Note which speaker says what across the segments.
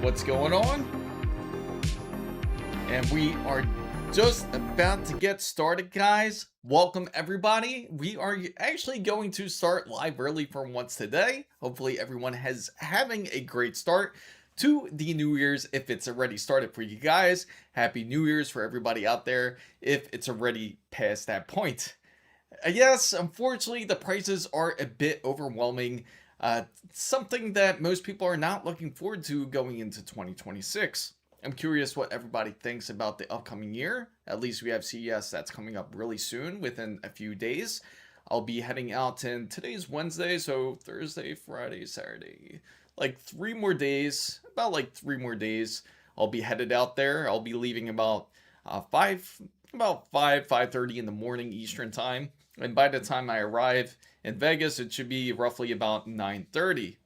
Speaker 1: What's going on? And we are just about to get started, guys. Welcome everybody. We are actually going to start live early for once today. Hopefully everyone has having a great start to the New Year's. If it's already started for you guys, Happy New Year's for everybody out there if it's already past that point. Yes, unfortunately the prices are a bit overwhelming. Something that most people are not looking forward to going into 2026. I'm curious what everybody thinks about the upcoming year. At least we have CES that's coming up really soon, within a few days. I'll be heading out, and today's Wednesday, so Thursday, Friday, Saturday, like 3 more days, about 3 more days. I'll be headed out there. I'll be leaving about 5:30 in the morning Eastern time. And by the time I arrive in Vegas, it should be roughly about 9:30.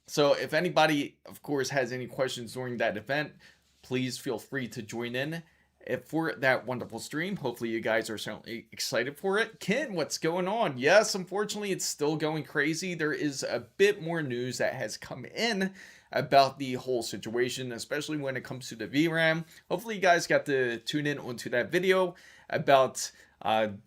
Speaker 1: So if anybody, of course, has any questions during that event, please feel free to join in for that wonderful stream. Hopefully you guys are certainly excited for it. Ken, what's going on? Yes, unfortunately, it's still going crazy. There is a bit more news that has come in about the whole situation, especially when it comes to the VRAM. Hopefully you guys got to tune in onto that video about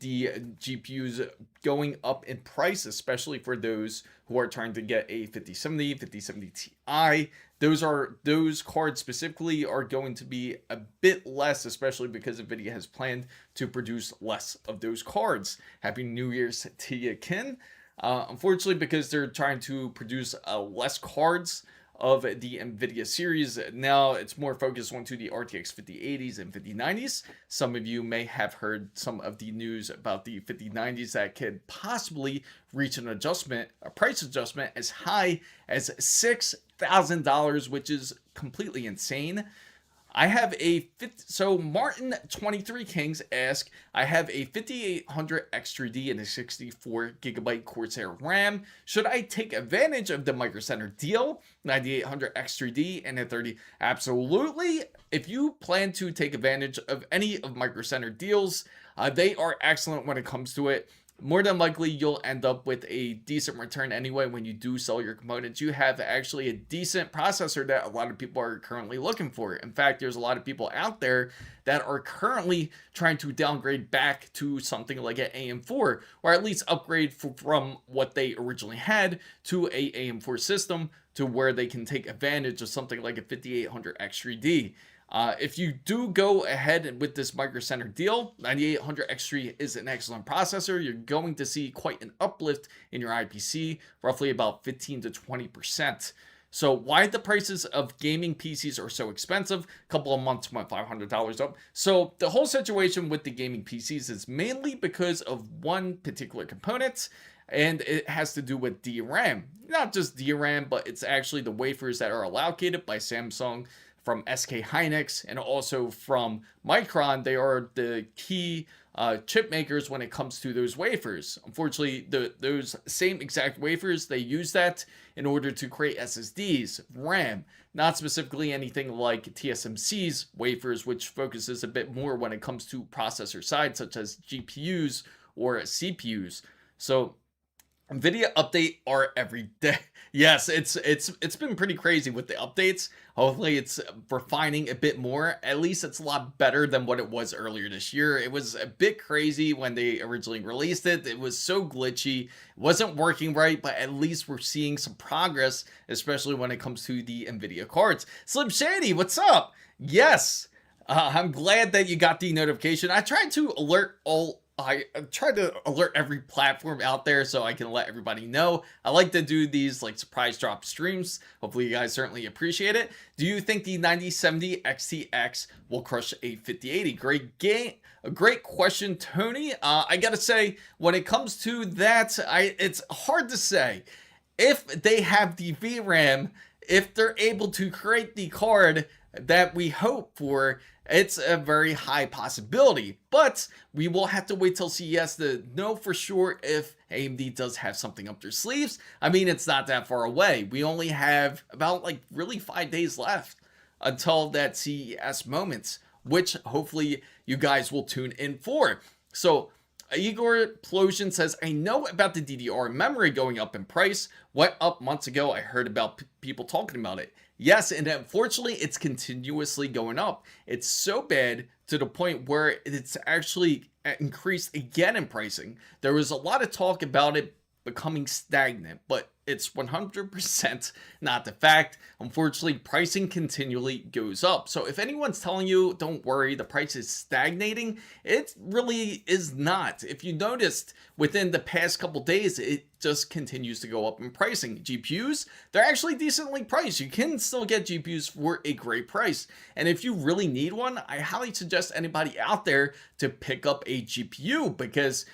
Speaker 1: the GPUs going up in price, especially for those who are trying to get a 5070, 5070 Ti. Those cards specifically are going to be a bit less, especially because NVIDIA has planned to produce less of those cards. Happy New Year's to you, Ken. Unfortunately, because they're trying to produce less cards of the NVIDIA series, now it's more focused onto the RTX 5080s and 5090s. Some of you may have heard some of the news about the 5090s that could possibly reach a price adjustment as high as $6,000, which is completely insane. I have so Martin 23 Kings asked, I have a 5800 X3D and a 64GB Corsair RAM. Should I take advantage of the Micro Center deal? 9800 X3D and a 30. Absolutely. If you plan to take advantage of any of Micro Center deals, they are excellent when it comes to it. More than likely, you'll end up with a decent return anyway when you do sell your components. You have actually a decent processor that a lot of people are currently looking for. In fact, there's a lot of people out there that are currently trying to downgrade back to something like an AM4, or at least upgrade from what they originally had to a AM4 system to where they can take advantage of something like a 5800 X3D. If you do go ahead with this Micro Center deal, 9800 X3 is an excellent processor. You're going to see quite an uplift in your IPC, roughly about 15 to 20%. So why the prices of gaming PCs are so expensive? A couple of months went $500 up. So the whole situation with the gaming PCs is mainly because of one particular component, and it has to do with DRAM. Not just DRAM, but it's actually the wafers that are allocated by Samsung, from SK Hynix, and also from Micron. They are the key chip makers when it comes to those wafers. Unfortunately, those same exact wafers, they use that in order to create SSDs, RAM, not specifically anything like TSMC's wafers, which focuses a bit more when it comes to processor side, such as GPUs or CPUs. So NVIDIA update are every day. Yes, it's been pretty crazy with the updates. Hopefully it's refining a bit more. At least it's a lot better than what it was earlier this year. It was a bit crazy when they originally released it. It was so glitchy. It wasn't working right, but at least we're seeing some progress, especially when it comes to the NVIDIA cards. Slim Shady, what's up? Yes, I'm glad that you got the notification. I tried to alert every platform out there so I can let everybody know. I like to do these like surprise drop streams. Hopefully you guys certainly appreciate it. Do you think the 9070 XTX will crush a 5080? Great question, Tony. I gotta say, when it comes to that, it's hard to say. If they have the VRAM, if they're able to create the card that we hope for, it's a very high possibility, but we will have to wait till CES to know for sure if AMD does have something up their sleeves. I mean, it's not that far away. We only have about really 5 days left until that CES moment, which hopefully you guys will tune in for. So Igor Plosion says, I know about the DDR memory going up in price. Went up months ago. I heard about people talking about it. Yes, and unfortunately, it's continuously going up. It's so bad to the point where it's actually increased again in pricing. There was a lot of talk about it becoming stagnant, but it's 100% not the fact. Unfortunately, pricing continually goes up. So if anyone's telling you, don't worry, the price is stagnating, it really is not. If you noticed within the past couple days, it just continues to go up in pricing. GPUs, they're actually decently priced. You can still get GPUs for a great price. And if you really need one, I highly suggest anybody out there to pick up a GPU, because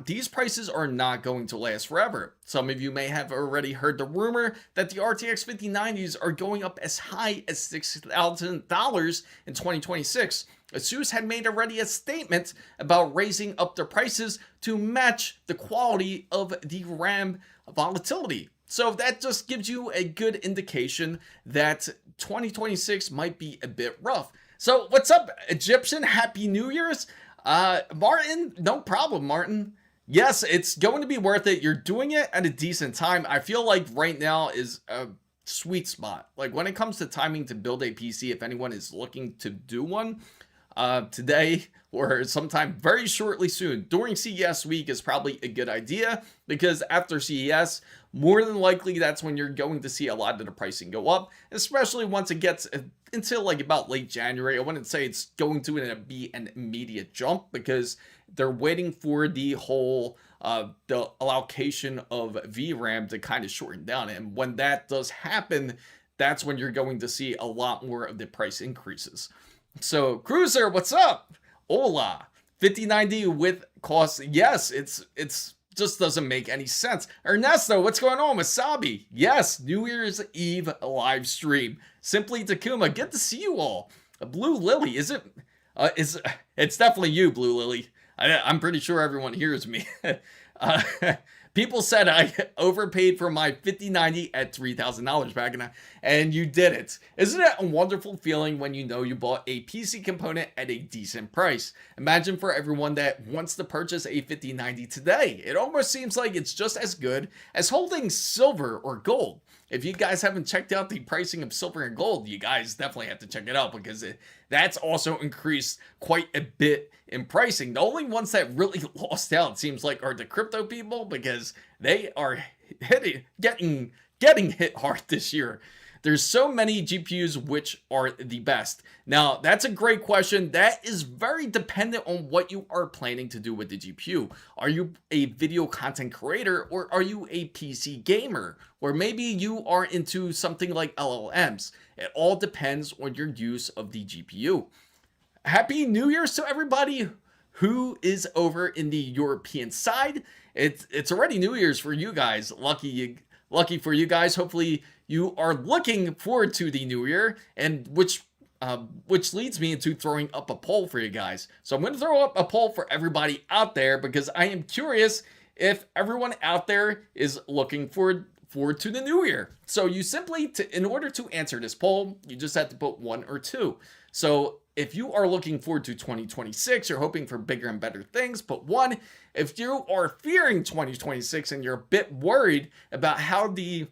Speaker 1: these prices are not going to last forever. Some of you may have already heard the rumor that the RTX 5090s are going up as high as $6,000 in 2026. ASUS had made already a statement about raising up their prices to match the quality of the RAM volatility. So that just gives you a good indication that 2026 might be a bit rough. So what's up, Egyptian? Happy New Year's. Martin, no problem, Martin. Yes, it's going to be worth it. You're doing it at a decent time. I feel like right now is a sweet spot. Like when it comes to timing to build a PC, if anyone is looking to do one, today or sometime very shortly soon during CES week is probably a good idea, because after CES, more than likely that's when you're going to see a lot of the pricing go up, especially once it gets until like about late January. I wouldn't say it's going to be an immediate jump, because they're waiting for the whole the allocation of VRAM to kind of shorten down, and when that does happen, that's when you're going to see a lot more of the price increases. So Cruiser, what's up? Hola. 5090 with cost. Yes, it's just doesn't make any sense. Ernesto, what's going on? Wasabi. Yes, New Year's Eve live stream. Simply Takuma, good to see you all. Blue Lily, is it? It's definitely you, Blue Lily. I'm pretty sure everyone hears me. People said I overpaid for my 5090 at $3,000 back, and you did it. Isn't it a wonderful feeling when you know you bought a PC component at a decent price? Imagine for everyone that wants to purchase a 5090 today. It almost seems like it's just as good as holding silver or gold. If you guys haven't checked out the pricing of silver and gold, you guys definitely have to check it out, because that's also increased quite a bit in pricing. The only ones that really lost out seems like are the crypto people, because they are getting hit hard this year. There's so many GPUs which are the best. Now, that's a great question. That is very dependent on what you are planning to do with the GPU. Are you a video content creator, or are you a PC gamer? Or maybe you are into something like LLMs. It all depends on your use of the GPU. Happy New Year's to everybody who is over in the European side. It's already New Year's for you guys. Lucky for you guys. Hopefully you are looking forward to the new year, and which leads me into throwing up a poll for you guys. So I'm going to throw up a poll for everybody out there, because I am curious if everyone out there is looking forward to the new year. So you simply, in order to answer this poll, you just have to put 1 or 2. So if you are looking forward to 2026, you're hoping for bigger and better things, put 1. If you are fearing 2026 and you're a bit worried about how the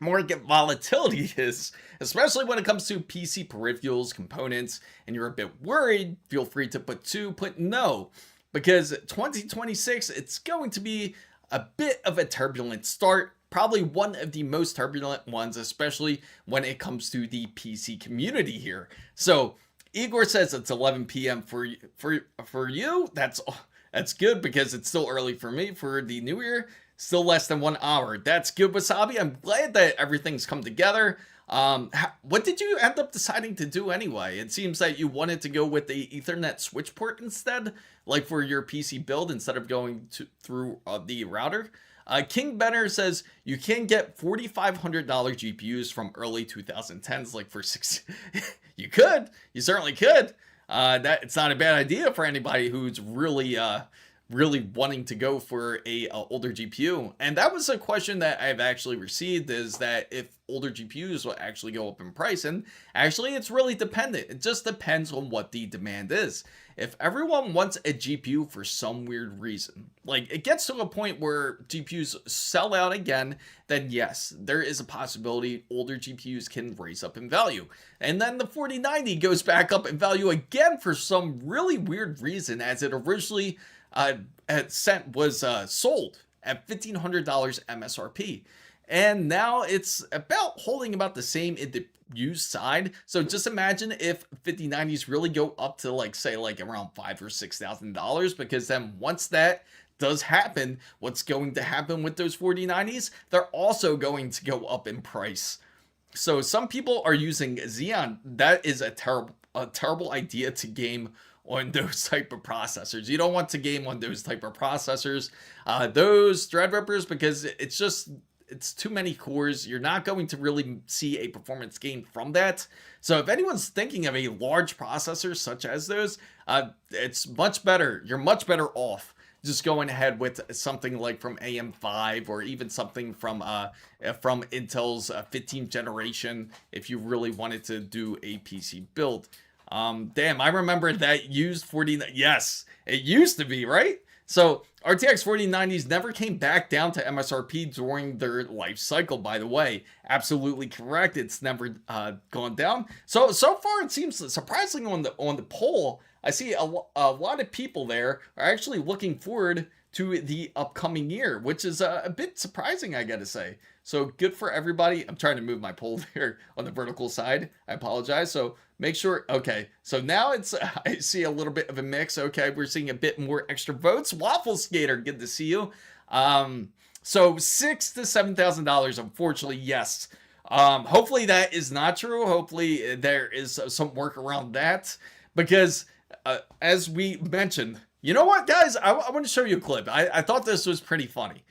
Speaker 1: market volatility is, especially when it comes to PC peripherals, components, and you're a bit worried, feel free to put 2, put no, because 2026, it's going to be a bit of a turbulent start, probably one of the most turbulent ones, especially when it comes to the PC community here. So Igor says it's 11 p.m. for you. That's good, because it's still early for me for the new year. Still less than 1 hour. That's good, Wasabi. I'm glad that everything's come together. What did you end up deciding to do anyway? It seems that you wanted to go with the Ethernet switch port instead, like for your PC build, instead of going through the router. King Benner says you can get $4,500 GPUs from early 2010s, like for 6. You could. You certainly could. That it's not a bad idea for anybody who's really really wanting to go for a older GPU. And that was a question that I've actually received, is that if older GPUs will actually go up in price. And actually, it's really dependent. It just depends on what the demand is. If everyone wants a GPU for some weird reason, like it gets to a point where GPUs sell out again, then yes, there is a possibility older GPUs can raise up in value. And then the 4090 goes back up in value again for some really weird reason, as it originally was sold at $1,500 MSRP. And now it's about holding about the same in the used side. So just imagine if 5090s really go up to like, say, like around $5,000 or $6,000, because then once that does happen, what's going to happen with those 4090s? They're also going to go up in price. So some people are using Xeon. That is a terrible idea to game on those type of processors. You don't want to game on those type of processors, those Threadrippers, because it's too many cores. You're not going to really see a performance gain from that. So if anyone's thinking of a large processor such as those, it's much better. You're much better off just going ahead with something like from AM5, or even something from Intel's 15th generation, if you really wanted to do a PC build. Damn, I remember that used 40. Yes, it used to be, right? So RTX 4090s never came back down to MSRP during their life cycle, by the way. Absolutely correct. It's never gone down. So far it seems surprising on the poll. I see a lot of people there are actually looking forward to the upcoming year, which is a bit surprising, I gotta say. So good for everybody. I'm trying to move my poll there on the vertical side. I apologize. So make sure. Okay. So now it's, I see a little bit of a mix. Okay. We're seeing a bit more extra votes. Waffle Skater, good to see you. So $6,000 to $7,000, unfortunately, yes. Hopefully that is not true. Hopefully there is some work around that, because as we mentioned, you know what, guys, I want to show you a clip. I thought this was pretty funny.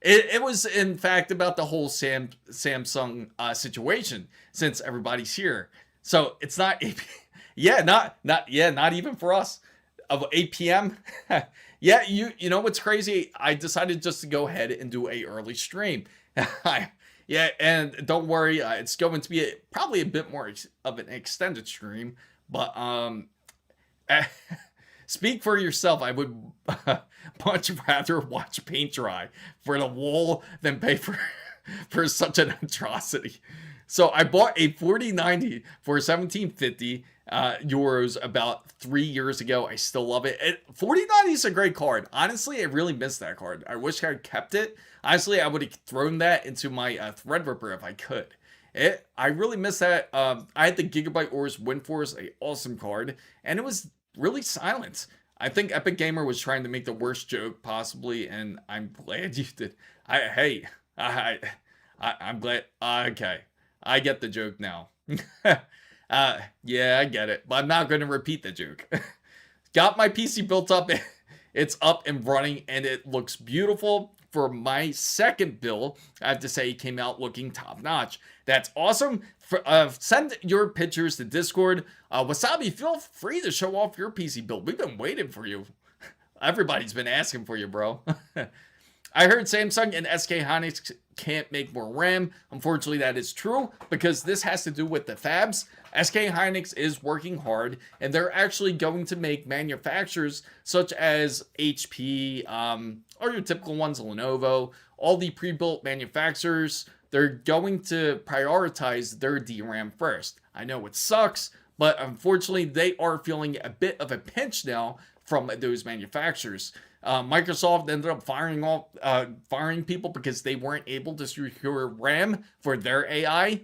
Speaker 1: It was, in fact, about the whole Samsung situation, since everybody's here. So it's not, not even for us, of 8 p.m. Yeah, you know what's crazy? I decided just to go ahead and do a early stream. Yeah, and don't worry, it's going to be probably a bit more of an extended stream, but speak for yourself. I would much rather watch paint dry for the wall than pay for such an atrocity. So I bought a 4090 for 1750 euros about 3 years ago. I still love it. 4090 is a great card. Honestly, I really miss that card. I wish I had kept it. Honestly, I would have thrown that into my Threadripper if I could. I really miss that. I had the Gigabyte Ors Windforce, an awesome card, and it was really silent. I think Epic Gamer was trying to make the worst joke possibly, and I'm glad you did. I'm glad. Okay, I get the joke now. Yeah, I get it, but I'm not going to repeat the joke. Got my PC built up. It's up and running, and it looks beautiful. For my second build, I have to say it came out looking top notch. That's awesome. Send your pictures to Discord. Wasabi, feel free to show off your PC build. We've been waiting for you. Everybody's been asking for you, bro. I heard Samsung and SK Hynix can't make more RAM. Unfortunately, that is true, because this has to do with the fabs. SK Hynix is working hard, and they're actually going to make manufacturers such as HP, or your typical ones, Lenovo, all the pre-built manufacturers. They're going to prioritize their DRAM first. I know it sucks, but unfortunately, they are feeling a bit of a pinch now from those manufacturers. Microsoft ended up firing people because they weren't able to secure RAM for their AI.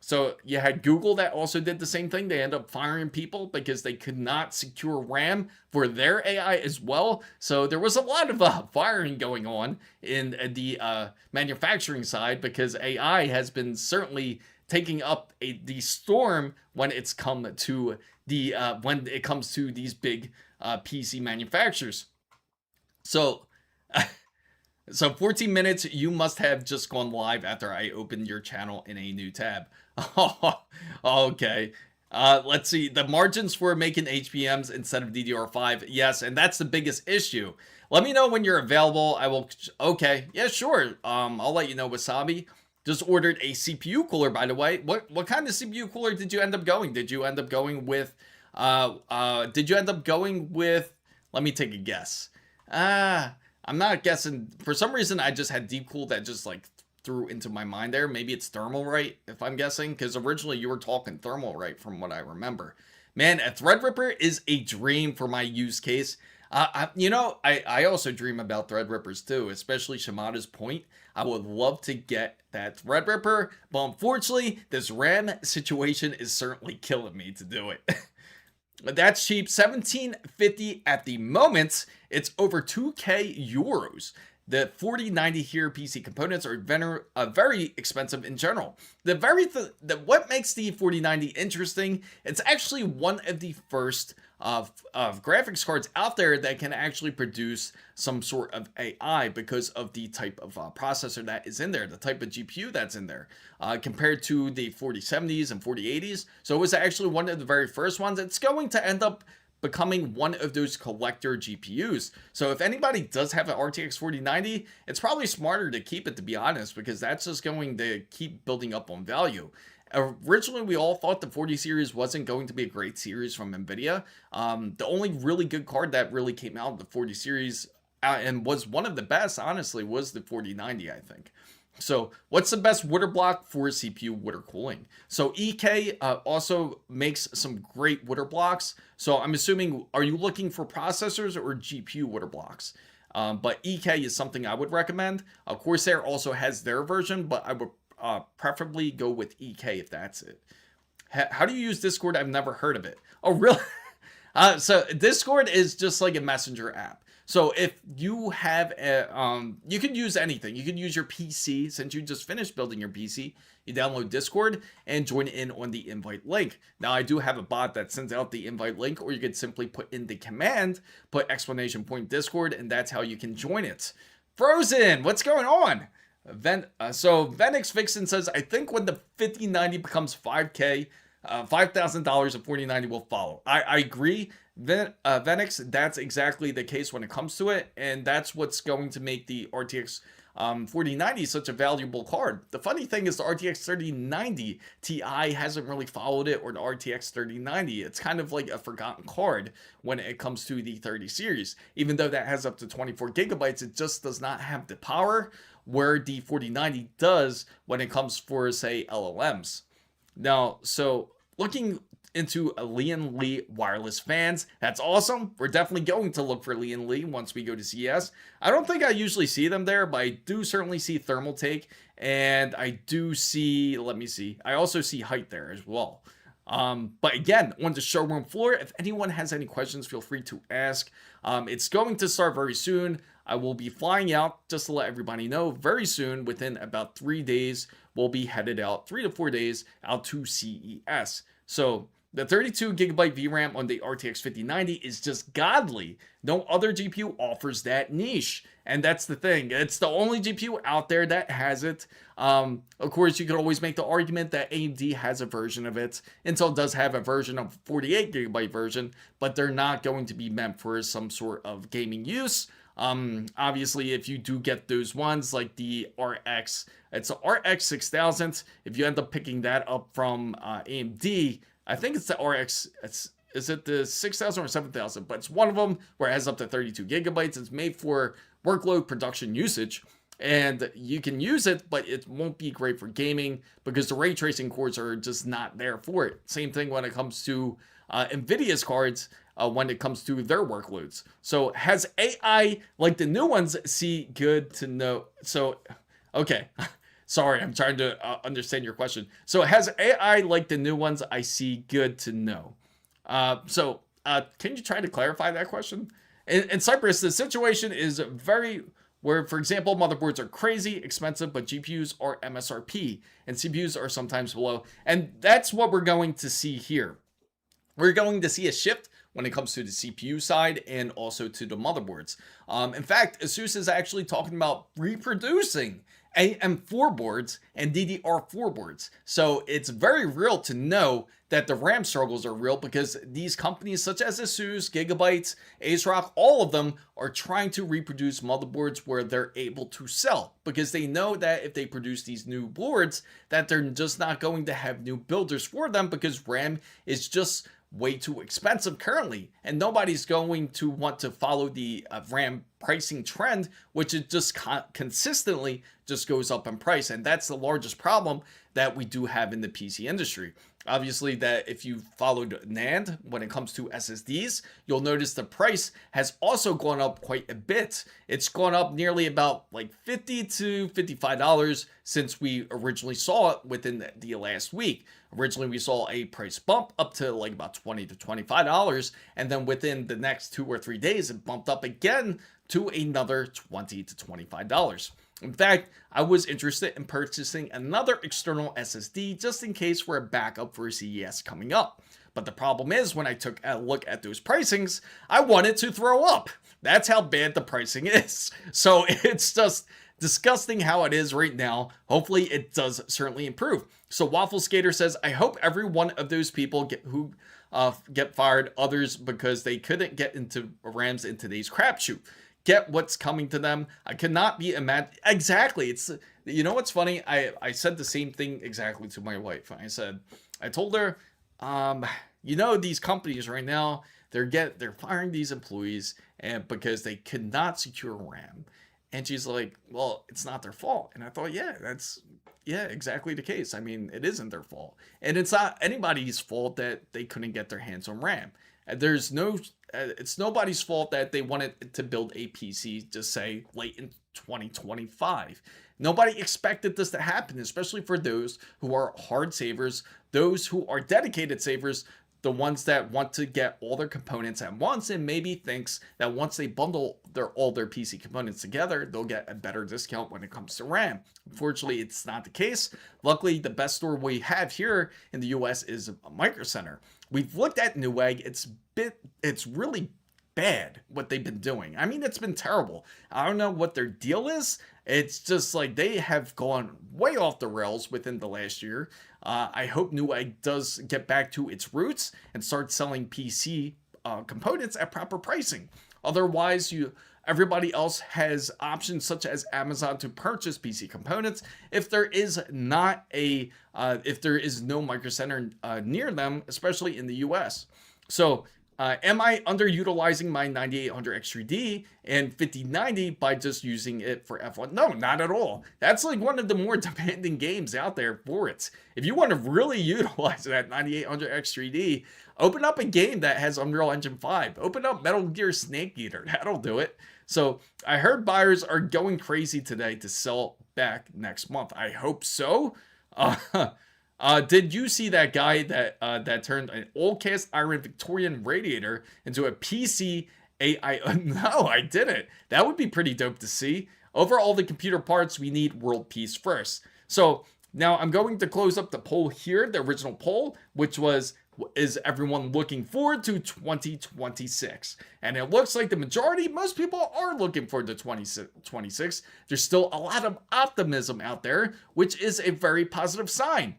Speaker 1: So you had Google that also did the same thing. They ended up firing people because they could not secure RAM for their AI as well. So there was a lot of firing going on in the manufacturing side, because AI has been certainly taking up the storm when it's come to when it comes to these big PC manufacturers. So 14 minutes, you must have just gone live after I opened your channel in a new tab. Okay. Let's see, the margins for making HBMs instead of DDR5. Yes, and that's the biggest issue. Let me know when you're available. I will. Okay, yeah, sure. I'll let you know. Wasabi just ordered a CPU cooler, by the way. What kind of CPU cooler did you end up going? Did you end up going with? Did you end up going with? Let me take a guess. I'm not guessing. For some reason, I just had deep cool that just like threw into my mind there. Maybe it's Thermalright, if I'm guessing, because originally you were talking Thermalright from what I remember. Man, a Threadripper is a dream for my use case. I also dream about Threadrippers too, especially Shimada's Point. I would love to get that Threadripper, but unfortunately, this RAM situation is certainly killing me to do it. That's cheap, 1750 at the moment. It's over 2k euros. The 4090 here PC components are very expensive in general. What makes the 4090 interesting, it's actually one of the first of graphics cards out there that can actually produce some sort of AI because of the type of processor that is in there, the type of GPU that's in there, compared to the 4070s and 4080s. So it was actually one of the very first ones. It's going to end up becoming one of those collector GPUs. So if anybody does have an RTX 4090, it's probably smarter to keep it, to be honest, because that's just going to keep building up on value. Originally, we all thought the 40 series wasn't going to be a great series from NVIDIA. The only really good card that really came out of the 40 series and was one of the best, honestly, was the 4090, I think. So what's the best water block for CPU water cooling? So EK also makes some great water blocks. So I'm assuming, are you looking for processors or GPU water blocks? But EK is something I would recommend. Corsair also has their version, but I would preferably go with EK if that's it. How do you use Discord? I've never heard of it. Oh, really? So Discord is just like a messenger app. So if you have you can use anything. You can use your PC. Since you just finished building your PC, you download Discord and join in on the invite link. Now I do have a bot that sends out the invite link, or you could simply put in the command, put ! Discord, and that's how you can join it. Frozen, what's going on? So Venix Vixen says, I think when the 5090 becomes 5K, $5,000 of 4090 will follow. I agree. Venix, that's exactly the case when it comes to it, and that's what's going to make the RTX 4090 such a valuable card. The funny thing is the RTX 3090 Ti hasn't really followed it, or the RTX 3090. It's kind of like a forgotten card when it comes to the 30 series. Even though that has up to 24 gigabytes, it just does not have the power where the 4090 does when it comes for, say, LLMs. Now, so looking into a Lian Li wireless fans, that's awesome. We're definitely going to look for Lian Li once we go to CES. I don't think I usually see them there, but I do certainly see Thermaltake, and I do see, let me see, I also see Height there as well. But again, on the showroom floor, if anyone has any questions, feel free to ask. It's going to start very soon. I will be flying out, just to let everybody know, very soon, within about 3 days, we'll be headed out, 3 to 4 days, out to CES. So the 32 gigabyte VRAM on the RTX 5090 is just godly. No other GPU offers that niche. And that's the thing. It's the only GPU out there that has it. Of course, you could always make the argument that AMD has a version of it. Intel does have a version of 48 gigabyte version, but they're not going to be meant for some sort of gaming use. Obviously, if you do get those ones like the RX, it's a RX 6000. If you end up picking that up from AMD, I think it's the RX, is it the 6000 or 7000? But it's one of them where it has up to 32 gigabytes. It's made for workload production usage, and you can use it, but it won't be great for gaming because the ray tracing cores are just not there for it. Same thing when it comes to NVIDIA's cards. When it comes to their workloads. So has AI like the new ones? See, good to know. So, okay. Sorry, I'm trying to understand your question. So has AI like the new ones? I see, good to know. Can you try to clarify that question? In Cyprus, the situation is where, for example, motherboards are crazy expensive, but GPUs are MSRP and CPUs are sometimes below. And that's what we're going to see here. We're going to see a shift when it comes to the CPU side and also to the motherboards. In fact, ASUS is actually talking about reproducing AM4 boards and DDR4 boards. So it's very real to know that the RAM struggles are real, because these companies such as ASUS, Gigabytes, ASRock, all of them are trying to reproduce motherboards where they're able to sell, because they know that if they produce these new boards, that they're just not going to have new builders for them, because RAM is just way too expensive currently, and nobody's going to want to follow the RAM pricing trend, which it just consistently just goes up in price. And that's the largest problem that we do have in the PC industry. Obviously, that if you followed NAND when it comes to SSDs, you'll notice the price has also gone up quite a bit. It's gone up nearly about like $50 to $55 since we originally saw it within the last week. Originally, we saw a price bump up to like about $20 to $25, and then within the next 2 or 3 days, it bumped up again to another $20 to $25. In fact, I was interested in purchasing another external SSD just in case for a backup for CES coming up. But the problem is, when I took a look at those pricings, I wanted to throw up. That's how bad the pricing is. So it's just disgusting how it is right now. Hopefully it does certainly improve. So Waffle Skater says, I hope every one of those people get fired, others because they couldn't get into RAMs in today's crapshoot. Get what's coming to them. I could not be imagined. Exactly. It's, you know what's funny? I said the same thing exactly to my wife. I told her, you know, these companies right now, they're firing these employees because they could not secure RAM. And she's like, well, it's not their fault. And I thought, that's exactly the case. I mean, it isn't their fault. And it's not anybody's fault that they couldn't get their hands on RAM. It's nobody's fault that they wanted to build a PC, just say, late in 2025. Nobody expected this to happen, especially for those who are hard savers, those who are dedicated savers, the ones that want to get all their components at once, and maybe thinks that once they bundle all their PC components together, they'll get a better discount when it comes to RAM. Unfortunately, it's not the case. Luckily, the best store we have here in the US is Micro Center. We've looked at Newegg. It's really bad what they've been doing. I mean, it's been terrible. I don't know what their deal is. It's just like they have gone way off the rails within the last year. I hope Newegg does get back to its roots and start selling PC components at proper pricing. Otherwise, everybody else has options such as Amazon to purchase PC components. If there is no Micro Center near them, especially in the US. So am I underutilizing my 9800X3D and 5090 by just using it for F1? No, not at all. That's like one of the more demanding games out there for it. If you want to really utilize that 9800X3D, open up a game that has Unreal Engine 5. Open up Metal Gear Snake Eater. That'll do it. So I heard buyers are going crazy today to sell back next month. I hope so. Did you see that guy that turned an old cast iron Victorian radiator into a PC AI? No, I didn't. That would be pretty dope to see. Over all the computer parts, we need world peace first. So now I'm going to close up the poll here, the original poll, which was, is everyone looking forward to 2026? And it looks like the majority, most people are looking forward to 2026. There's still a lot of optimism out there, which is a very positive sign.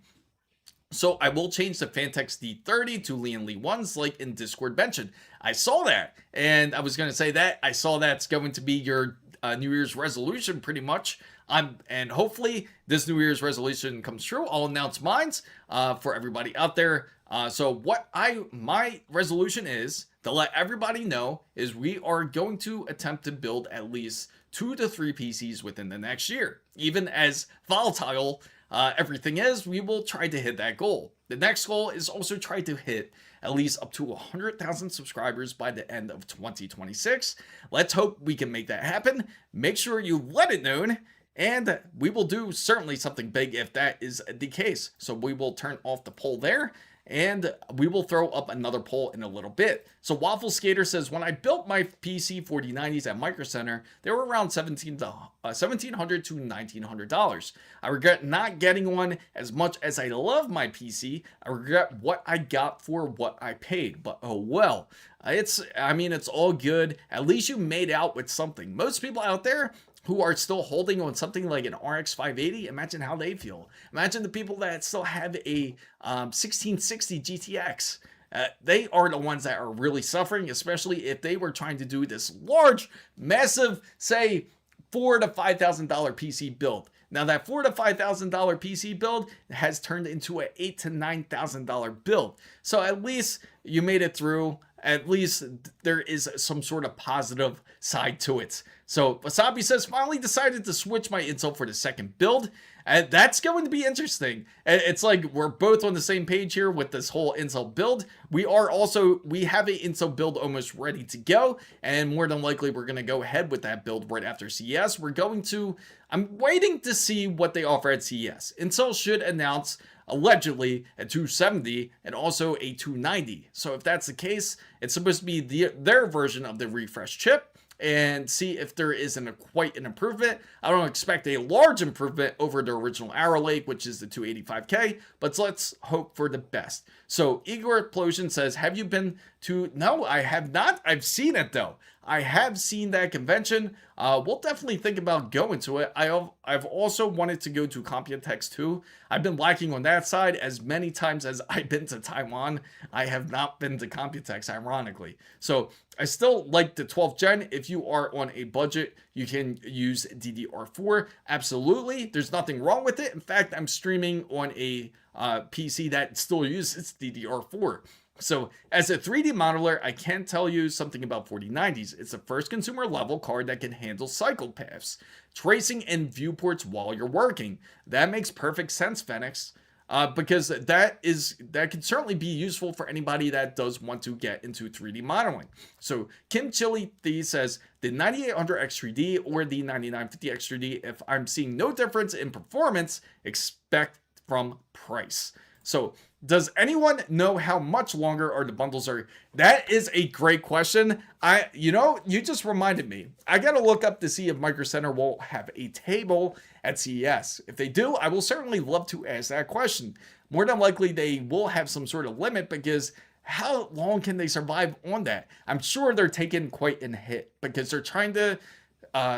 Speaker 1: So I will change the Fantex D30 to Lian Li 1s like in Discord mentioned. I saw that, and I was going to say that I saw that's going to be your New Year's resolution pretty much. And hopefully this New Year's resolution comes true. I'll announce mine for everybody out there. So what my resolution is to let everybody know is we are going to attempt to build at least 2 to 3 PCs within the next year. Even as volatile everything is, we will try to hit that goal. The next goal is also try to hit at least up to 100,000 subscribers by the end of 2026. Let's hope we can make that happen. Make sure you let it known, and we will do certainly something big if that is the case. So we will turn off the poll there, and we will throw up another poll in a little bit. So Waffle Skater says, when I built my PC 4090s at Micro Center, they were around $1,700 to $1,900. I regret not getting one. As much as I love my PC, I regret what I got for what I paid. But oh well. It's all good. At least you made out with something. Most people out there who are still holding on something like an RX 580, imagine how they feel. Imagine the people that still have a 1660 GTX. They are the ones that are really suffering, especially if they were trying to do this large, massive, say, $4,000 to $5,000 PC build. Now that $4,000 to $5,000 PC build has turned into an $8,000 to $9,000 build. So at least you made it through. At least there is some sort of positive side to it. So Wasabi says, finally decided to switch my Intel for the second build. And that's going to be interesting. It's like we're both on the same page here with this whole Intel build. We have an Intel build almost ready to go. And more than likely, we're going to go ahead with that build right after CES. I'm waiting to see what they offer at CES. Intel should announce allegedly a 270 and also a 290. So if that's the case, it's supposed to be their version of the refresh chip, and see if there isn't quite an improvement. I don't expect a large improvement over the original Arrow Lake, which is the 285K, but let's hope for the best. So Igor Plosion says, have you been to... No, I have not. I've seen it though. I have seen that convention. We'll definitely think about going to it. I've also wanted to go to Computex too. I've been lacking on that side. As many times as I've been to Taiwan, I have not been to Computex, ironically. So I still like the 12th gen. If you are on a budget, you can use DDR4. Absolutely. There's nothing wrong with it. In fact, I'm streaming on a PC that still uses DDR4. So as a 3D modeler, I can tell you something about 4090s. It's the first consumer level card that can handle cycle paths, tracing, and viewports while you're working. That makes perfect sense, Phoenix, because that can certainly be useful for anybody that does want to get into 3D modeling. So Kim Chili Thee says, the 9800X3D or the 9950X3D, if I'm seeing no difference in performance, expect from price. So does anyone know how much longer are the bundles are? That is a great question. You just reminded me. I got to look up to see if Micro Center will have a table at CES. If they do, I will certainly love to ask that question. More than likely, they will have some sort of limit, because how long can they survive on that? I'm sure they're taking quite a hit because they're trying to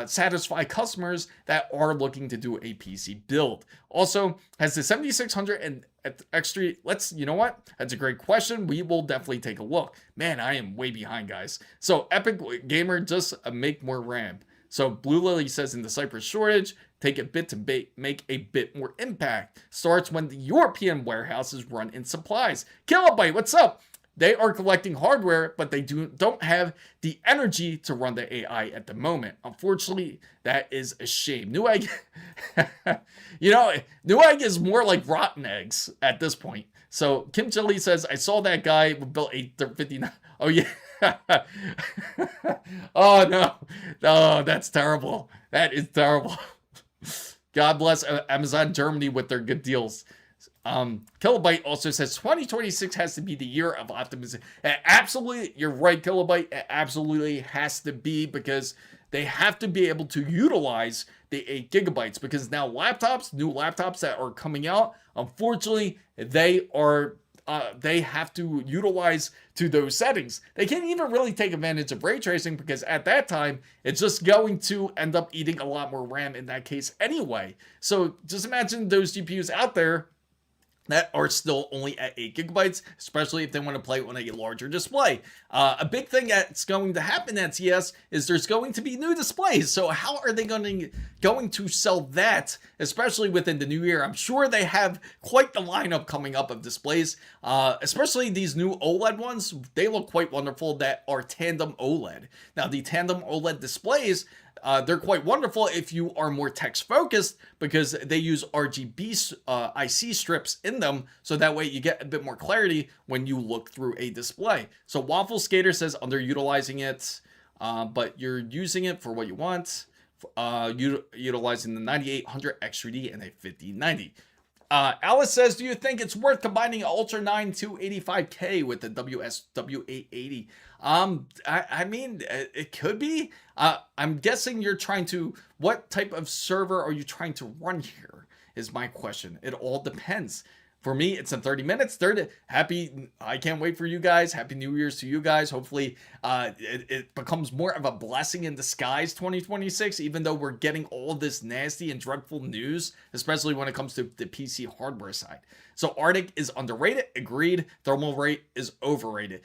Speaker 1: satisfy customers that are looking to do a PC build. Also, has the 7600 and X3, you know what? That's a great question. We will definitely take a look. Man, I am way behind, guys. So Epic Gamer, just make more RAM. So Blue Lily says, in the Cypress shortage, take a bit to make a bit more impact. Starts when the European warehouses run in supplies. Kilobyte, what's up? They are collecting hardware, but they don't have the energy to run the AI at the moment. Unfortunately, that is a shame. Newegg, Newegg is more like rotten eggs at this point. So Kim Chili says, I saw that guy who built a 59. Oh, yeah. Oh, no. Oh, that's terrible. That is terrible. God bless Amazon Germany with their good deals. Kilobyte also says 2026 has to be the year of optimism. Absolutely, you're right, Kilobyte. It absolutely has to be, because they have to be able to utilize the 8 gigabytes, because now new laptops that are coming out, unfortunately, they have to utilize to those settings. They can't even really take advantage of ray tracing, because at that time, it's just going to end up eating a lot more RAM in that case anyway. So just imagine those GPUs out there that are still only at 8 gigabytes, especially if they want to play on a larger display. A big thing that's going to happen at CES is there's going to be new displays. So how are they going to sell that, especially within the new year? I'm sure they have quite the lineup coming up of displays, especially these new OLED ones. They look quite wonderful, that are tandem OLED. Now, the tandem OLED displays, they're quite wonderful if you are more text focused, because they use RGB IC strips in them, so that way you get a bit more clarity when you look through a display. So Waffle Skater says underutilizing it, but you're using it for what you want, utilizing the 9800 X3D and a 5090. Alice says, do you think it's worth combining Ultra 9 285K with the WSW880? I mean, it could be. I'm guessing what type of server are you trying to run here, is my question. It all depends. For me, it's in 30 minutes. I can't wait for you guys. Happy New Year's to you guys. Hopefully, it becomes more of a blessing in disguise 2026, even though we're getting all this nasty and dreadful news, especially when it comes to the PC hardware side. So Arctic is underrated. Agreed. Thermal rate is overrated.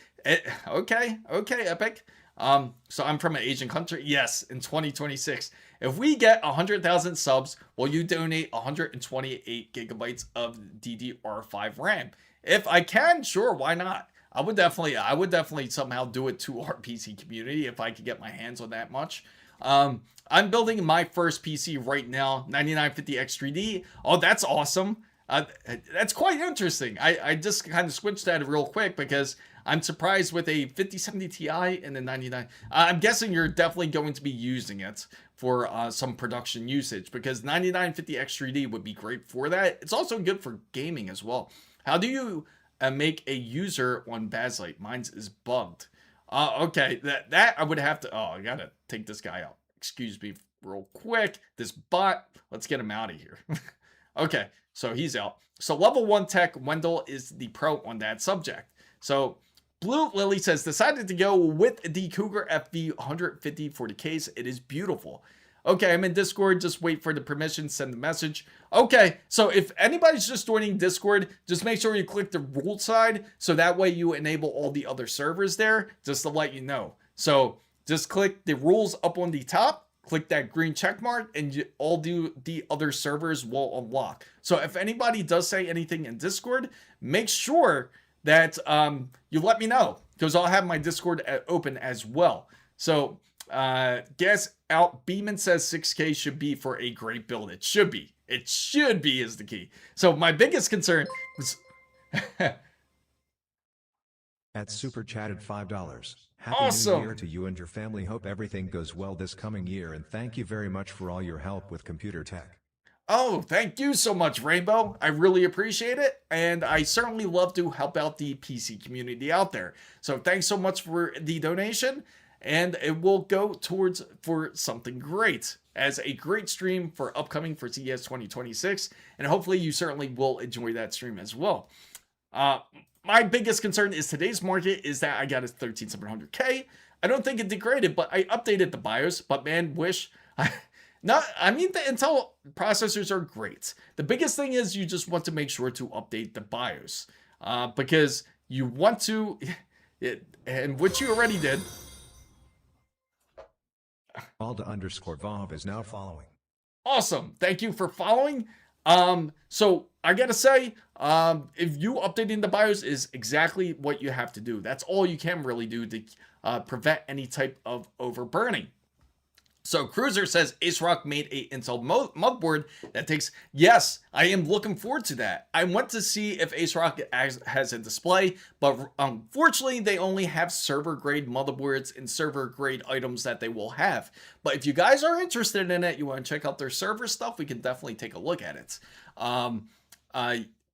Speaker 1: Okay, Epic. So I'm from an Asian country. Yes, in 2026. If we get 100,000 subs, will you donate 128 gigabytes of DDR5 RAM? If I can, sure, why not? I would definitely somehow do it to our PC community if I could get my hands on that much. I'm building my first PC right now, 9950X3D. Oh, that's awesome. That's quite interesting. I just kind of switched that real quick because I'm surprised with a 5070 Ti and a 99. I'm guessing you're definitely going to be using it for some production usage because 9950X3D would be great for that. It's also good for gaming as well. How do you make a user on Baslite? Mine's is bugged. Okay, that I would have to. Oh, I gotta take this guy out. Excuse me, real quick. This bot. Let's get him out of here. Okay, so he's out. So level 1 tech, Wendell is the pro on that subject. So Blue Lily says, decided to go with the Cougar FV 150 for the case. It is beautiful. Okay, I'm in Discord. Just wait for the permission. Send the message. Okay, so if anybody's just joining Discord, just make sure you click the rule side. So that way you enable all the other servers there, just to let you know. So just click the rules up on the top. Click that green check mark and all the other servers will unlock. So if anybody does say anything in Discord, make sure that you let me know because I'll have my Discord open as well. So guess out Beeman says 6K should be for a great build. It should be. It should be is the key. So my biggest concern was
Speaker 2: At Super Chatted $5. Happy
Speaker 1: Awesome.
Speaker 2: New Year to you and your family. Hope everything goes well this coming year and thank you very much for all your help with computer tech.
Speaker 1: Oh, thank you so much, Rainbow. I really appreciate it. And I certainly love to help out the PC community out there. So thanks so much for the donation. And it will go towards for something great as a great stream for upcoming for CES 2026. And hopefully you certainly will enjoy that stream as well. My biggest concern is today's market is that I got a 13700K. I don't think it degraded, but I updated the BIOS. But man, I mean, the Intel processors are great. The biggest thing is you just want to make sure to update the BIOS because you want to, and which you already did.
Speaker 2: Alda_Vav is now following.
Speaker 1: Awesome. Thank you for following. So I gotta say, if you updating the BIOS is exactly what you have to do. That's all you can really do to prevent any type of overburning. So Cruiser says ASRock made a Intel motherboard that takes. Yes, I am looking forward to that. I want to see if ASRock has a display, but unfortunately they only have server grade motherboards and server grade items that they will have. But if you guys are interested in it, you want to check out their server stuff, we can definitely take a look at it.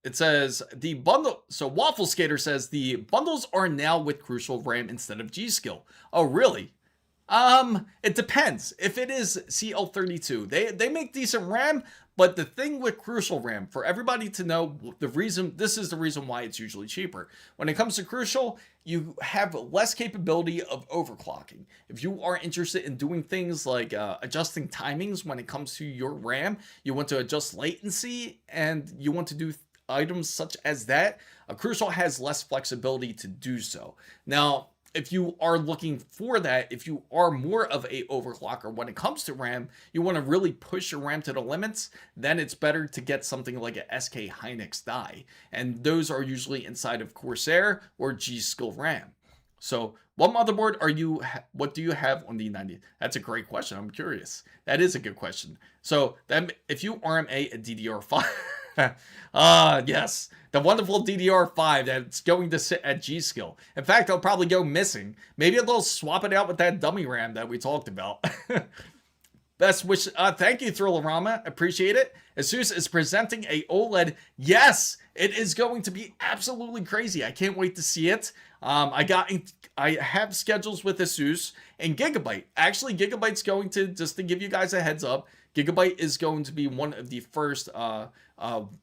Speaker 1: It says the bundle. So Waffle Skater says the bundles are now with Crucial RAM instead of G-Skill. Oh, really? It depends. If it is CL32, they make decent RAM, but the thing with Crucial RAM, for everybody to know this is the reason why it's usually cheaper. When it comes to Crucial, you have less capability of overclocking. If you are interested in doing things like adjusting timings when it comes to your RAM, you want to adjust latency and you want to do items such as that, Crucial has less flexibility to do so. Now, if you are looking for that, if you are more of a overclocker when it comes to RAM, you want to really push your RAM to the limits, then it's better to get something like a SK Hynix die. And those are usually inside of Corsair or G-Skill RAM. So what motherboard what do you have on the 90? That's a great question. I'm curious. That is a good question. So then if you RMA a DDR5, yes, the wonderful DDR5 that's going to sit at G-Skill. In fact, I'll probably go missing. Maybe they'll swap it out with that dummy RAM that we talked about. Best wish. Thank you, Thrillerama. Appreciate it. ASUS is presenting a OLED. Yes, it is going to be absolutely crazy. I can't wait to see it. I have schedules with ASUS and Gigabyte. Actually, Gigabyte's going to, just to give you guys a heads up, Gigabyte is going to be one of the first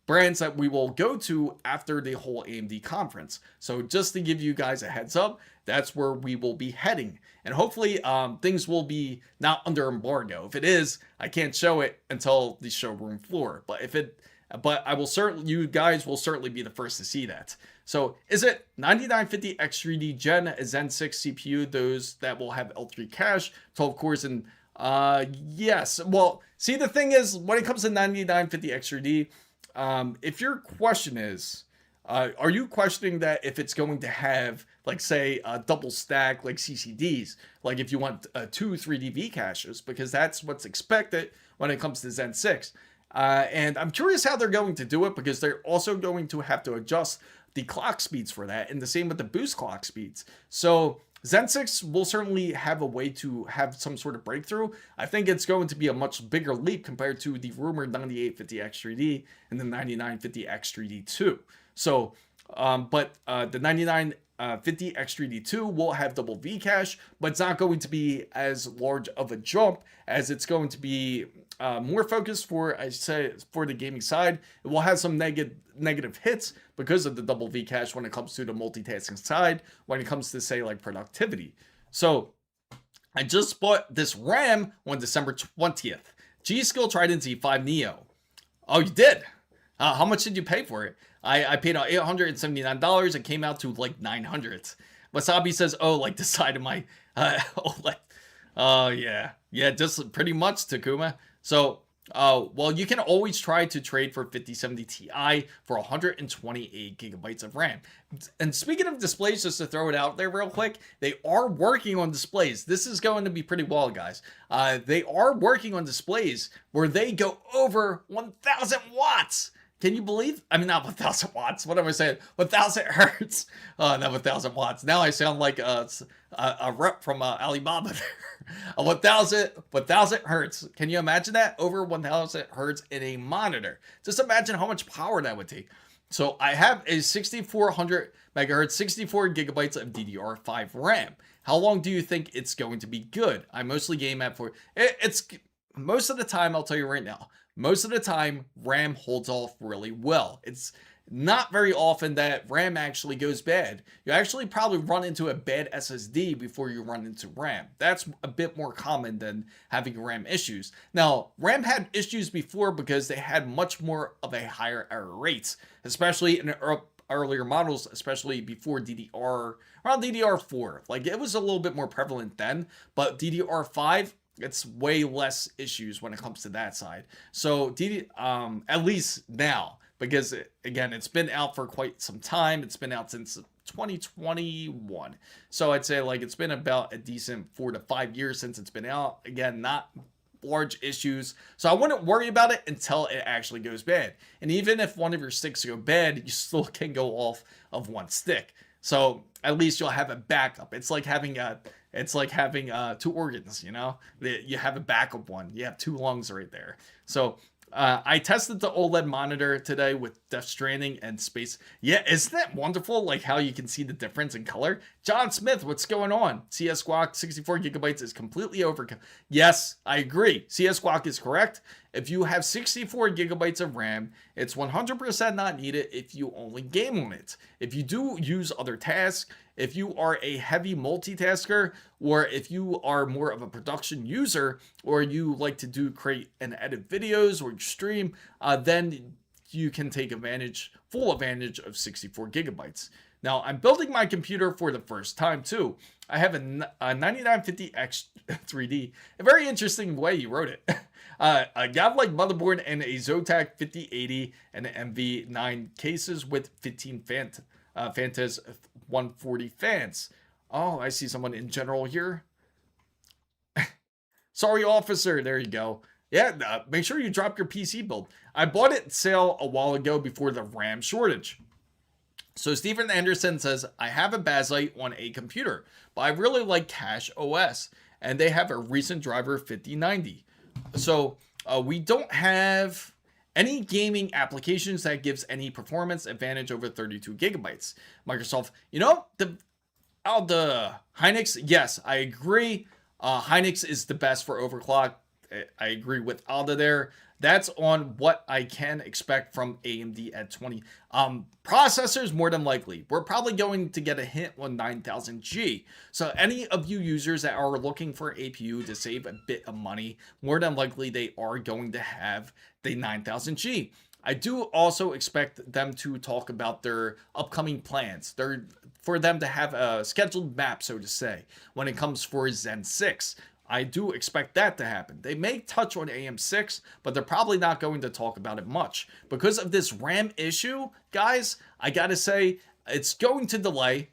Speaker 1: brands that we will go to after the whole AMD conference. So just to give you guys a heads up, that's where we will be heading. And hopefully things will be not under embargo. If it is, I can't show it until the showroom floor. But I will certainly, you guys will certainly be the first to see that. So is it 9950 X3D Gen Zen 6 CPU, those that will have L3 cache, 12 cores, and yes. Well, see, the thing is, when it comes to 9950 X3D, if your question is, are you questioning that if it's going to have, like, say, a double stack, like CCDs, like if you want 2 3D V caches, because that's what's expected when it comes to Zen 6. And I'm curious how they're going to do it, because they're also going to have to adjust the clock speeds for that, and the same with the boost clock speeds. So Zen 6 will certainly have a way to have some sort of breakthrough. I think it's going to be a much bigger leap compared to the rumored 9850 X3D and the 9950 X3D 2. So, but the 9950 X3D 2 will have double V cache, but it's not going to be as large of a jump, as it's going to be more focused for, I say, for the gaming side. It will have some negative hits because of the double V cache when it comes to the multitasking side, when it comes to, say, like productivity. So I just bought this RAM on December 20th. G-Skill Trident Z5 Neo. Oh, you did? How much did you pay for it? I paid out $879. It came out to like $900. Wasabi says, oh, like the side of my OLED. Oh, yeah. Yeah, just pretty much, Takuma. So, well, you can always try to trade for 5070 Ti for 128 gigabytes of RAM. And speaking of displays, just to throw it out there real quick, they are working on displays. This is going to be pretty wild, guys. They are working on displays where they go over 1,000 watts. Can you believe? I mean, not 1,000 watts. What am I saying? 1,000 hertz. Not 1,000 watts. Now I sound like a rep from Alibaba there. 1,000 hertz. Can you imagine that? Over 1,000 hertz in a monitor. Just imagine how much power that would take. So I have a 6,400 megahertz, 64 gigabytes of DDR5 RAM. How long do you think it's going to be good? I mostly game at it's most of the time, I'll tell you right now, most of the time, RAM holds off really well. It's not very often that RAM actually goes bad. You actually probably run into a bad SSD before you run into RAM. That's a bit more common than having RAM issues. Now, RAM had issues before because they had much more of a higher error rates, especially in earlier models, especially before around DDR4. Like, it was a little bit more prevalent then, but DDR5, it's way less issues when it comes to that side. So at least now, because again, it's been out for quite some time. It's been out since 2021. So I'd say like it's been about a decent 4 to 5 years since it's been out. Again, not large issues. So I wouldn't worry about it until it actually goes bad. And even if one of your sticks go bad, you still can go off of one stick. So at least you'll have a backup. It's like having two organs, you know? You have a backup one. You have two lungs right there. So I tested the OLED monitor today with Death Stranding and Space. Yeah, isn't that wonderful? Like how you can see the difference in color. John Smith, what's going on? CS Squawk 64 gigabytes is completely overkill. Yes, I agree. CS Squawk is correct. If you have 64 gigabytes of RAM, it's 100% not needed if you only game on it. If you do use other tasks, if you are a heavy multitasker, or if you are more of a production user, or you like to create and edit videos or stream, then you can take full advantage of 64 gigabytes. Now, I'm building my computer for the first time too. I have a 9950X 3D. A very interesting way you wrote it. A godlike motherboard and a Zotac 5080 and an MV9 cases with 15 Fantas 140 fans. Oh, I see someone in general here. Sorry, officer. There you go. Yeah, make sure you drop your PC build. I bought it sale a while ago before the RAM shortage. So Stephen Anderson says, I have a Bakelite on a computer, but I really like Cache OS, and they have a recent driver 5090. So we don't have any gaming applications that gives any performance advantage over 32 gigabytes. Microsoft, the Hynix, yes, I agree. Hynix is the best for overclock. I agree with Alda there. That's on what I can expect from AMD at 20. Processors, more than likely. We're probably going to get a hint on 9000G. So any of you users that are looking for APU to save a bit of money, more than likely they are going to have the 9000G. I do also expect them to talk about their upcoming plans. For them to have a scheduled map, so to say, when it comes for Zen 6. I do expect that to happen. They may touch on AM6, but they're probably not going to talk about it much. Because of this RAM issue, guys, I gotta say, it's going to delay.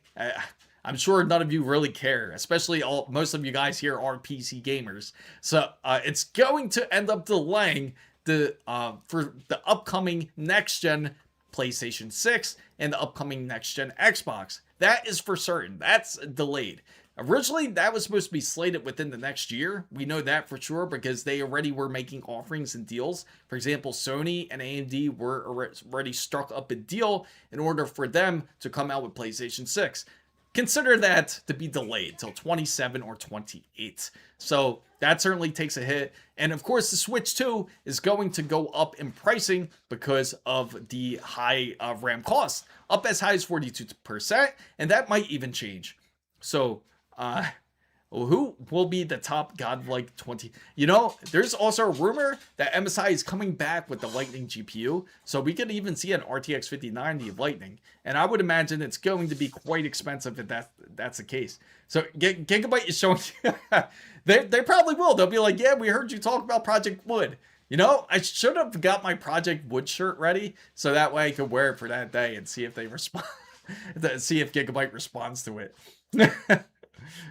Speaker 1: I'm sure none of you really care, especially most of you guys here are PC gamers. So it's going to end up delaying for the upcoming next-gen PlayStation 6 and the upcoming next-gen Xbox. That is for certain. That's delayed. Originally, that was supposed to be slated within the next year. We know that for sure because they already were making offerings and deals. For example, Sony and AMD were already struck up a deal in order for them to come out with PlayStation 6. Consider that to be delayed till 27 or 28. So that certainly takes a hit. And of course, the Switch 2 is going to go up in pricing because of the high RAM cost, up as high as 42%, and that might even change. So, who will be the top godlike 20? You know, there's also a rumor that MSI is coming back with the Lightning GPU, so we could even see an RTX 5090 Lightning, and I would imagine it's going to be quite expensive if that's the case. So Gigabyte is showing they probably will. They'll be like, yeah, we heard you talk about Project Wood. You know, I should have got my Project Wood shirt ready so that way I could wear it for that day and see if they respond, see if Gigabyte responds to it.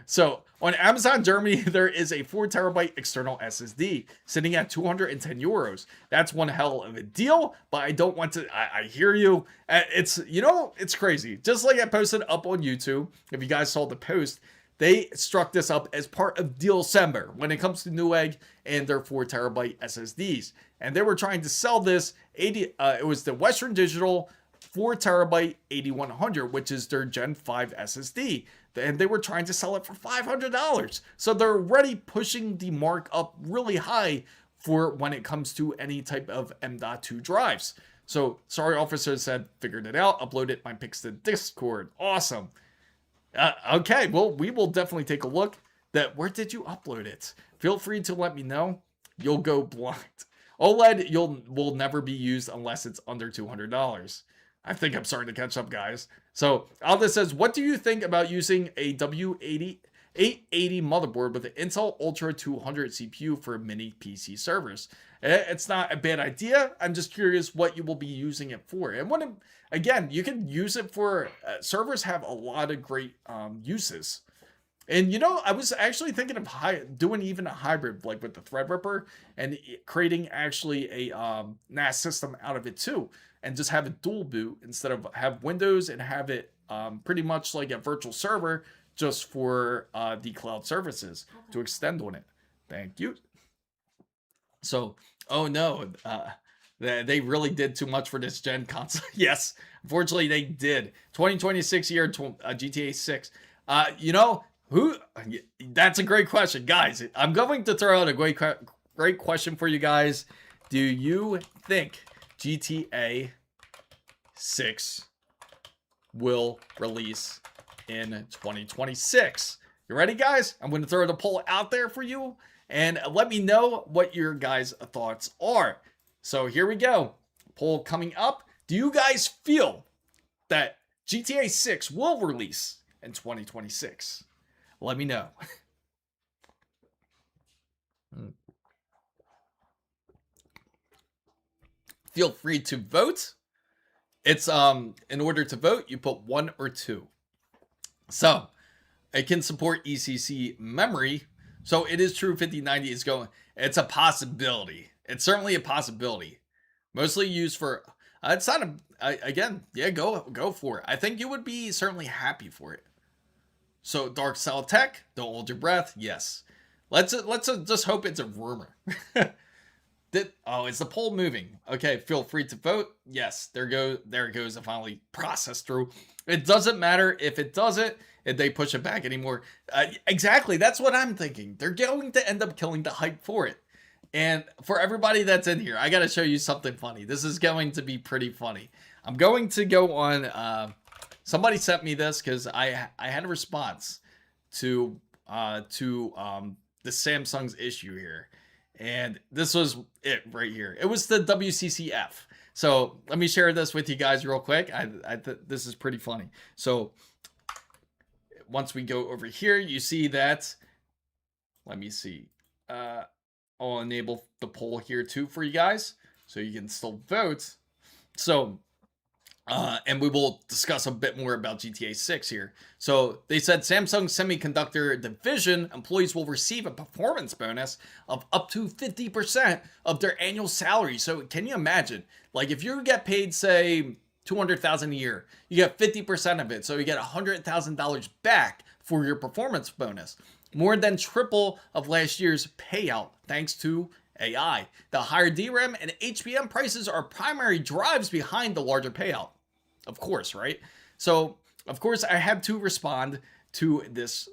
Speaker 1: So on Amazon Germany, there is a 4TB external SSD sitting at 210 euros. That's one hell of a deal, but I don't want to, I hear you. It's, you know, it's crazy. Just like I posted up on YouTube, if you guys saw the post, they struck this up as part of Dealcember when it comes to Newegg and their 4TB SSDs. And they were trying to sell this, it was the Western Digital 4TB 8100, which is their Gen 5 SSD. And they were trying to sell it for $500. So they're already pushing the mark up really high for when it comes to any type of M.2 drives. So Sorry Officer said, figured it out, uploaded my pics to Discord. Awesome. Okay, well, we will definitely take a look. Where did you upload it? Feel free to let me know. You'll go blind. OLED will never be used unless it's under $200. I think I'm starting to catch up, guys. So Alda says, what do you think about using a W880 motherboard with an Intel Ultra 200 CPU for mini PC servers? It's not a bad idea. I'm just curious what you will be using it for. And again, you can use it for, servers have a lot of great uses. And you know, I was actually thinking of doing even a hybrid, like with the Threadripper, and creating actually a NAS system out of it too, and just have a dual boot instead of have Windows and have it pretty much like a virtual server just for the cloud services to extend on it. Thank you. So, oh no, they really did too much for this gen console. Yes, unfortunately they did. 2026 year, GTA 6. You know, that's a great question, guys. I'm going to throw out a great question for you guys. Do you think GTA 6 will release in 2026? You ready, guys? I'm going to throw the poll out there for you and let me know what your guys' thoughts are. So here we go. Poll coming up. Do you guys feel that GTA 6 will release in 2026? Let me know. Feel free to vote. It's in order to vote, you put 1 or 2. So it can support ECC memory. So it is true 5090 is going. It's a possibility. It's certainly a possibility. Mostly used for it's not again, yeah, go for it. I think you would be certainly happy for it. So Dark Cell Tech, don't hold your breath. Yes. Let's just hope it's a rumor. Is the poll moving? Okay, feel free to vote. Yes, there it goes. It finally processed through. It doesn't matter if it doesn't, if they push it back anymore. Exactly, that's what I'm thinking. They're going to end up killing the hype for it. And for everybody that's in here, I got to show you something funny. This is going to be pretty funny. I'm going to go on, somebody sent me this because I had a response to the Samsung's issue here. And this was it right here. It was the WCCF. So let me share this with you guys real quick. This is pretty funny. So once we go over here, you see that, let me see. I'll enable the poll here too for you guys, so you can still vote. So, and we will discuss a bit more about GTA 6 here. So they said Samsung Semiconductor Division employees will receive a performance bonus of up to 50% of their annual salary. So can you imagine, like if you get paid, say, $200,000 a year, you get 50% of it. So you get $100,000 back for your performance bonus. More than triple of last year's payout thanks to AI. The higher DRAM and HBM prices are primary drives behind the larger payout. Of course, right? So, of course, I had to respond to this.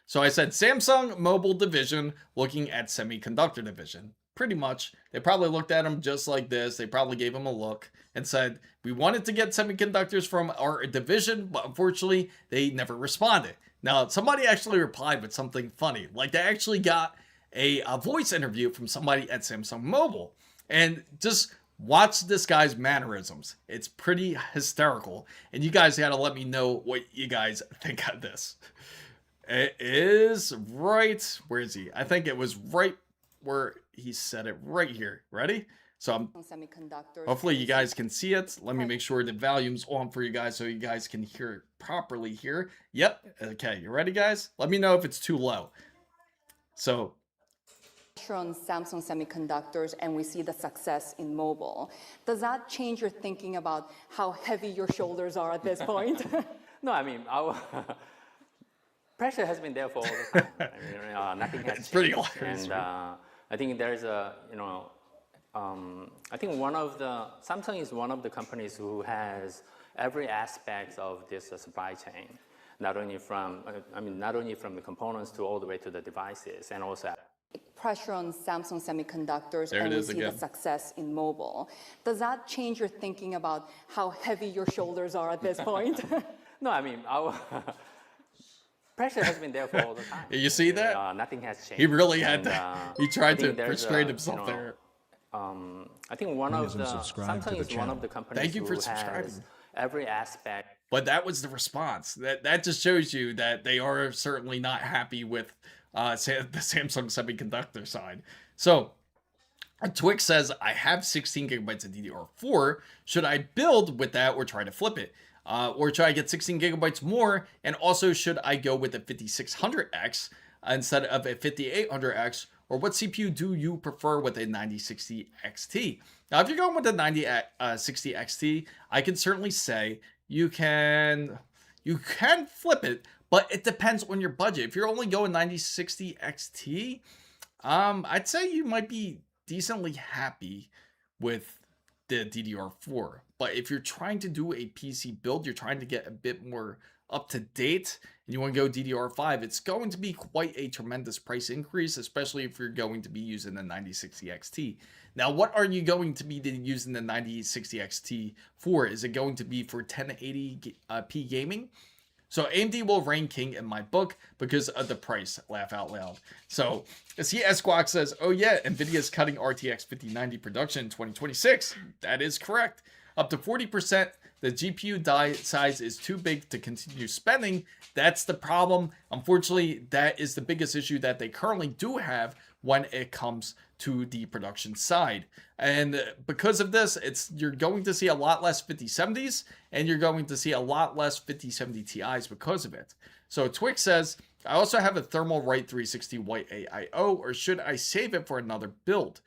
Speaker 1: So I said Samsung Mobile Division looking at Semiconductor Division. Pretty much, they probably looked at them just like this. They probably gave them a look and said, we wanted to get semiconductors from our division, but unfortunately, they never responded. Now, somebody actually replied with something funny. Like they actually got a voice interview from somebody at Samsung Mobile. And just watch this guy's mannerisms. It's pretty hysterical. And you guys got to let me know what you guys think of this. It is right. Where is he? I think it was right where he said it right here. Ready? So hopefully you guys can see it. Let me make sure the volume's on for you guys so you guys can hear it properly here. Yep. Okay. You ready, guys? Let me know if it's too low. So
Speaker 3: on Samsung Semiconductors, and we see the success in mobile. Does that change your thinking about how heavy your shoulders are at this point?
Speaker 4: No, I mean, our pressure has been there for all the time. I mean, nothing has
Speaker 1: it's
Speaker 4: changed.
Speaker 1: Pretty hilarious,
Speaker 4: And
Speaker 1: right?
Speaker 4: I think there's a, I think Samsung is one of the companies who has every aspect of this supply chain, not only from the components to all the way to the devices, and also
Speaker 3: Pressure on Samsung Semiconductors,
Speaker 1: There
Speaker 3: and
Speaker 1: it
Speaker 3: we
Speaker 1: is
Speaker 3: see
Speaker 1: again.
Speaker 3: the success in mobile. Does that change your thinking about how heavy your shoulders are at this point?
Speaker 4: No, I mean, our pressure has been there for all the time.
Speaker 1: You see that?
Speaker 4: Nothing has changed.
Speaker 1: He really had
Speaker 4: And,
Speaker 1: that. He tried to
Speaker 4: there's
Speaker 1: restrain himself there.
Speaker 4: I think Samsung is one of the companies
Speaker 1: Thank you for
Speaker 4: who
Speaker 1: subscribing.
Speaker 4: has every aspect.
Speaker 1: But that was the response. That just shows you that they are certainly not happy with the Samsung Semiconductor side. So Twix says, I have 16 gigabytes of DDR4. Should I build with that or try to flip it? Or should I get 16 gigabytes more? And also, should I go with a 5600X instead of a 5800X? Or what CPU do you prefer with a 9060 XT? Now, if you're going with the 9060 XT, I can certainly say you can flip it, but it depends on your budget. If you're only going 9060 XT, I'd say you might be decently happy with the DDR4. But if you're trying to do a PC build, you're trying to get a bit more up to date, and you want to go DDR5, it's going to be quite a tremendous price increase, especially if you're going to be using the 9060 XT. Now, what are you going to be using the 9060 XT for? Is it going to be for 1080p gaming? So AMD will reign king in my book because of the price. Laugh out loud. So CS Squawk says, oh yeah, NVIDIA is cutting RTX 5090 production in 2026. That is correct. Up to 40%. The GPU die size is too big to continue spending. That's the problem. Unfortunately, that is the biggest issue that they currently do have when it comes to the production side. And because of this, you're going to see a lot less 5070s, and you're going to see a lot less 5070 Ti's because of it. So Twix says, I also have a Thermal Write 360 white AIO, or should I save it for another build?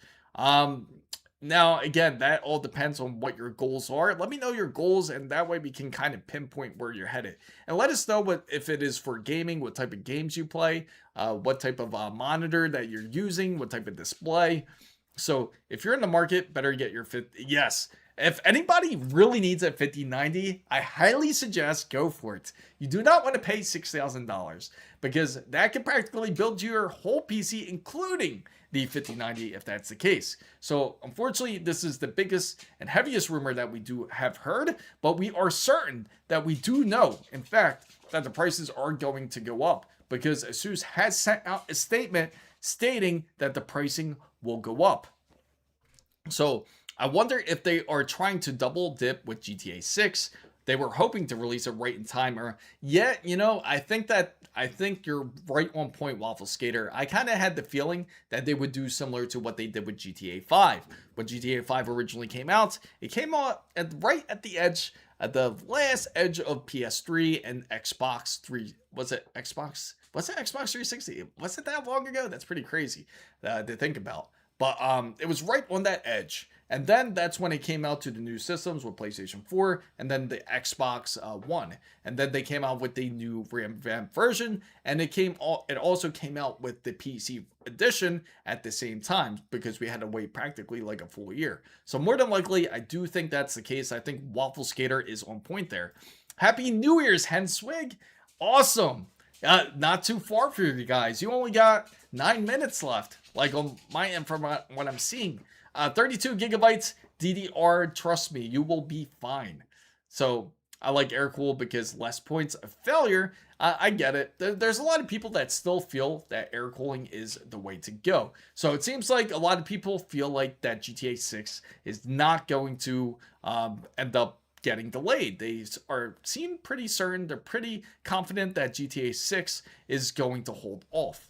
Speaker 1: Now, again, that all depends on what your goals are. Let me know your goals, and that way we can kind of pinpoint where you're headed. And let us know if it is for gaming, what type of games you play, what type of monitor that you're using, what type of display. So if you're in the market, better get your fit. Yes, If anybody really needs a 5090, I highly suggest go for it. You do not want to pay $6,000 because that can practically build your whole PC, including the 5090 if that's the case. So unfortunately, this is the biggest and heaviest rumor that we do have heard, but we are certain that we do know, in fact, that the prices are going to go up because ASUS has sent out a statement stating that the pricing will go up. So I wonder if they are trying to double dip with GTA 6. They were hoping to release it right in time, or yet, you know, I think you're right on point, Waffle Skater. I kind of had the feeling that they would do similar to what they did with GTA 5. When GTA 5 originally came out, it came out right at the edge, at the last edge of PS3 and Xbox 3. Was it Xbox 360? Was it that long ago? That's pretty crazy to think about. But it was right on that edge. And then that's when it came out to the new systems with PlayStation 4 and then the Xbox One. And then they came out with the new revamped version. And it also came out with the PC edition at the same time because we had to wait practically like a full year. So more than likely, I do think that's the case. I think Waffle Skater is on point there. Happy New Year's, Henswig. Awesome. Not too far for you guys. You only got 9 minutes left, like on my end from what I'm seeing. 32 gigabytes DDR, trust me, you will be fine. So I like air cool because less points of failure. I get it. There's a lot of people that still feel that air cooling is the way to go. So it seems like a lot of people feel like that GTA 6 is not going to end up getting delayed. They seem pretty certain. They're pretty confident that GTA 6 is going to hold off.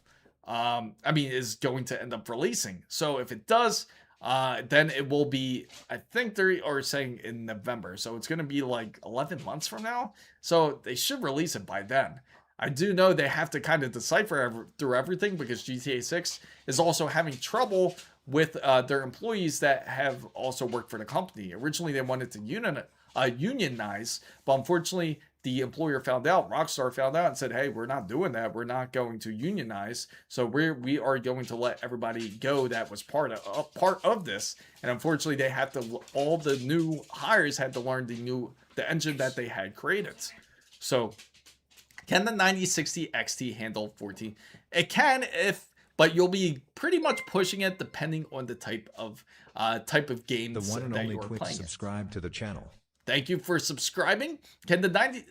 Speaker 1: Is going to end up releasing. So if it does, then it will be, I think they are saying in November. So it's going to be like 11 months from now. So they should release it by then. I do know they have to kind of decipher through everything because GTA 6 is also having trouble with their employees that have also worked for the company. Originally, they wanted to unionize, but unfortunately, the employer found out, Rockstar found out and said, hey, we're not doing that. We're not going to unionize. So we are going to let everybody go that was part of this. And unfortunately, all the new hires had to learn the engine that they had created. So can the 9060 XT handle 14? It can but you'll be pretty much pushing it depending on the type of games
Speaker 2: the one and
Speaker 1: that
Speaker 2: only
Speaker 1: you're
Speaker 2: Twitch
Speaker 1: playing.
Speaker 2: subscribe to the channel.
Speaker 1: Thank you for subscribing. Can the 90...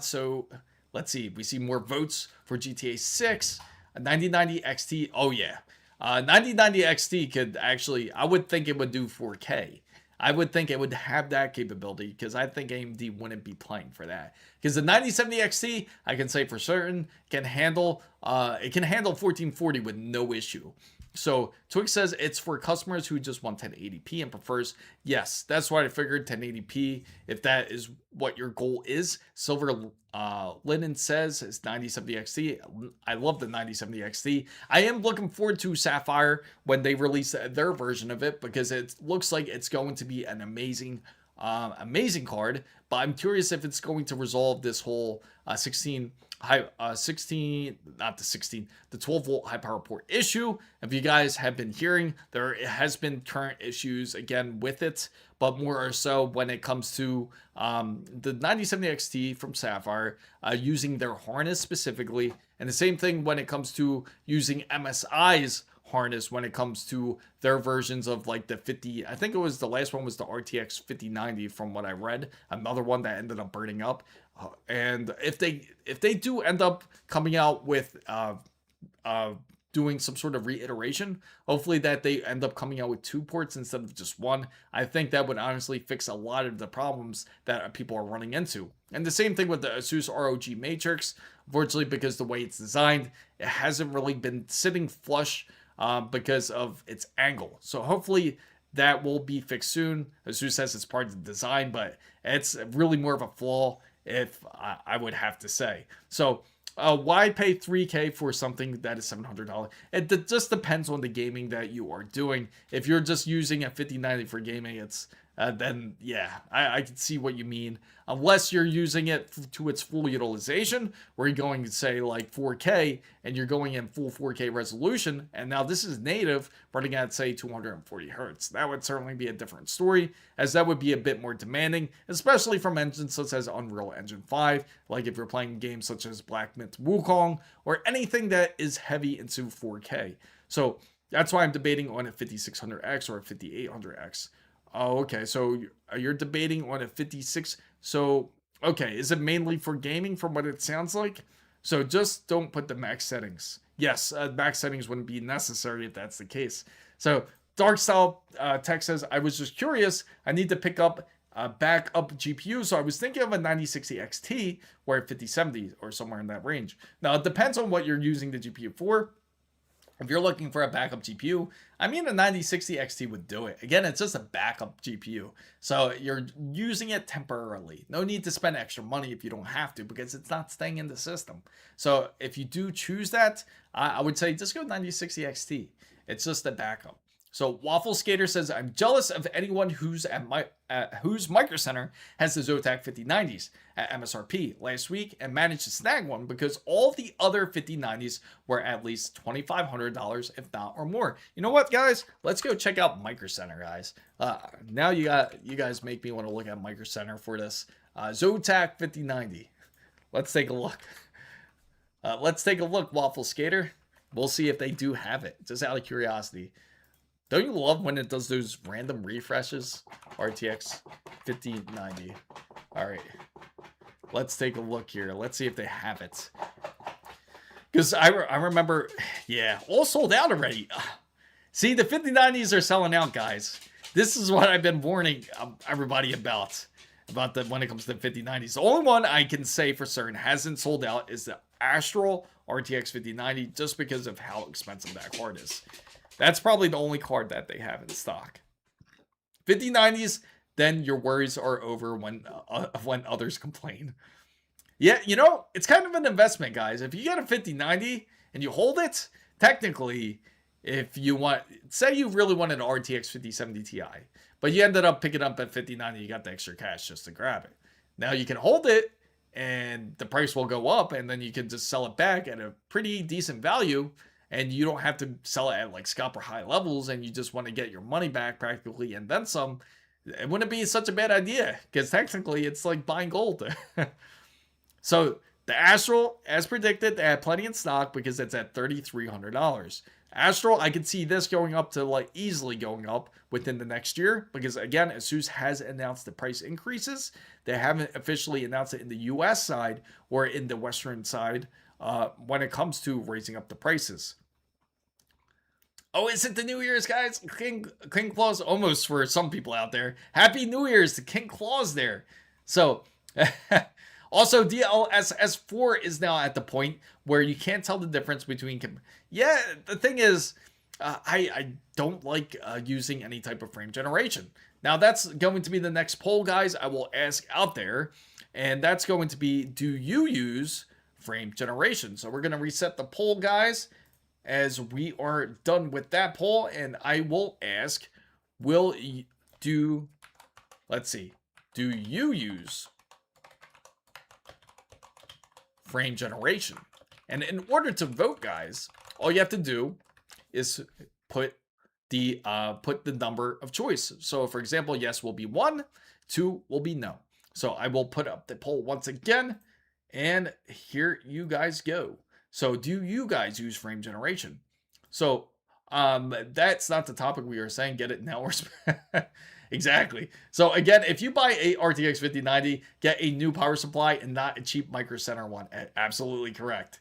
Speaker 1: so, let's see. We see more votes for GTA 6. A 9090 XT. Oh, yeah. 9090 XT could actually... I would think it would do 4K. I would think it would have that capability because I think AMD wouldn't be playing for that. Because the 9070 XT, I can say for certain, can handle... it can handle 1440 with no issue. So Twix says it's for customers who just want 1080p and prefers. Yes, that's why I figured 1080p, if that is what your goal is. Silver Linen says it's 9070 XT. I love the 9070 XT. I am looking forward to Sapphire when they release their version of it because it looks like it's going to be an amazing card. But I'm curious if it's going to resolve this whole 12 volt high power port issue. If you guys have been hearing, there has been current issues again with it, but more or so when it comes to the 9070 XT from Sapphire using their harness specifically, and the same thing when it comes to using MSI's harness when it comes to their versions of like the 50. I think it was the last one was the RTX 5090 from what I read. Another one that ended up burning up. And if they do end up coming out with doing some sort of reiteration, hopefully that they end up coming out with 2 ports instead of just 1. I think that would honestly fix a lot of the problems that people are running into. And the same thing with the ASUS ROG Matrix. Unfortunately, because the way it's designed, it hasn't really been sitting flush because of its angle. So hopefully that will be fixed soon. ASUS says it's part of the design, but it's really more of a flaw, if I would have to say. So why pay $3K for something that is $700? It just depends on the gaming that you are doing. If you're just using a 5090 for gaming, it's then yeah, I can see what you mean. Unless you're using it to its full utilization, where you're going to say like 4K and you're going in full 4K resolution, and now this is native running at say 240 hertz. That would certainly be a different story, as that would be a bit more demanding, especially from engines such as Unreal Engine 5, like if you're playing games such as Black Myth Wukong, or anything that is heavy into 4K. So that's why I'm debating on a 5600X or a 5800X. Oh, okay. So you're debating on a 56. So, okay. Is it mainly for gaming from what it sounds like? So just don't put the max settings. Yes, max settings wouldn't be necessary if that's the case. So Dark Style Tech says, I was just curious. I need to pick up a backup GPU. So I was thinking of a 9060 XT or a 5070 or somewhere in that range. Now, it depends on what you're using the GPU for. If you're looking for a backup GPU, I mean, a 9060 XT would do it. Again, it's just a backup GPU. So you're using it temporarily. No need to spend extra money if you don't have to, because it's not staying in the system. So if you do choose that, I would say just go 9060 XT. It's just a backup. So Waffle Skater says, I'm jealous of anyone whose Micro Center has the Zotac 5090s at MSRP last week and managed to snag one, because all the other 5090s were at least $2,500, if not or more. You know what, guys? Let's go check out Micro Center, guys. Now you guys make me want to look at Micro Center for this Zotac 5090. Let's take a look. Let's take a look, Waffle Skater. We'll see if they do have it, just out of curiosity. Don't you love when it does those random refreshes? RTX 5090. All right. Let's take a look here. Let's see if they have it. Because I remember, yeah, all sold out already. See, the 5090s are selling out, guys. This is what I've been warning everybody about when it comes to the 5090s. The only one I can say for certain hasn't sold out is the Astral RTX 5090, just because of how expensive that card is. That's probably the only card that they have in stock. 5090s, then your worries are over when others complain. Yeah, you know, it's kind of an investment, guys. If you get a 5090 and you hold it, technically, if you want, say you really wanted an RTX 5070 Ti, but you ended up picking up at 5090, you got the extra cash just to grab it. Now you can hold it, and the price will go up, and then you can just sell it back at a pretty decent value. And you don't have to sell it at like scalper high levels, and you just want to get your money back practically and then some. It wouldn't be such a bad idea, because technically it's like buying gold. So the Astral, as predicted, they had plenty in stock because it's at $3,300. Astral, I could see this going up to like easily going up within the next year, because again, ASUS has announced the price increases. They haven't officially announced it in the US side or in the Western side when it comes to raising up the prices. Oh, is it the New Year's, guys? King Claus, almost for some people out there. Happy New Year's to King Claus there. So, also DLSS 4 is now at the point where you can't tell the difference between... Yeah, the thing is, I don't like using any type of frame generation. Now, that's going to be the next poll, guys, I will ask out there. And that's going to be, do you use frame generation? So we're going to reset the poll, guys, as we are done with that poll, and I will ask, let's see, do you use frame generation? And in order to vote, guys, all you have to do is put the number of choice. So for example, yes will be 1, 2 will be no. So I will put up the poll once again, and here you guys go. So do you guys use frame generation? So that's not the topic we are saying. Get it now or exactly. So again, if you buy a RTX 5090, get a new power supply and not a cheap Micro Center one. Absolutely correct.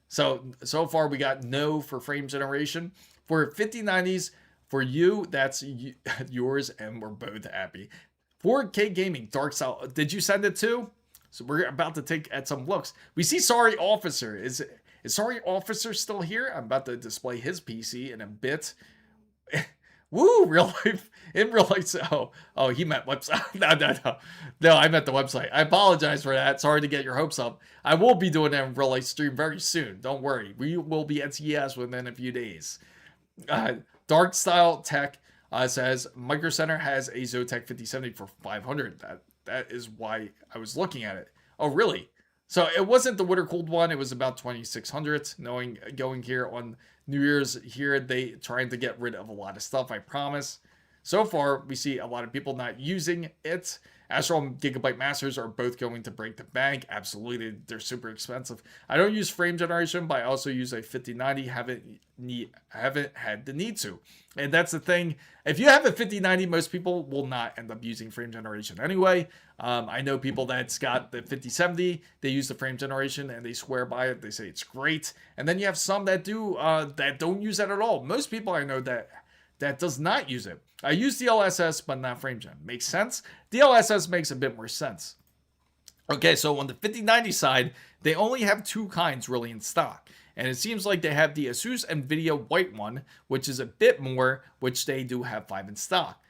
Speaker 1: So far we got no for frame generation. For 5090s, for you, that's yours, and we're both happy. 4K Gaming, Dark Style, did you send it too? So we're about to take at some looks. We see Sorry Officer. Is Sorry Officer still here? I'm about to display his PC in a bit. Woo, real life. In real life. Oh, he meant website. No, I meant the website. I apologize for that. Sorry to get your hopes up. I will be doing a real life stream very soon. Don't worry. We will be at CES within a few days. Dark Style Tech. Says Micro Center has a Zotac 5070 for 500. That is why I was looking at it. Oh, really? So it wasn't the water cooled one. It was about 2600. Knowing going here on New Year's here, they trying to get rid of a lot of stuff. I promise. So far, we see a lot of people not using it. Astral and Gigabyte Masters are both going to break the bank. Absolutely, they're super expensive. I don't use frame generation, but I also use a 5090. Haven't had the need to. And that's the thing. If you have a 5090, most people will not end up using frame generation anyway. I know people that's got the 5070. They use the frame generation and they swear by it. They say it's great. And then you have some that do that don't use that at all. Most people I know that does not use it. I use DLSS, but not frame gen. Makes sense? DLSS makes a bit more sense. Okay, so on the 5090 side, they only have two kinds really in stock. And it seems like they have the ASUS NVIDIA white one, which is a bit more, which they do have 5 in stock.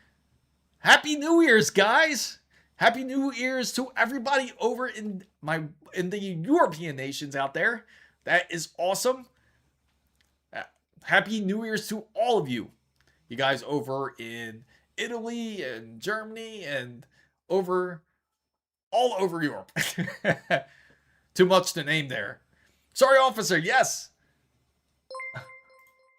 Speaker 1: Happy New Year's, guys! Happy New Year's to everybody over in the European nations out there. That is awesome. Happy New Year's to all of you. You guys over in Italy and Germany and all over Europe. Too much to name there. Sorry, officer. Yes.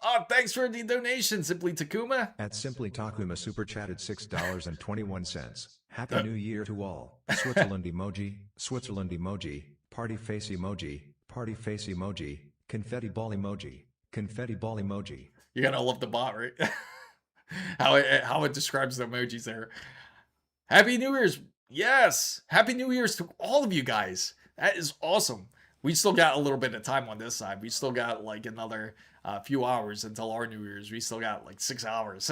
Speaker 1: Oh, thanks for the donation, Simply Takuma.
Speaker 2: At Simply Takuma super chatted $6.21. Happy New Year to all. Switzerland emoji, Switzerland emoji, party face emoji, confetti ball emoji.
Speaker 1: You're gonna love the bot, right? how it describes the emojis there. Happy New Year's. Yes. Happy New Year's to all of you guys. That is awesome. We still got a little bit of time on this side. We still got like another few hours until our New Year's. We still got like 6 hours.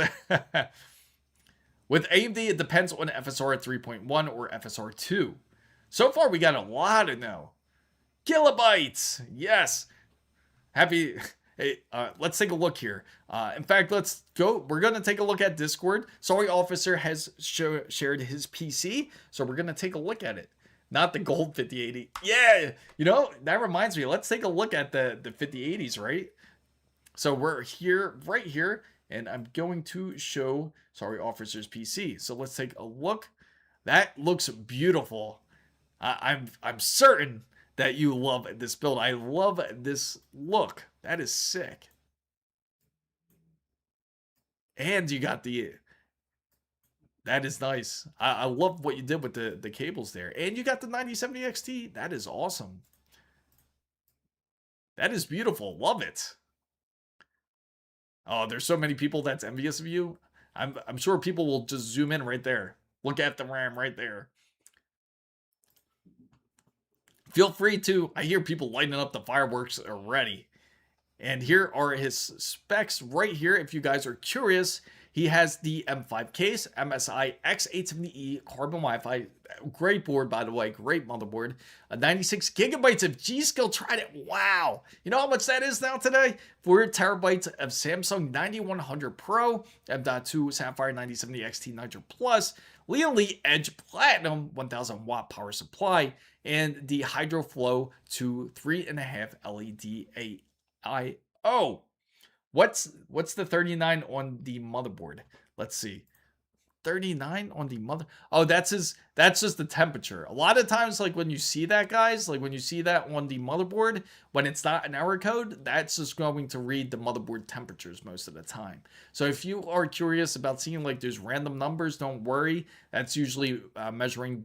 Speaker 1: With AMD, it depends on FSR 3.1 or FSR 2. So far, we got a lot to know. Kilobytes. Yes. Happy... Hey, let's take a look here. In fact, let's go. We're going to take a look at Discord. Sorry, officer has shared his PC, so we're going to take a look at it. Not the gold 5080. Yeah, you know, that reminds me. Let's take a look at the 5080s, right? So we're here, right here, and I'm going to show Sorry, officer's PC. So let's take a look. That looks beautiful. I'm certain that you love this build. I love this look. That is sick. And you got that is nice. I love what you did with the cables there. And you got the 9070 XT. That is awesome. That is beautiful. Love it. Oh, there's so many people that's envious of you. I'm sure people will just zoom in right there. Look at the RAM right there. Feel free to. I hear people lighting up the fireworks already. And here are his specs right here. If you guys are curious, he has the M5 case, MSI X870E carbon Wi-Fi. Great board, by the way. Great motherboard. 96 gigabytes of G-Skill. Tried it. Wow. You know how much that is now today? 4 terabytes of Samsung 9100 Pro, M.2 Sapphire 9070 XT Nitro Plus, Lee Edge Platinum 1000 watt power supply, and the HydroFlow to 3.5 LED AIO. What's the 39 on the motherboard? Let's see. 39 on the mother. Oh, that's just the temperature. A lot of times, like when you see that, guys, like when you see that on the motherboard, when it's not an error code, that's just going to read the motherboard temperatures most of the time. So if you are curious about seeing like those random numbers, don't worry. That's usually measuring,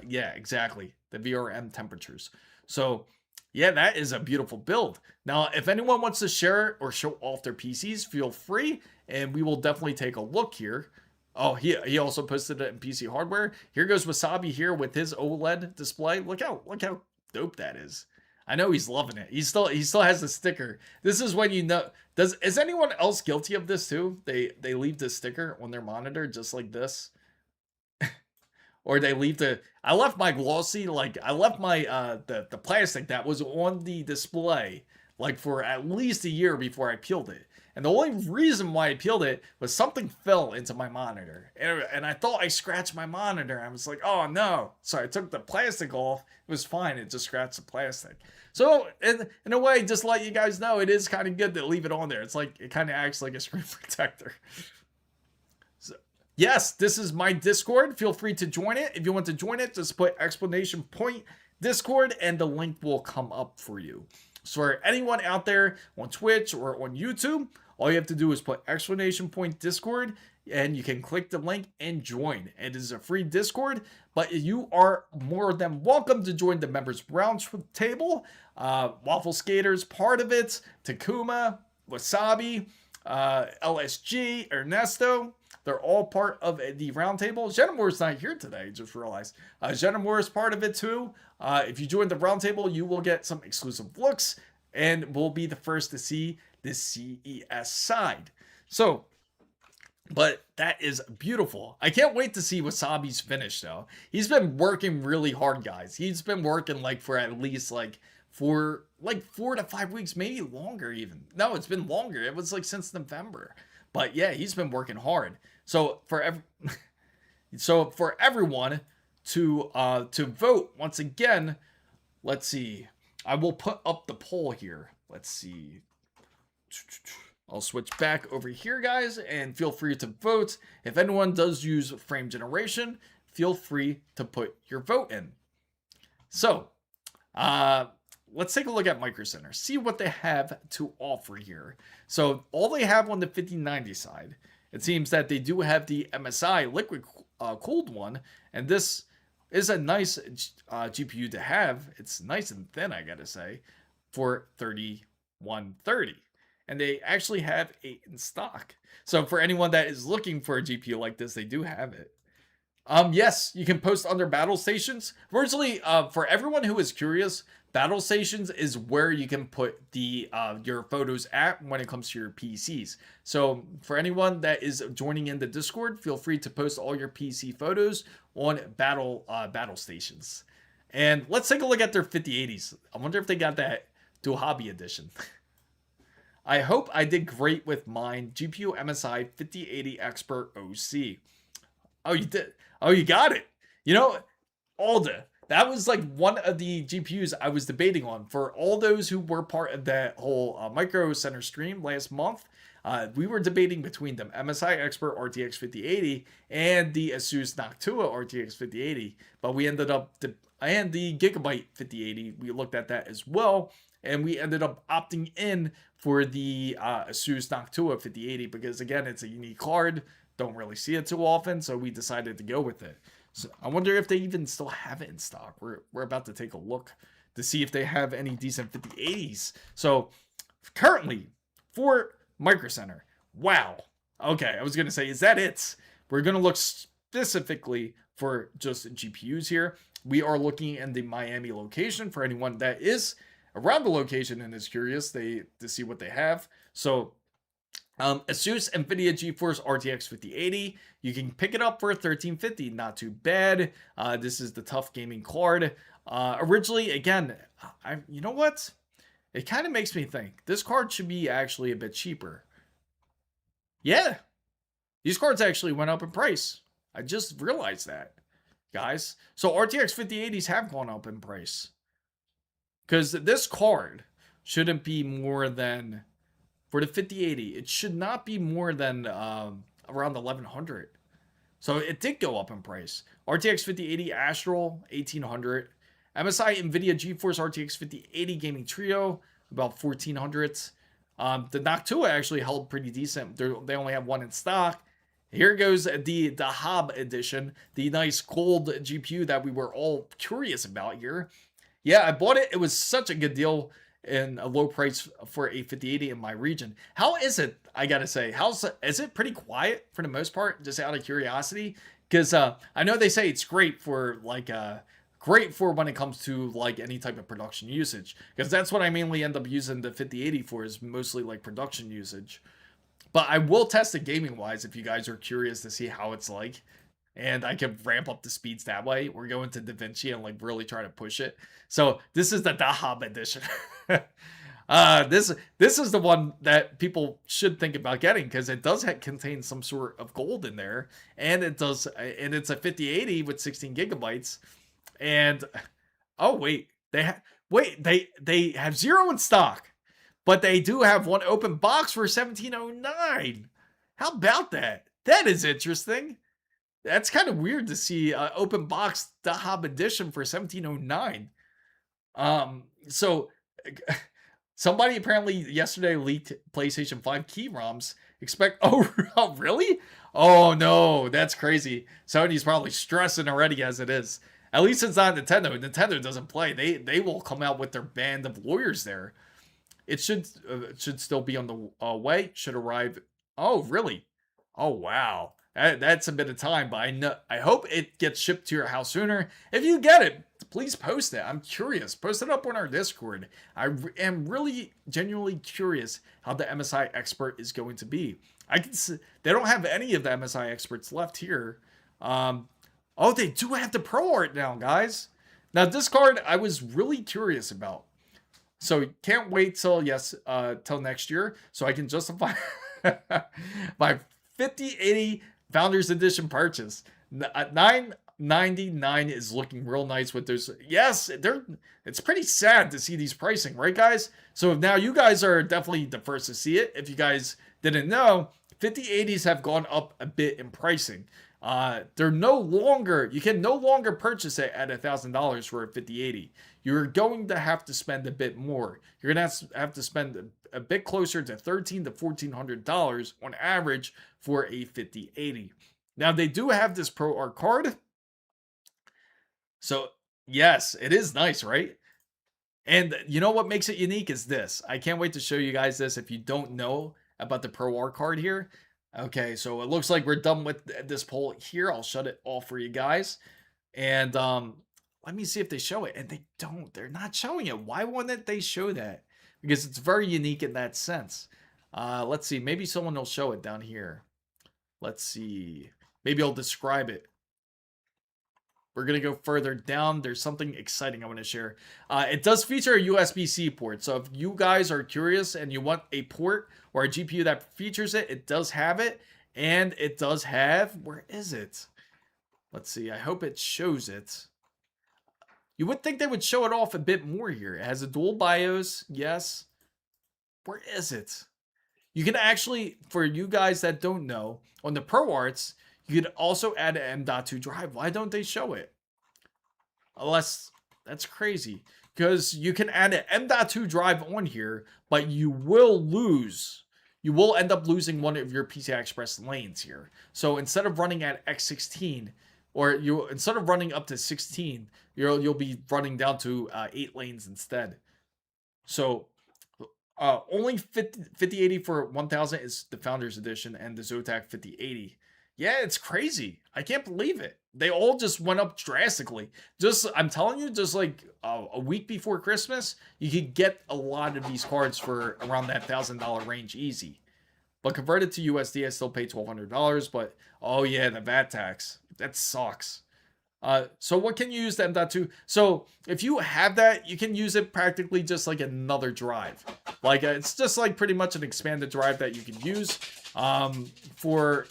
Speaker 1: yeah, exactly, the VRM temperatures. So yeah, that is a beautiful build. Now, if anyone wants to share or show off their PCs, feel free, and we will definitely take a look here. Oh, he also posted it in PC hardware. Here goes Wasabi here with his OLED display. Look how dope that is. I know he's loving it. He still has the sticker. This is when you know. Is anyone else guilty of this too? They leave the sticker on their monitor just like this. Or they leave I left my glossy, like I left my the plastic that was on the display like for at least a year before I peeled it. And the only reason why I peeled it was something fell into my monitor. And I thought I scratched my monitor. I was like, oh no. So I took the plastic off. It was fine. It just scratched the plastic. So in a way, just let you guys know, it is kind of good to leave it on there. It's like, it kind of acts like a screen protector. Yes, this is my Discord. Feel free to join it. If you want to join it, just put exclamation point Discord and the link will come up for you. So for anyone out there on Twitch or on YouTube, all you have to do is put exclamation point Discord and you can click the link and join. It is a free Discord, but you are more than welcome to join the members round table. Waffle Skaters, part of it. Takuma, Wasabi, LSG, Ernesto. They're all part of the roundtable. Jenimore's not here today, just realized. Jenimore is part of it too. If you join the roundtable, you will get some exclusive looks and will be the first to see the CES side. So, but that is beautiful. I can't wait to see Wasabi's finish though. He's been working really hard, guys. He's been working like for at least for 4 to 5 weeks, maybe longer even. No, it's been longer. It was like since November. But yeah, he's been working hard. So for everyone to vote once again, let's see. I will put up the poll here. Let's see. I'll switch back over here, guys, and feel free to vote. If anyone does use frame generation, feel free to put your vote in. So, let's take a look at Micro Center, see what they have to offer here. So all they have on the 5090 side, it seems that they do have the MSI liquid cooled one, and this is a nice GPU to have. It's nice and thin, I gotta say, for $3,130. And they actually have 8 in stock. So for anyone that is looking for a GPU like this, they do have it. Yes, you can post under battle stations. Originally, for everyone who is curious, battle stations is where you can put the your photos at when it comes to your PCs. So for anyone that is joining in the Discord, feel free to post all your PC photos on battle stations. And let's take a look at their 5080s. I wonder if they got that Dual Hobby edition. I hope I did great with mine. GPU MSI 5080 Expert OC. Oh, you did. Oh, you got it. You know, Alda, that was like one of the GPUs I was debating on. For all those who were part of that whole Micro Center stream last month, we were debating between them, MSI Expert RTX 5080 and the ASUS Noctua RTX 5080. But we ended up, and the Gigabyte 5080, we looked at that as well. And we ended up opting in for the ASUS Noctua 5080 because, again, it's a unique card. Don't really see it too often, so we decided to go with it. So I wonder if they even still have it in stock. We're about to take a look to see if they have any decent 5080s. So currently, for Micro Center, wow. Okay, I was going to say, is that it? We're going to look specifically for just GPUs here. We are looking in the Miami location for anyone that is around the location and is curious to see what they have. So ASUS NVIDIA GeForce RTX 5080. You can pick it up for $1,350. Not too bad. This is the tough gaming card. Originally, again, you know what? It kind of makes me think this card should be actually a bit cheaper. Yeah, these cards actually went up in price. I just realized that, guys. So RTX 5080s have gone up in price. Because this card shouldn't be more than, for the 5080, it should not be more than around $1,100. So it did go up in price. RTX 5080 Astral, $1,800. MSI NVIDIA GeForce RTX 5080 Gaming Trio, about $1,400. The Noctua actually held pretty decent. They only have one in stock. Here goes the Hob edition, the nice gold GPU that we were all curious about here. Yeah, I bought it. It was such a good deal in a low price for a 5080 in my region. How is it? I gotta say, is it pretty quiet for the most part? Just out of curiosity, because I know they say it's great for great for when it comes to like any type of production usage, because that's what I mainly end up using the 5080 for, is mostly like production usage. But I will test it gaming wise if you guys are curious to see how it's like. And I can ramp up the speeds that way. We're going to DaVinci and like really try to push it. So this is the Dahab edition. This is the one that people should think about getting, because it does contain some sort of gold in there, and it's a 5080 with 16 gigabytes. And oh wait, they have 0 in stock, but they do have one open box for $1,709. How about that? That is interesting. That's kind of weird to see open box Dahab edition for 1709. So somebody apparently yesterday leaked PlayStation 5 key ROMs. Expect oh really? Oh no, that's crazy. Sony's probably stressing already as it is. At least it's not Nintendo. Nintendo doesn't play. They will come out with their band of lawyers there. It should still be on the way. Should arrive. Oh really? Oh wow. That's a bit of time, but I hope it gets shipped to your house sooner. If you get it, please post it. I'm curious. Post it up on our Discord. I am really genuinely curious how the MSI expert is going to be. I can see, they don't have any of the MSI experts left here. Oh, they do have the Pro Art now, guys. Now this card I was really curious about. So can't wait till till next year so I can justify my 5080 Founders Edition purchase. $999 is looking real nice with those. Yes, it's pretty sad to see these pricing, right, guys? So now you guys are definitely the first to see it. If you guys didn't know, 5080s have gone up a bit in pricing. They're no longer, you can no longer purchase it at $1,000 for a 5080. You're going to have to spend a bit more. You're going to have to spend a bit closer to $1,300 to $1,400 on average for a 5080. Now they do have this Pro Art card. So yes, it is nice, right? And you know what makes it unique is this. I can't wait to show you guys this if you don't know about the Pro Art card here. Okay, so it looks like we're done with this poll here. I'll shut it off for you guys. And let me see if they show it. And they don't. They're not showing it. Why wouldn't they show that? Because it's very unique in that sense. Let's see. Maybe someone will show it down here. Let's see. Maybe I'll describe it. We're going to go further down. There's something exciting I want to share. It does feature a USB-C port. So if you guys are curious and you want a port or a GPU that features it, it does have it. And it does have... Where is it? Let's see. I hope it shows it. You would think they would show it off a bit more here. It has a dual BIOS. Yes. Where is it? You can actually, for you guys that don't know, on the Pro Arts, you could also add an M.2 drive. Why don't they show it? Unless, that's crazy. Because you can add an M.2 drive on here, but you will lose. You will end up losing one of your PCI Express lanes here. So instead of running at X16, or instead of running up to 16, you'll be running down to 8 lanes instead. So only 5080 for 1000 is the Founders Edition and the Zotac 5080. Yeah, it's crazy. I can't believe it. They all just went up drastically. I'm telling you, just like a week before Christmas, you could get a lot of these cards for around that $1,000 range easy. But converted to USD, I still pay $1,200. But oh yeah, the VAT tax, that sucks. So what can you use the M.2? So if you have that, you can use it practically just like another drive. Like it's just like pretty much an expanded drive that you can use for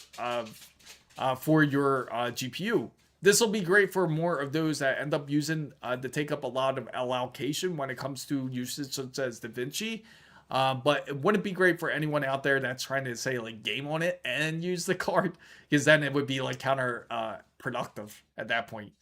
Speaker 1: your GPU. This will be great for more of those that end up using to take up a lot of allocation when it comes to usage such as DaVinci. But it wouldn't be great for anyone out there that's trying to say like game on it and use the card, because then it would be like counter productive at that point.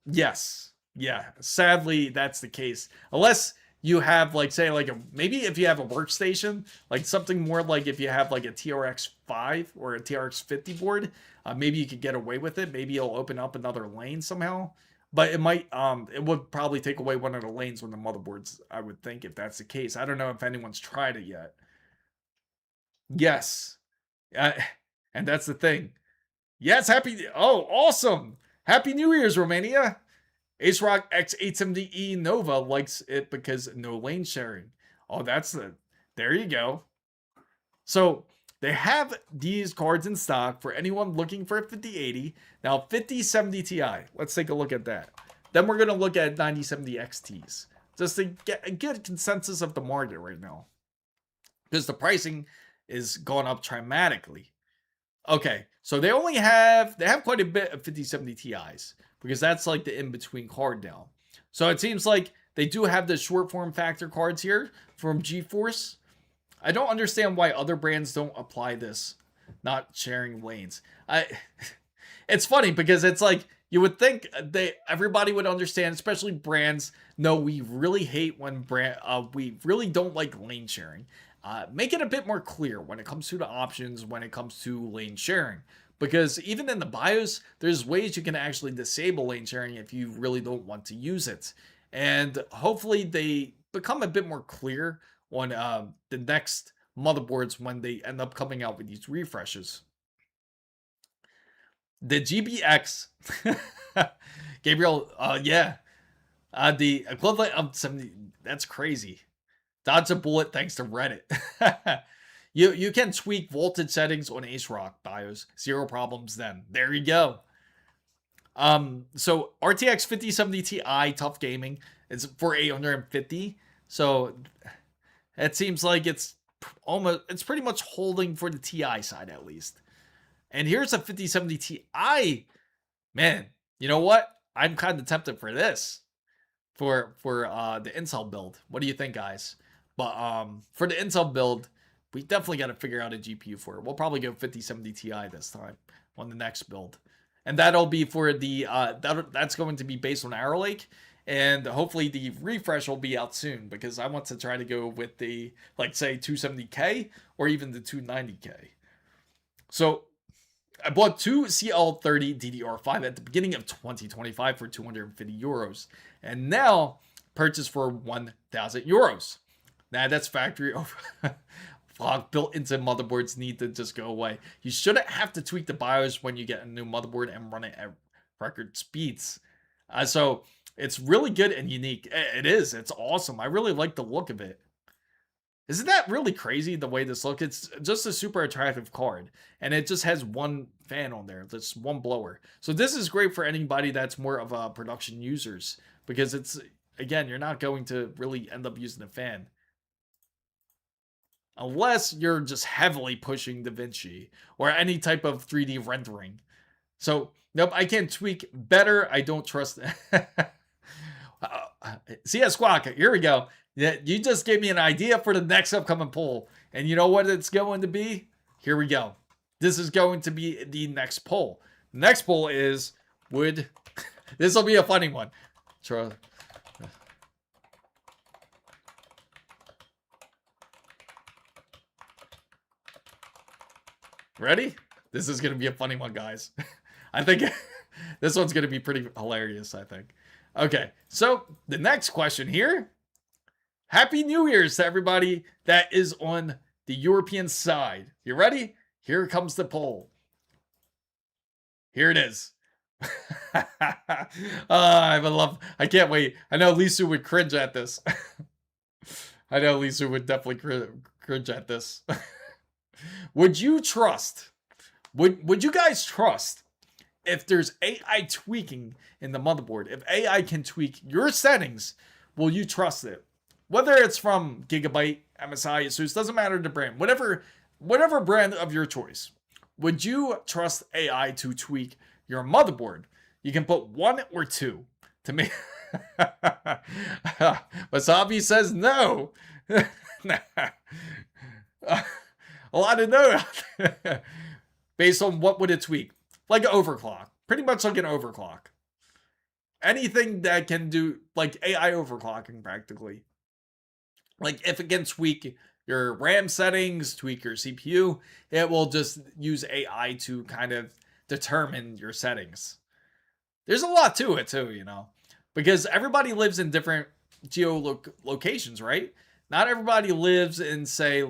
Speaker 1: Yes. Yeah. Sadly, that's the case. Unless you have like, say like maybe if you have a workstation, like something more like if you have like a TRX 5 or a TRX 50 board, maybe you could get away with it. Maybe it'll open up another lane somehow. But it might, it would probably take away one of the lanes on the motherboards, I would think, if that's the case. I don't know if anyone's tried it yet. Yes. And that's the thing. Yes, oh, awesome. Happy New Year's, Romania. ROG X870E Nova likes it because no lane sharing. Oh, there you go. So they have these cards in stock for anyone looking for a 5080. Now, 5070 Ti. Let's take a look at that. Then we're going to look at 9070 XTs. Just to get a good consensus of the market right now. Because the pricing is going up dramatically. Okay, so they have quite a bit of 5070 Ti's. Because that's like the in-between card now. So it seems like they do have the short form factor cards here from GeForce. I don't understand why other brands don't apply this. not sharing lanes. It's funny because it's like you would think everybody would understand, especially brands. No, we really hate when we really don't like lane sharing. Make it a bit more clear when it comes to the options, when it comes to lane sharing. Because even in the BIOS, there's ways you can actually disable lane sharing if you really don't want to use it. And hopefully they become a bit more clear on the next motherboards when they end up coming out with these refreshes. The GBX, Gabriel, yeah, the equivalent of 70, that's crazy. Dodge a bullet thanks to Reddit. You can tweak voltage settings on ASRock BIOS. Zero problems then. There you go. So RTX 5070 Ti tough gaming is for 850. So it seems like it's pretty much holding for the Ti side at least. And here's a 5070 Ti. Man, you know what? I'm kind of tempted for this. For the Intel build. What do you think, guys? But for the Intel build, we definitely got to figure out a GPU for it. We'll probably go 5070 Ti this time on the next build. And that'll be for the, that's going to be based on Arrow Lake. And hopefully the refresh will be out soon because I want to try to go with the, like say 270K or even the 290K. So I bought two CL30 DDR5 at the beginning of 2025 for 250 euros. And now purchased for 1,000 euros. Now that's factory over. Fog built into motherboards need to just go away. You shouldn't have to tweak the BIOS when you get a new motherboard and run it at record speeds. So it's really good and unique. It is. It's awesome. I really like the look of it. Isn't that really crazy the way this looks? It's just a super attractive card. And it just has one fan on there. Just one blower. So this is great for anybody that's more of a production users. Because it's, again, you're not going to really end up using a fan. Unless you're just heavily pushing DaVinci or any type of 3D rendering. So, nope, I can tweak better. I don't trust. CS Squawk, here we go. You just gave me an idea for the next upcoming poll. And you know what it's going to be? Here we go. This is going to be the next poll. The next poll is, this will be a funny one. Sure. Ready? This is going to be a funny one, guys. I think this one's going to be pretty hilarious, I think. Okay, so the next question here. Happy New Year's to everybody that is on the European side. You ready? Here comes the poll. Here it is. I can't wait. I know Lisu would cringe at this. I know Lisu would definitely cringe at this. Would you guys trust if there's AI tweaking in the motherboard? If AI can tweak your settings, will you trust it? Whether it's from Gigabyte, MSI, ASUS, doesn't matter the brand. Whatever brand of your choice. Would you trust AI to tweak your motherboard? You can put 1 or 2 to me. Wasabi says no. A lot of no. Based on what would it tweak? Like an overclock. Pretty much like an overclock. Anything that can do, like AI overclocking practically. Like if it can tweak your RAM settings, tweak your CPU, it will just use AI to kind of determine your settings. There's a lot to it too, you know. Because everybody lives in different geolocations, right? Not everybody lives in, say,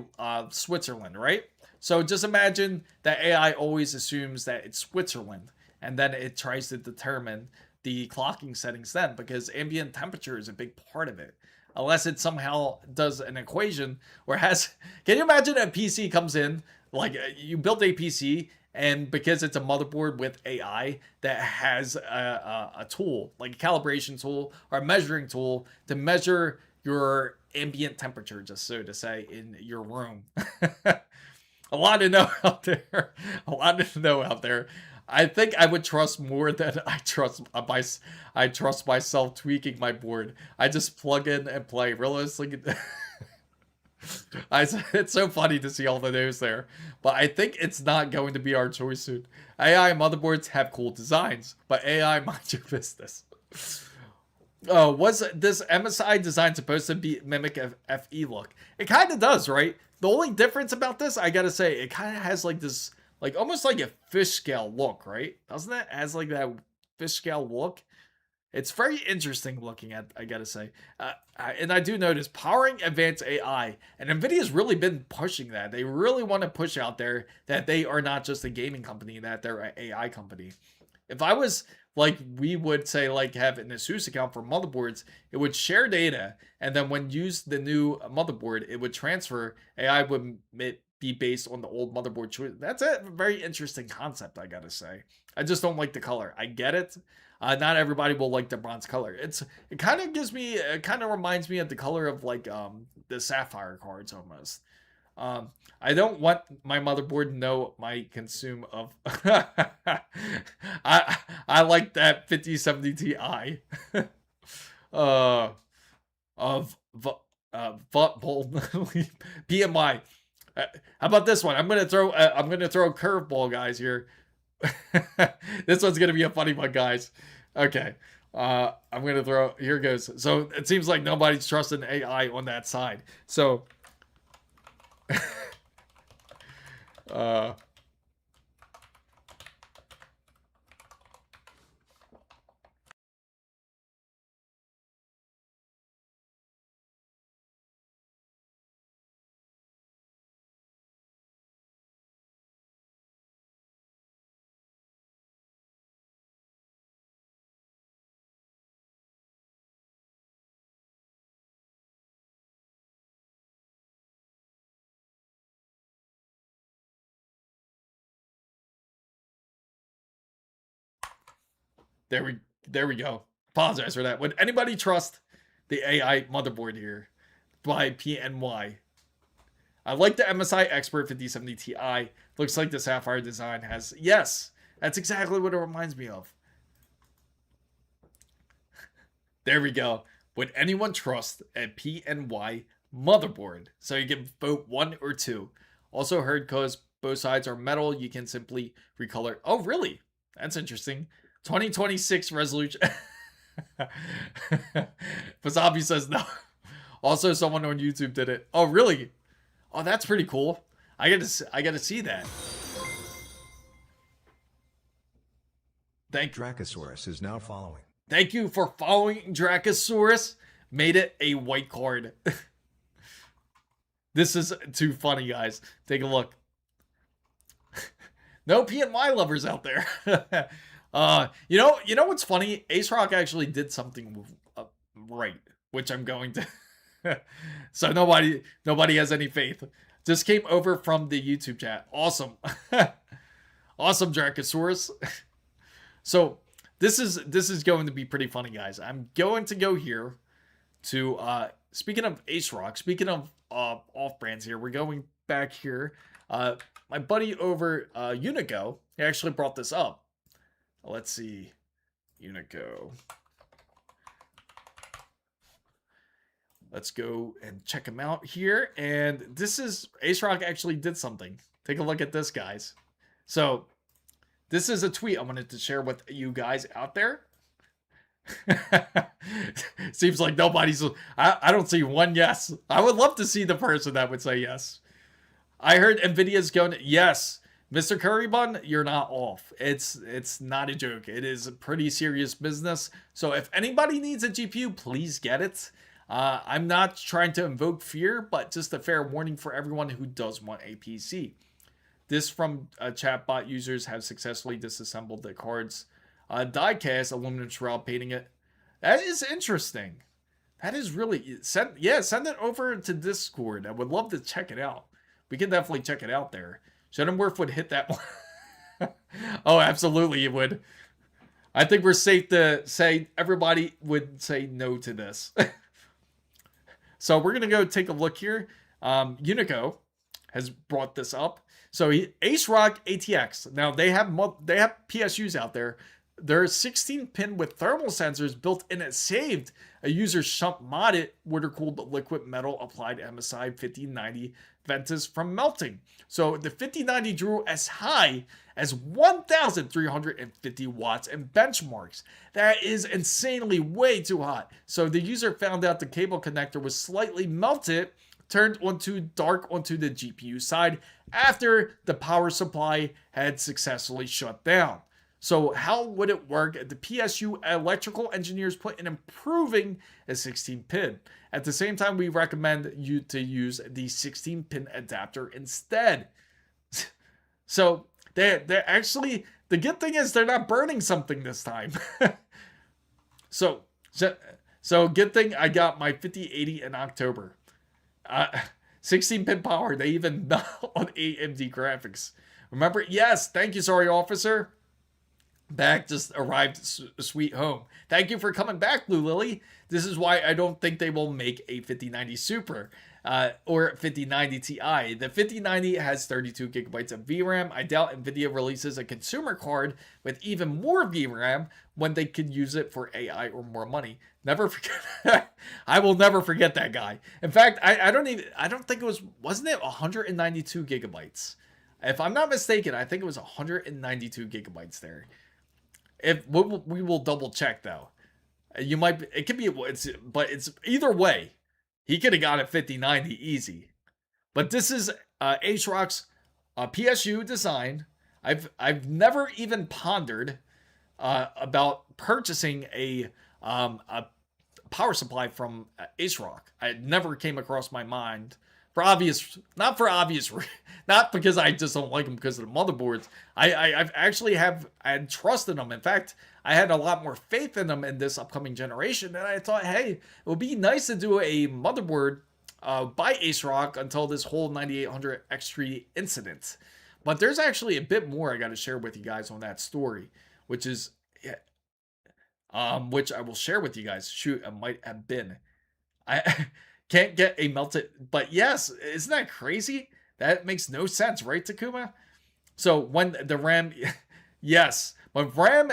Speaker 1: Switzerland, right? So just imagine that AI always assumes that it's Switzerland, and then it tries to determine the clocking settings then, because ambient temperature is a big part of it. Unless it somehow does an equation or has... Can you imagine a PC comes in, like you built a PC, and because it's a motherboard with AI that has a tool, like a calibration tool or a measuring tool to measure your ambient temperature, just so to say, in your room. A lot to know out there. A lot to know out there. I think I would trust more than I trust myself tweaking my board. I just plug in and play. Realistically, It's so funny to see all the news there, but I think it's not going to be our choice soon. AI motherboards have cool designs, but AI mind your business. Oh, was this MSI design supposed to be mimic a FE look? It kind of does, right? The only difference about this, I gotta say, it kind of has like this, like almost like a fish scale look, right? Doesn't it? Has like that fish scale look. It's very interesting looking at, I gotta say. And I do notice powering advanced AI, and NVIDIA's really been pushing that. They really want to push out there that they are not just a gaming company, that they're an AI company. If I was like, we would say like have an ASUS account for motherboards, it would share data, and then when used the new motherboard, it would transfer. AI would be based on the old motherboard choice. That's a very interesting concept, I gotta say. I just don't like the color. I get it. Not everybody will like the bronze color. It kind of reminds me of the color of like the Sapphire cards almost. I don't want my motherboard to know my consume of. I like that 5070 Ti. Of PNY. How about this one? I'm gonna throw a curveball, guys. Here. This one's gonna be a funny one, guys. Okay. I'm gonna throw. Here goes. So it seems like nobody's trusting AI on that side. So. There we go. Apologize for that. Would anybody trust the AI motherboard here by PNY? I like the MSI Expert 5070 Ti. Looks like the Sapphire design has... Yes, that's exactly what it reminds me of. There we go. Would anyone trust a PNY motherboard? So you can vote 1 or 2. Also heard because both sides are metal, you can simply recolor. Oh, really? That's interesting. 2026 resolution. Wasabi says no. Also, someone on YouTube did it. Oh, really? Oh, that's pretty cool. I gotta see that. Thank you.
Speaker 2: Dracosaurus is now following.
Speaker 1: Thank you for following Dracosaurus. Made it a white card. This is too funny, guys. Take a look. No PNY lovers out there. You know what's funny? ASRock actually did something right, which I'm going to. So nobody has any faith. Just came over from the YouTube chat. Awesome, awesome, Dracosaurus. So this is going to be pretty funny, guys. I'm going to go here to speaking of ASRock, speaking of off brands here, we're going back here. My buddy over Unico, he actually brought this up. Let's see, Unico. Let's go and check him out here. And this is, ASRock actually did something. Take a look at this, guys. So this is a tweet I wanted to share with you guys out there. Seems like nobody's, I don't see one yes. I would love to see the person that would say yes. I heard NVIDIA's going, yes. Mr. Currybun, you're not off. It's not a joke. It is a pretty serious business. So if anybody needs a GPU, please get it. I'm not trying to invoke fear, but just a fair warning for everyone who does want a PC. This from chatbot users have successfully disassembled the card's die-cast aluminum shroud, painting it. That is interesting. That is really... send it over to Discord. I would love to check it out. We can definitely check it out there. Shenanworth would hit that one. Oh, absolutely it would. I think we're safe to say everybody would say no to this. So we're going to go take a look here. Unico has brought this up. So ASRoG ATX. Now they have PSUs out there. their 16-pin with thermal sensors built in it saved a user's shunt modded water-cooled liquid metal applied MSI 5090 Ventus from melting. So the 5090 drew as high as 1,350 watts in benchmarks. That is insanely way too hot. So the user found out the cable connector was slightly melted, turned dark onto the GPU side after the power supply had successfully shut down. So how would it work? The PSU electrical engineers put in improving a 16-pin. At the same time, we recommend you to use the 16-pin adapter instead. So they're actually, the good thing is they're not burning something this time. So good thing I got my 5080 in October. 16-pin power, they even melt on AMD graphics. Remember? Yes, thank you, sorry officer. Back just arrived sweet home. Thank you for coming back, Blue Lily. This is why I don't think they will make a 5090 Super or 5090 Ti. The 5090 has 32 gigabytes of VRAM. I doubt NVIDIA releases a consumer card with even more VRAM when they could use it for AI or more money. Never forget. I will never forget that guy. In fact, I don't think it wasn't it 192 gigabytes? If I'm not mistaken, I think it was 192 gigabytes there. We will double check though. It could be, but it's either way. He could have got a 5090 easy. But this is ASRock's PSU design. I've never even pondered about purchasing a power supply from ASRock. It never came across my mind. Not because I just don't like them because of the motherboards. I've actually had trust in them. In fact, I had a lot more faith in them in this upcoming generation. And I thought, hey, it would be nice to do a motherboard by ASRock until this whole 9800 X3 incident. But there's actually a bit more I got to share with you guys on that story, which I will share with you guys. Shoot, it might have been. I can't get a melted, but yes, isn't that crazy? That makes no sense, right, Takuma? So when the RAM, yes, when RAM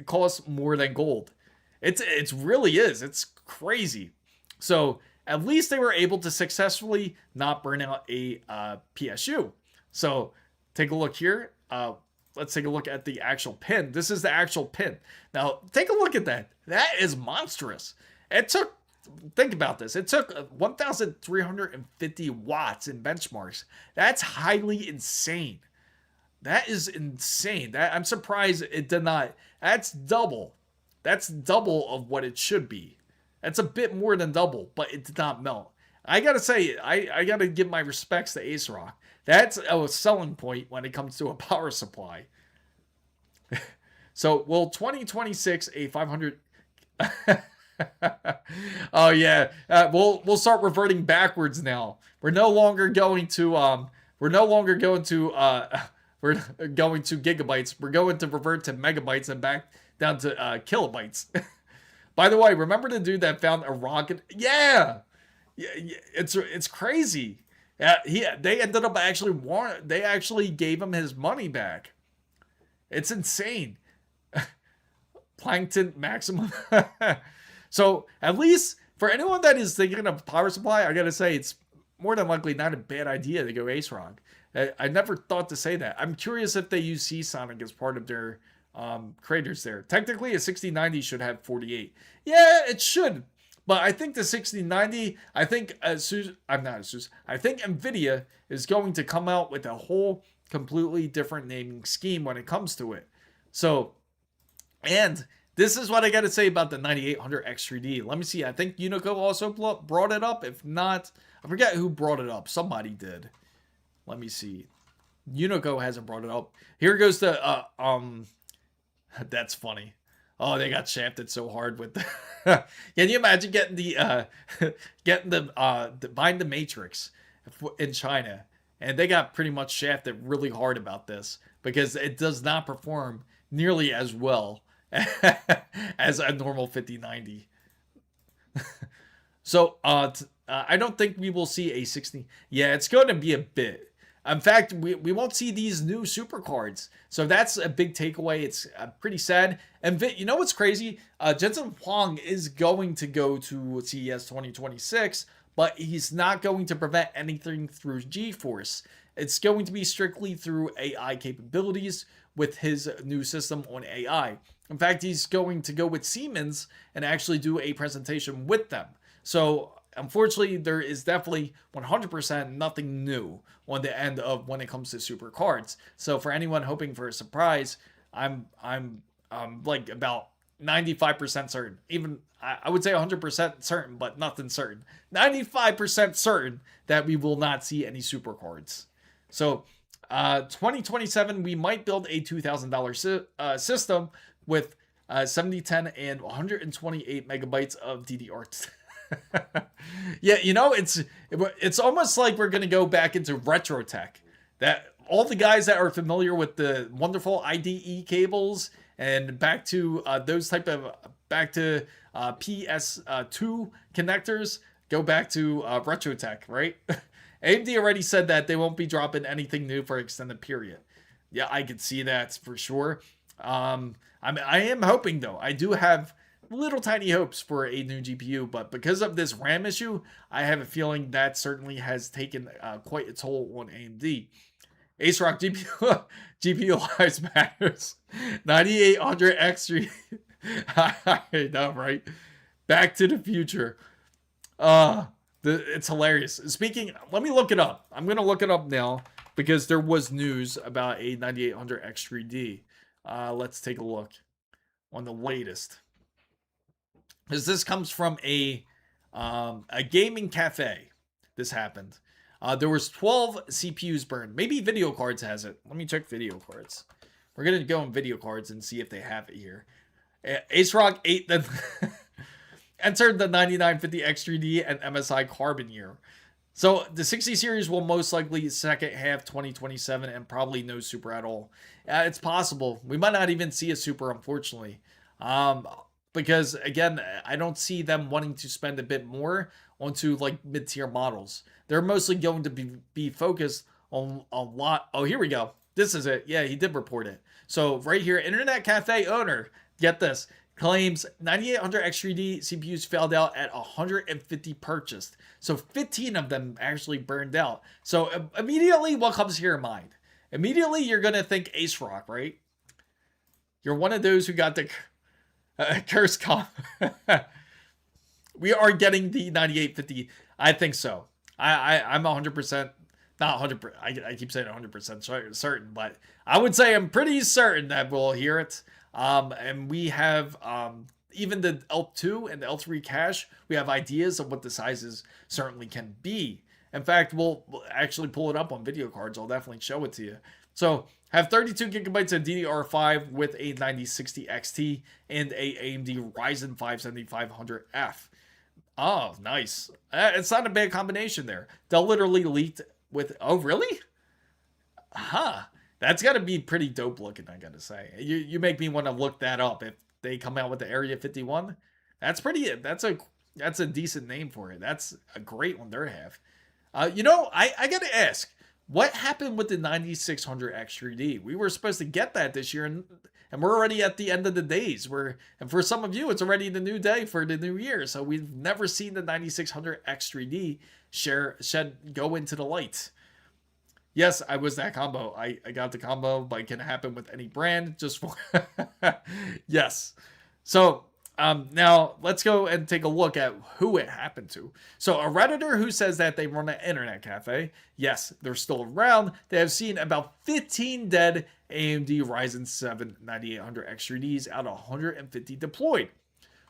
Speaker 1: costs more than gold, it's really is. It's crazy. So at least they were able to successfully not burn out a PSU. So take a look here. Let's take a look at the actual pin. This is the actual pin. Now take a look at that. That is monstrous. Think about this. It took 1,350 watts in benchmarks. That's highly insane. That is insane. I'm surprised it did not. That's double. That's double of what it should be. That's a bit more than double, but it did not melt. I gotta say, I gotta give my respects to ASRock. That's a selling point when it comes to a power supply. So, will 2026 a 500... Oh yeah, we'll start reverting backwards now. We're no longer going to gigabytes. We're going to revert to megabytes and back down to kilobytes. By the way, remember the dude that found a rocket? Yeah, it's crazy. They ended up they actually gave him his money back. It's insane. Plankton maximum. So at least for anyone that is thinking of power supply, I gotta say it's more than likely not a bad idea to go ASRock. I never thought to say that. I'm curious if they use Seasonic as part of their creators there. Technically, a 6090 should have 48. Yeah, it should. But I think the 6090, I think NVIDIA is going to come out with a whole completely different naming scheme when it comes to it. So, and this is what I got to say about the 9800 X3D. Let me see. I think Unico also brought it up. If not, I forget who brought it up. Somebody did. Let me see. Unico hasn't brought it up. Here goes the that's funny. Oh, they got shafted so hard with the Can you imagine getting the buying the Matrix in China, and they got pretty much shafted really hard about this because it does not perform nearly as well as a normal 5090. So I don't think we will see a 60. Yeah, it's going to be a bit. In fact, we won't see these new super cards. So that's a big takeaway. It's pretty sad. And you know what's crazy? Jensen Huang is going to go to CES 2026, but he's not going to prevent anything through GeForce. It's going to be strictly through AI capabilities with his new system on AI. In fact, he's going to go with Siemens and actually do a presentation with them. So unfortunately, there is definitely 100% nothing new on the end of when it comes to super cards. So for anyone hoping for a surprise, I'm like about 95% certain. Even I would say 100% certain, but nothing certain. 95% certain that we will not see any super cards. So 2027, we might build a $2,000 system with 7010 and 128 megabytes of DDR. Yeah, you know, it's almost like we're gonna go back into retro tech. That all the guys that are familiar with the wonderful IDE cables and back to those type of PS2 connectors go back to retro tech, right? AMD already said that they won't be dropping anything new for an extended period. Yeah, I could see that for sure. I am hoping though. I do have little tiny hopes for a new GPU, but because of this RAM issue, I have a feeling that certainly has taken quite a toll on AMD. ASRock GPU lives matters. 9800 X3. I know, right? Back to the future. It's hilarious. Speaking, let me look it up. I'm gonna look it up now because there was news about a 9800 X3D. Let's take a look on the latest. Because this comes from a gaming cafe. This happened. There was 12 CPUs burned. Maybe video cards has it. Let me check video cards. We're gonna go in video cards and see if they have it here. ASRock 8 then entered the 9950 X3D and MSI Carbon year. So the 60 series will most likely second half 2027 and probably no super at all. It's possible. We might not even see a super, unfortunately. Because again, I don't see them wanting to spend a bit more onto like mid-tier models. They're mostly going to be focused on a lot. Oh, here we go. This is it. Yeah, he did report it. So right here, Internet Cafe owner, get this, claims 9800 X3D CPUs failed out at 150 purchased. So 15 of them actually burned out. So immediately, what comes to your mind? Immediately, you're going to think ASRock, right? You're one of those who got the curse comp. We are getting the 9850. I think so. I'm 100%, not 100%. I keep saying 100% certain, but I would say I'm pretty certain that we'll hear it. And we have even the L2 and the L3 cache, we have ideas of what the sizes certainly can be. In fact, we'll actually pull it up on video cards. I'll definitely show it to you. So have 32 gigabytes of DDR5 with a 9060 XT and a AMD Ryzen 5 7500F. Oh, nice. It's not a bad combination there. They'll literally leaked with, oh, really? Huh. That's got to be pretty dope looking, I got to say. You make me want to look that up. If they come out with the Area 51, that's a decent name for it. That's a great one they have. You know, I got to ask, what happened with the 9600 X3D? We were supposed to get that this year, and we're already at the end of the days. And for some of you, it's already the new day for the new year. So we've never seen the 9600 X3D go into the light. Yes, I was that combo. I got the combo, but it can happen with any brand. Just for yes. So now let's go and take a look at who it happened to. So a Redditor who says that they run an internet cafe. Yes, they're still around. They have seen about 15 dead AMD Ryzen 7 9800 X3Ds out of 150 deployed.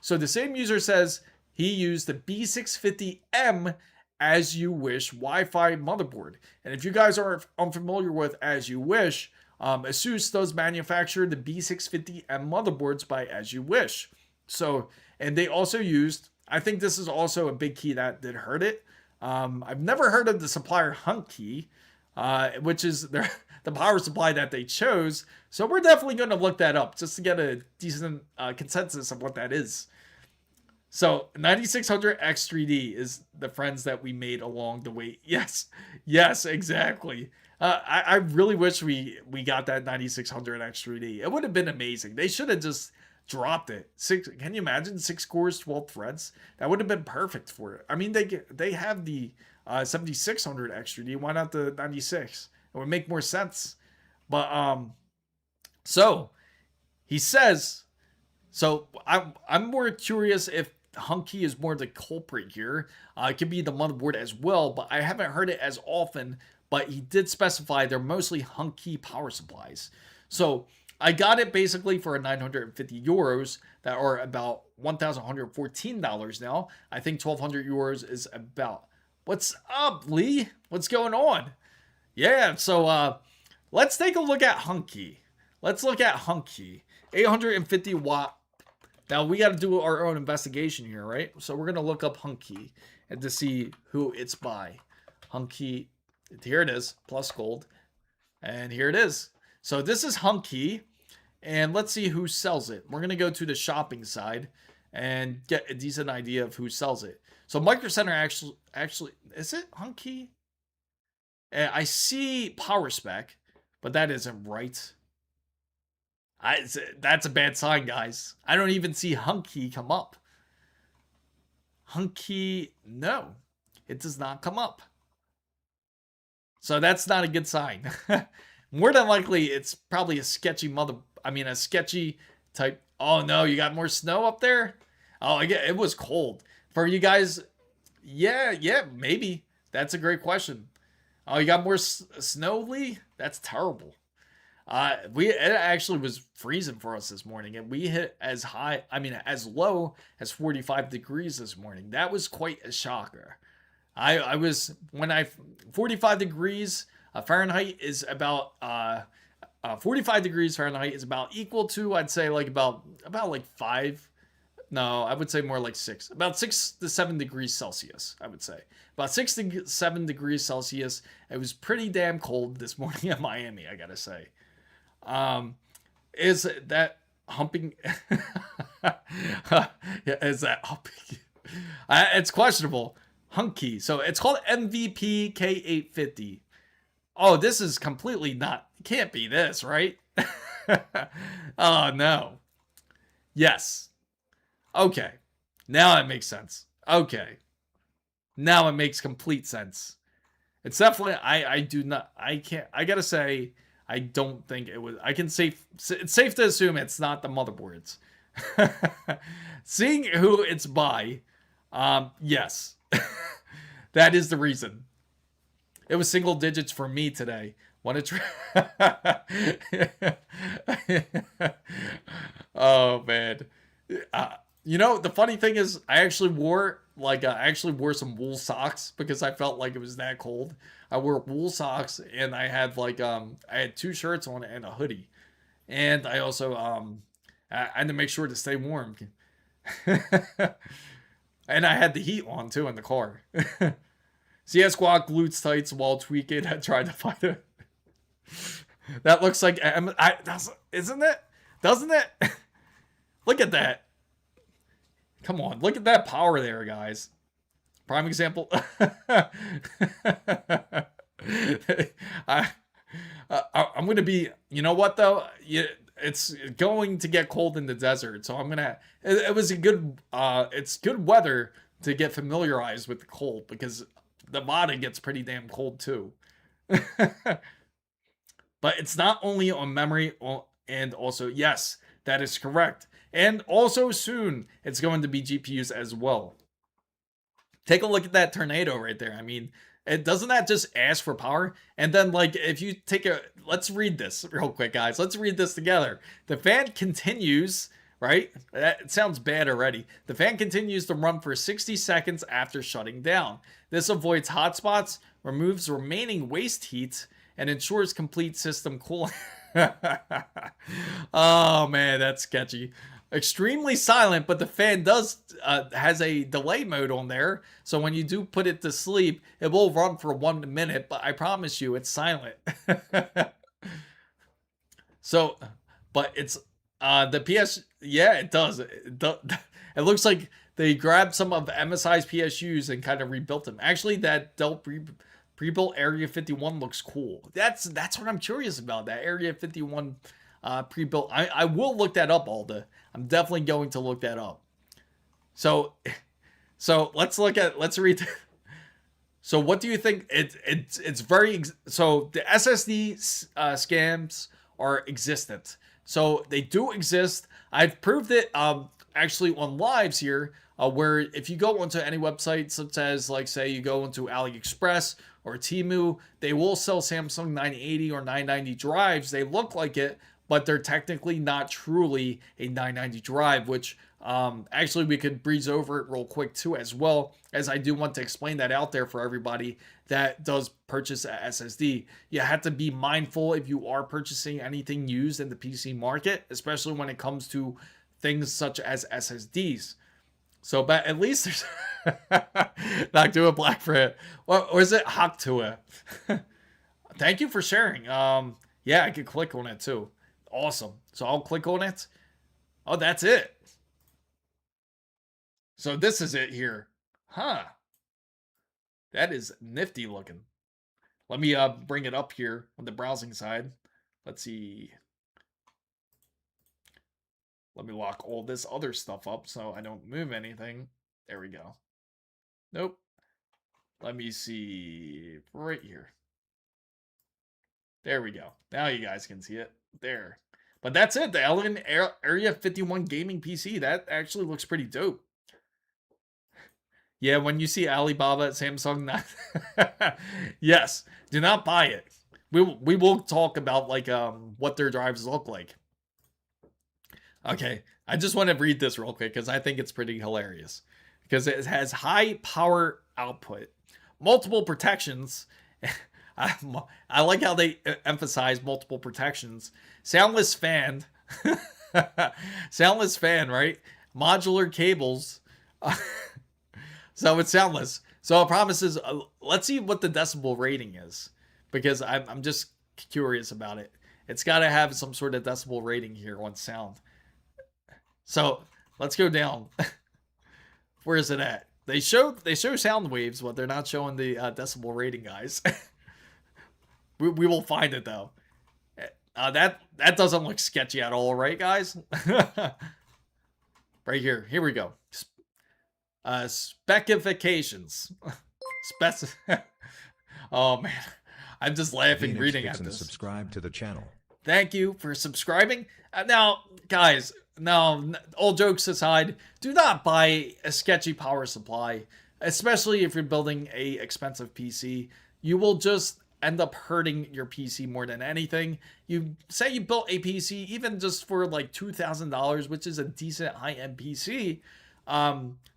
Speaker 1: So the same user says he used the B650M As You Wish Wi-Fi motherboard. And if you guys are unfamiliar with As You Wish, ASUS does manufacture the B650M motherboards by As You Wish. So, and they also used, I think this is also a big key that did hurt it. I've never heard of the supplier Hunt key, which is the power supply that they chose. So we're definitely going to look that up just to get a decent consensus of what that is. So 9600 X3D is the friends that we made along the way. Yes, exactly. I really wish we got that 9600 X3D. It would have been amazing. They should have just dropped it. Can you imagine 6 cores, 12 threads? That would have been perfect for it. I mean, they have the 7600 X3D. Why not the 96? It would make more sense. But so he says. So I'm more curious if Hunky is more the culprit here. It could be the motherboard as well, but I haven't heard it as often. But he did specify they're mostly Hunky power supplies. So I got it basically for 950 euros that are about $1,114 now. I think 1,200 euros is about. What's up, Lee? What's going on? Yeah, so let's take a look at Hunky. Let's look at Hunky. 850 watt. Now we got to do our own investigation here, right? So we're going to look up Hunky and to see who it's by. Hunky. Here it is, plus gold. And here it is. So this is Hunky. And let's see who sells it. We're going to go to the shopping side and get a decent idea of who sells it. So Micro Center actually is it Hunky? I see Power Spec, but that isn't right. That's a bad sign, guys. I don't even see Hunky come up. Hunky, no. It does not come up. So that's not a good sign. More than likely, it's probably a sketchy a sketchy type. Oh no, you got more snow up there? Oh, yeah, it was cold. For you guys, yeah, maybe. That's a great question. Oh, you got more snow, Lee? That's terrible. It actually was freezing for us this morning, and we hit as low as 45 degrees this morning. That was quite a shocker. 45 degrees Fahrenheit is about 45 degrees Fahrenheit is about equal to, I'd say, like about like 5. No, I would say more like 6. About 6 to 7 degrees Celsius, I would say. About 6 to 7 degrees Celsius. It was pretty damn cold this morning in Miami, I gotta say. Is that humping? Is that humping? It's questionable. Hunky. So it's called MVP K850. Oh, this is completely not. Can't be this, right? Oh, no. Yes. Okay. Now it makes sense. Okay. Now it makes complete sense. It's definitely, I gotta say, I don't think it was, it's safe to assume it's not the motherboards. Seeing who it's by, yes. That is the reason. It was single digits for me today. Oh man. The funny thing is I actually wore some wool socks because I felt like it was that cold. I wore wool socks and I had I had 2 shirts on and a hoodie. And I also I had to make sure to stay warm. And I had the heat on too in the car. CS Squad glutes tights while tweaking. I tried to find it. That looks like isn't it? Doesn't it? Look at that. Come on, look at that power there, guys. Prime example. I'm gonna be. You know what though? It's going to get cold in the desert, so I'm gonna. It was a good. It's good weather to get familiarized with the cold because the body gets pretty damn cold too. But it's not only on memory, and also yes, that is correct. And also soon it's going to be GPUs as well. Take a look at that tornado right there. I mean, doesn't that just ask for power? And then if you let's read this real quick, guys. Let's read this together. The fan continues, right? It sounds bad already. The fan continues to run for 60 seconds after shutting down. This avoids hotspots, removes remaining waste heat, and ensures complete system cooling. Oh man, that's sketchy. Extremely silent, but the fan has a delay mode on there, so when you do put it to sleep, it will run for 1 minute, but I promise you it's silent. So, but it's the PS, yeah, it does. It looks like they grabbed some of MSI's PSUs and kind of rebuilt them. Actually, that Pre-built Area 51 looks cool. That's what I'm curious about. That Area 51 pre-built. I will look that up, Alda. I'm definitely going to look that up. So let's read. So what do you think? It's very, so the SSD scams are existent. So they do exist. I've proved it actually on lives here, where if you go onto any website such as, like, say you go into AliExpress or Temu, they will sell Samsung 980 or 990 drives. They look like it, but they're technically not truly a 990 drive, which actually we could breeze over it real quick too, as well, as I do want to explain that out there for everybody that does purchase a SSD. You have to be mindful if you are purchasing anything used in the PC market, especially when it comes to things such as SSDs. So, but at least there's not do a black for it. Or is it Hawk to it? Thank you for sharing. Yeah, I could click on it too. Awesome. So I'll click on it. Oh, that's it. So this is it here. Huh. That is nifty looking. Let me bring it up here on the browsing side. Let's see. Let me lock all this other stuff up so I don't move anything. There we go. Nope. Let me see right here. There we go. Now you guys can see it. There. But that's it. The Elegant Area 51 gaming PC. That actually looks pretty dope. Yeah, when you see Alibaba at Samsung, yes, do not buy it. We will talk about, like, what their drives look like. Okay, I just want to read this real quick because I think it's pretty hilarious. Because it has high power output, multiple protections. I like how they emphasize multiple protections. Soundless fan. Soundless fan, right? Modular cables. So it's soundless. So it promises, let's see what the decibel rating is. Because I'm just curious about it. It's got to have some sort of decibel rating here on sound. So let's go down. Where is it at? They show sound waves, but they're not showing the decibel rating, guys. we will find it though. That doesn't look sketchy at all, right, guys? Right here. Here we go. Specifications. Oh man, I'm just laughing
Speaker 2: Phoenix
Speaker 1: reading at
Speaker 2: Dixon
Speaker 1: this.
Speaker 2: Subscribe to the channel.
Speaker 1: Thank you for subscribing. Now, guys, now, all jokes aside, do not buy a sketchy power supply, especially if you're building a expensive PC. You will just end up hurting your PC more than anything. You say you built a PC, even just for like $2,000, which is a decent high-end PC,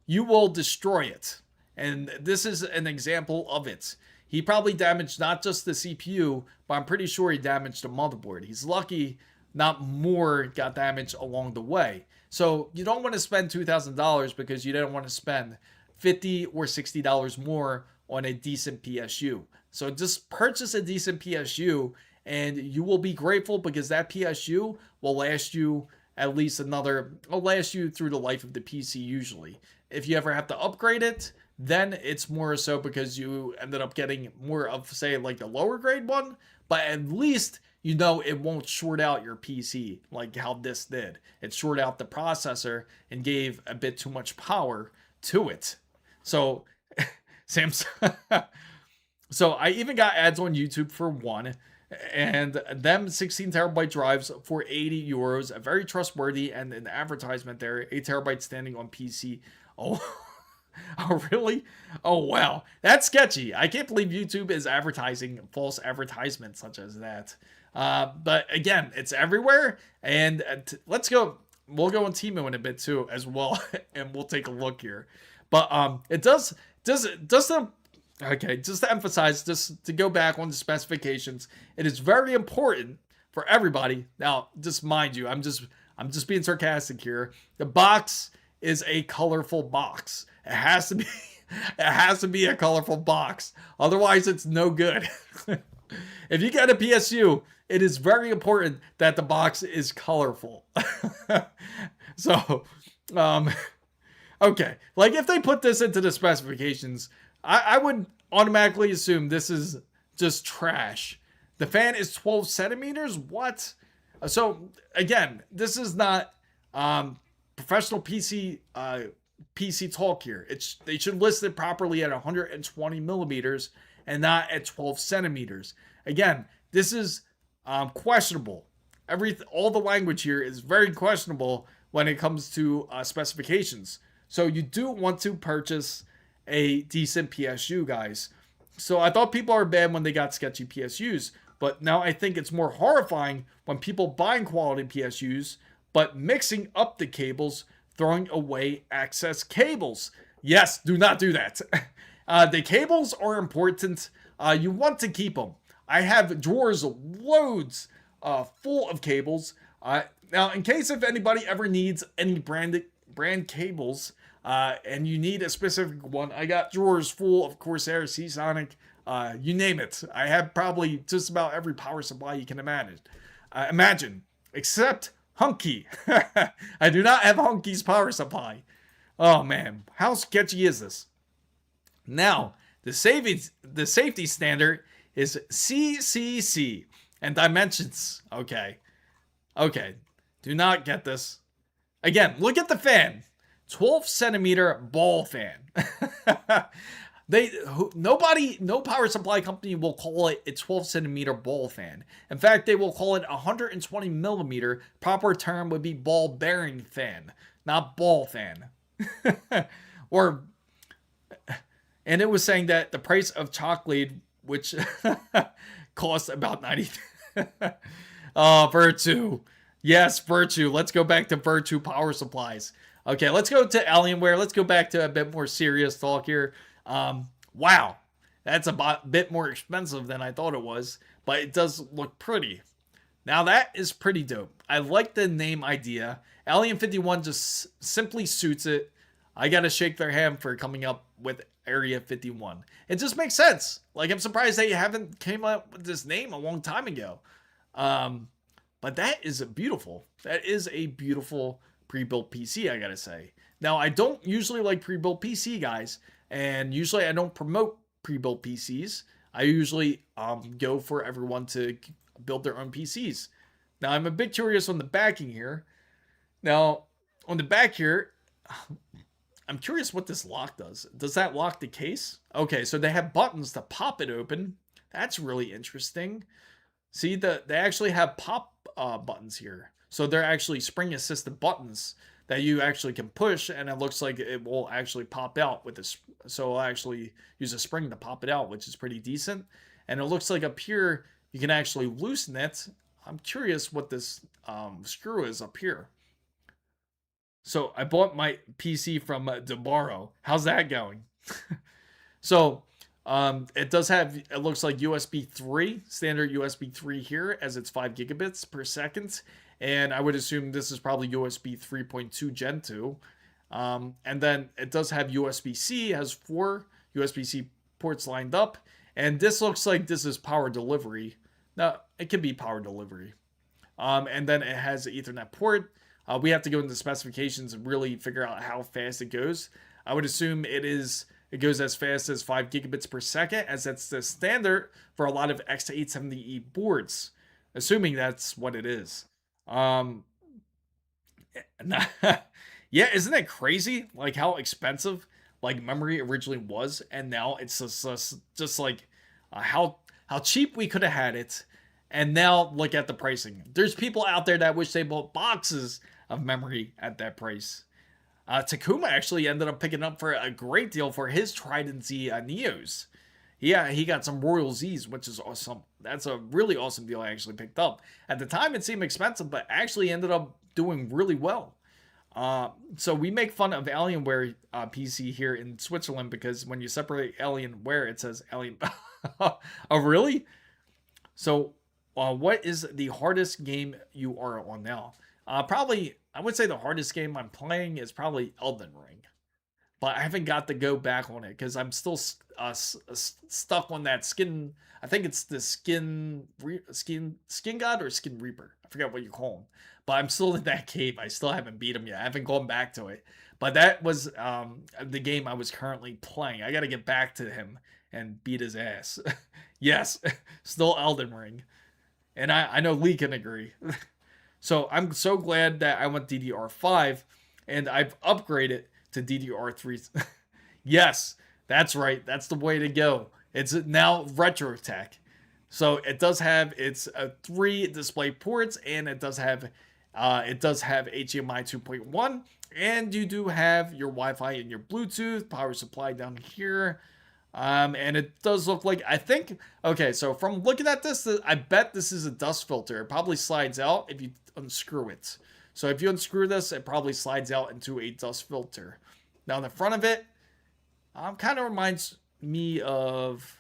Speaker 1: you will destroy it. And this is an example of it. He probably damaged not just the CPU, but I'm pretty sure he damaged the motherboard. He's lucky not more got damaged along the way. So you don't want to spend $2,000 because you don't want to spend $50 or $60 more on a decent PSU. So just purchase a decent PSU and you will be grateful because that PSU will last you at least will last you through the life of the PC usually. If you ever have to upgrade it, then it's more so because you ended up getting more of, say, like the lower grade one, but at least you know it won't short out your PC like how this did. It shorted out the processor and gave a bit too much power to it. So, Samsung. So I even got ads on YouTube for one, and them 16 terabyte drives for 80 euros, a very trustworthy, and an advertisement there, 8 terabytes standing on PC. Oh, oh really? Oh wow, that's sketchy. I can't believe YouTube is advertising false advertisements such as that. But again, it's everywhere, and let's go. We'll go on Temu in a bit too, as well, and we'll take a look here. But it does okay, just to emphasize, just to go back on the specifications, it is very important for everybody. Now, just mind you, I'm just being sarcastic here. The box is a colorful box. It has to be. It has to be a colorful box. Otherwise, it's no good. If you get a PSU, it is very important that the box is colorful. So, okay. Like if they put this into the specifications, I automatically assume this is just trash. The fan is 12 centimeters? What? So again, this is not professional PC talk here. They should list it properly at 120 millimeters and not at 12 centimeters. Again, this is questionable. All the language here is very questionable when it comes to specifications. So you do want to purchase a decent PSU, guys. So I thought people are bad when they got sketchy PSUs, but now I think it's more horrifying when people buying quality PSUs, but mixing up the cables, throwing away excess cables. Yes, do not do that. The cables are important. You want to keep them. I have drawers loads full of cables. Now, in case if anybody ever needs any brand cables, and you need a specific one, I got drawers full of Corsair, Seasonic, you name it. I have probably just about every power supply you can imagine, except Hunky. I do not have Hunky's power supply. Oh man, how sketchy is this? Now, the safety standard is CCC and dimensions. Okay, do not get this. Again, look at the fan. 12 centimeter ball fan. No power supply company will call it a 12 centimeter ball fan. In fact, they will call it 120 millimeter. Proper term would be ball bearing fan, not ball fan. And it was saying that the price of chocolate, which costs about 90. Virtue. Yes, Virtue. Let's go back to Virtue power supplies. Okay, let's go to Alienware. Let's go back to a bit more serious talk here. Wow, that's a bit more expensive than I thought it was, but it does look pretty. Now that is pretty dope. I like the name idea. Alien 51 just simply suits it. I gotta shake their hand for coming up with Area 51. It just makes sense. Like, I'm surprised they haven't came up with this name a long time ago. But that is beautiful. That is a beautiful pre-built PC, I gotta say. Now, I don't usually like pre-built PC, guys, and usually I don't promote pre-built PCs. I usually go for everyone to build their own PCs. Now, I'm a bit curious on the backing here. Now, on the back here, I'm curious what this lock does. Does that lock the case? Okay, so they have buttons to pop it open. That's really interesting. See, they actually have pop buttons here. So they're actually spring-assisted buttons that you actually can push, and it looks like it will actually pop out with this. So I'll actually use a spring to pop it out, which is pretty decent. And it looks like up here, you can actually loosen it. I'm curious what this screw is up here. So I bought my PC from DeBarro. How's that going? So it does have, it looks like USB 3, standard USB 3 here, as it's 5 gigabits per second. And I would assume this is probably USB 3.2 Gen 2. And then it does have USB-C, has 4 USB-C ports lined up. And this looks like this is power delivery. Now, it can be power delivery. And then it has an Ethernet port. We have to go into the specifications and really figure out how fast it goes. I would assume it goes as fast as 5 gigabits per second, as that's the standard for a lot of X870E boards, assuming that's what it is. Yeah, isn't it crazy? Like how expensive like memory originally was, and now it's just like how cheap we could have had it, and now look at the pricing. There's people out there that wish they bought boxes of memory at that price. Takuma actually ended up picking up for a great deal for his Trident Z Neos. Yeah, he got some Royal Z's, which is awesome. That's a really awesome deal I actually picked up. At the time, it seemed expensive, but actually ended up doing really well. So we make fun of Alienware PC here in Switzerland because when you separate Alienware, it says Alien. Oh, really? So what is the hardest game you are on now? Probably, I would say the hardest game I'm playing is probably Elden Ring. But I haven't got to go back on it because I'm still stuck on that skin. I think it's the skin god or skin reaper. I forget what you call him. But I'm still in that cave. I still haven't beat him yet. I haven't gone back to it. But that was the game I was currently playing. I got to get back to him and beat his ass. Yes, still Elden Ring. And I know Lee can agree. So I'm so glad that I went DDR5 and I've upgraded to DDR3. Yes, that's right. That's the way to go. It's now retro tech. So it does have its 3 display ports, and it does have HDMI 2.1, and you do have your Wi-Fi and your Bluetooth power supply down here. And it does look like, I think, okay, so from looking at this, I bet this is a dust filter. It probably slides out if you unscrew it. So if you unscrew this, it probably slides out into a dust filter. Now the front of it, kind of reminds me of,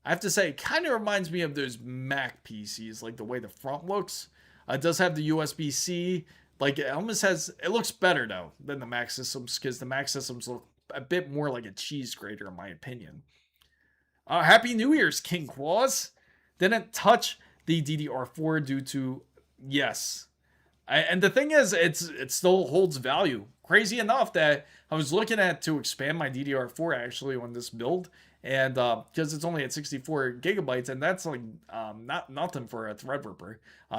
Speaker 1: I have to say, it kind of reminds me of those Mac PCs, like the way the front looks. It does have the USB-C, like it almost has, it looks better though than the Mac systems, because the Mac systems look a bit more like a cheese grater in my opinion. Happy New Year's, King Claus. Didn't touch the DDR4 due to, yes. And the thing is, it still holds value. Crazy enough that I was looking at to expand my DDR4 actually on this build, and because it's only at 64 gigabytes, and that's like nothing for a Threadripper.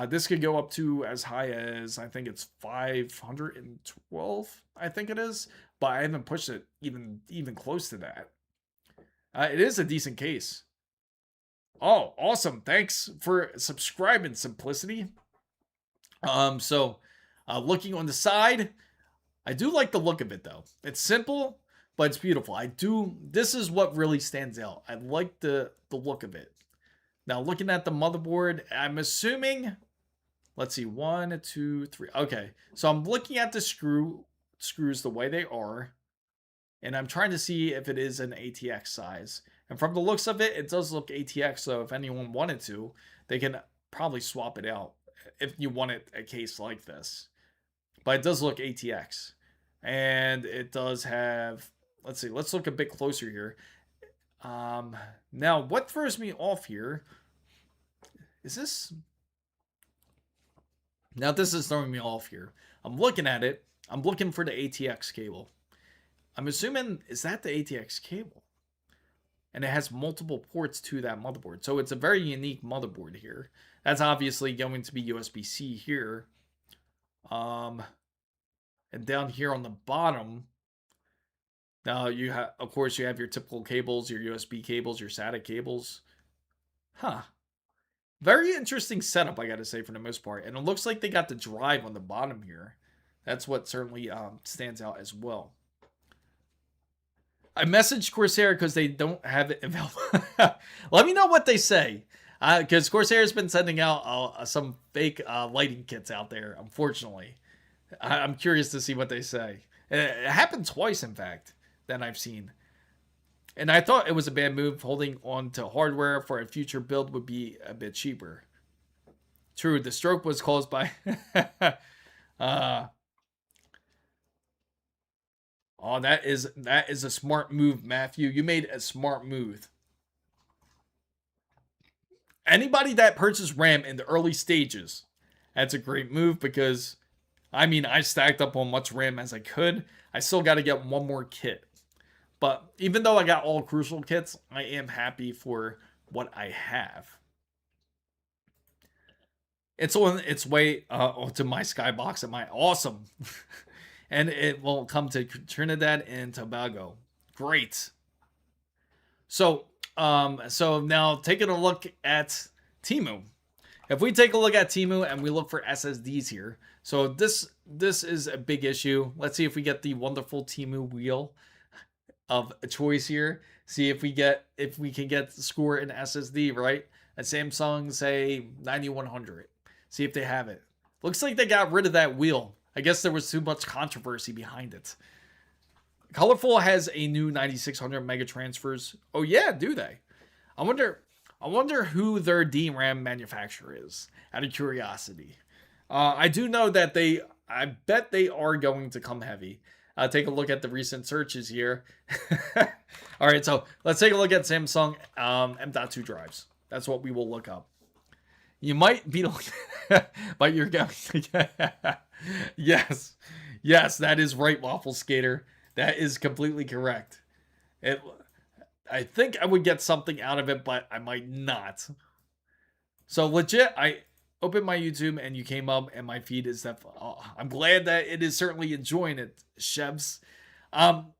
Speaker 1: This could go up to as high as, I think it's 512, I think it is, but I haven't pushed it even close to that. It is a decent case. Oh, awesome! Thanks for subscribing, Simplicity. So looking on the side, I do like the look of it though. It's simple, but it's beautiful. This is what really stands out. I like the look of it. Now looking at the motherboard, I'm assuming, let's see, 1, 2, 3. Okay, so I'm looking at the screws the way they are, and I'm trying to see if it is an ATX size. And from the looks of it, it does look ATX, so if anyone wanted to, they can probably swap it out if you wanted a case like this. But it does look ATX. And it does have, let's see, let's look a bit closer here. Now, what throws me off here is this. Now, this is throwing me off here. I'm looking at it. I'm looking for the ATX cable. I'm assuming, is that the ATX cable? And it has multiple ports to that motherboard. So it's a very unique motherboard here. That's obviously going to be USB-C here. And down here on the bottom, now you have, of course, you have your typical cables, your USB cables, your SATA cables. Huh. Very interesting setup, I gotta say, for the most part. And it looks like they got the drive on the bottom here. That's what certainly stands out as well. I messaged Corsair because they don't have it available. Let me know what they say. Because Corsair has been sending out some fake lighting kits out there, unfortunately. I'm curious to see what they say. It happened twice, in fact, that I've seen. And I thought it was a bad move. Holding on to hardware for a future build would be a bit cheaper. True, the stroke was caused by... Oh, that is a smart move, Matthew. You made a smart move. Anybody that purchased RAM in the early stages, that's a great move because, I mean, I stacked up on much RAM as I could. I still got to get one more kit. But even though I got all crucial kits, I am happy for what I have. It's on its way to my skybox at my awesome. And it will come to Trinidad and Tobago. Great. So now taking a look at Temu. If we take a look at Temu and we look for SSDs here, so this is a big issue. Let's see if we get the wonderful Temu wheel of a choice here. See if we can get the score in SSD, right? A Samsung, say 9100. See if they have it. Looks like they got rid of that wheel. I guess there was too much controversy behind it. Colorful has a new 9600 mega transfers. Oh yeah, do they? I wonder who their DRAM manufacturer is, out of curiosity. I do know that I bet they are going to come heavy. Take a look at the recent searches here. All right, so let's take a look at Samsung M.2 drives. That's what we will look up. You might be, but you're going to get... Yes, that is right, Waffle Skater. That is completely correct. I think I would get something out of it, but I might not. So legit, I opened my YouTube and you came up, and my feed is that. Oh, I'm glad that it is certainly enjoying it, Chevs. Now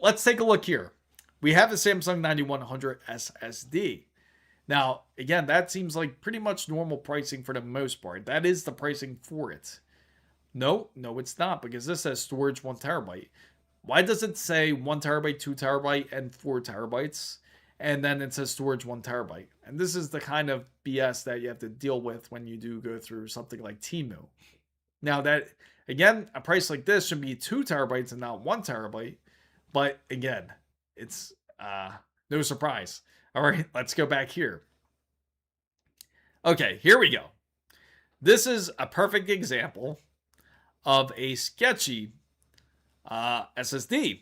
Speaker 1: let's take a look here. We have a Samsung 9100 SSD. Now, again, that seems like pretty much normal pricing for the most part. That is the pricing for it. No, it's not, because this says storage 1 terabyte. Why does it say 1 terabyte, 2 terabyte, and 4 terabytes? And then it says storage 1 terabyte. And this is the kind of BS that you have to deal with when you do go through something like Temu. Now that, again, a price like this should be 2 terabytes and not 1 terabyte. But again, it's no surprise. All right, let's go back here. Okay, here we go. This is a perfect example of a sketchy SSD.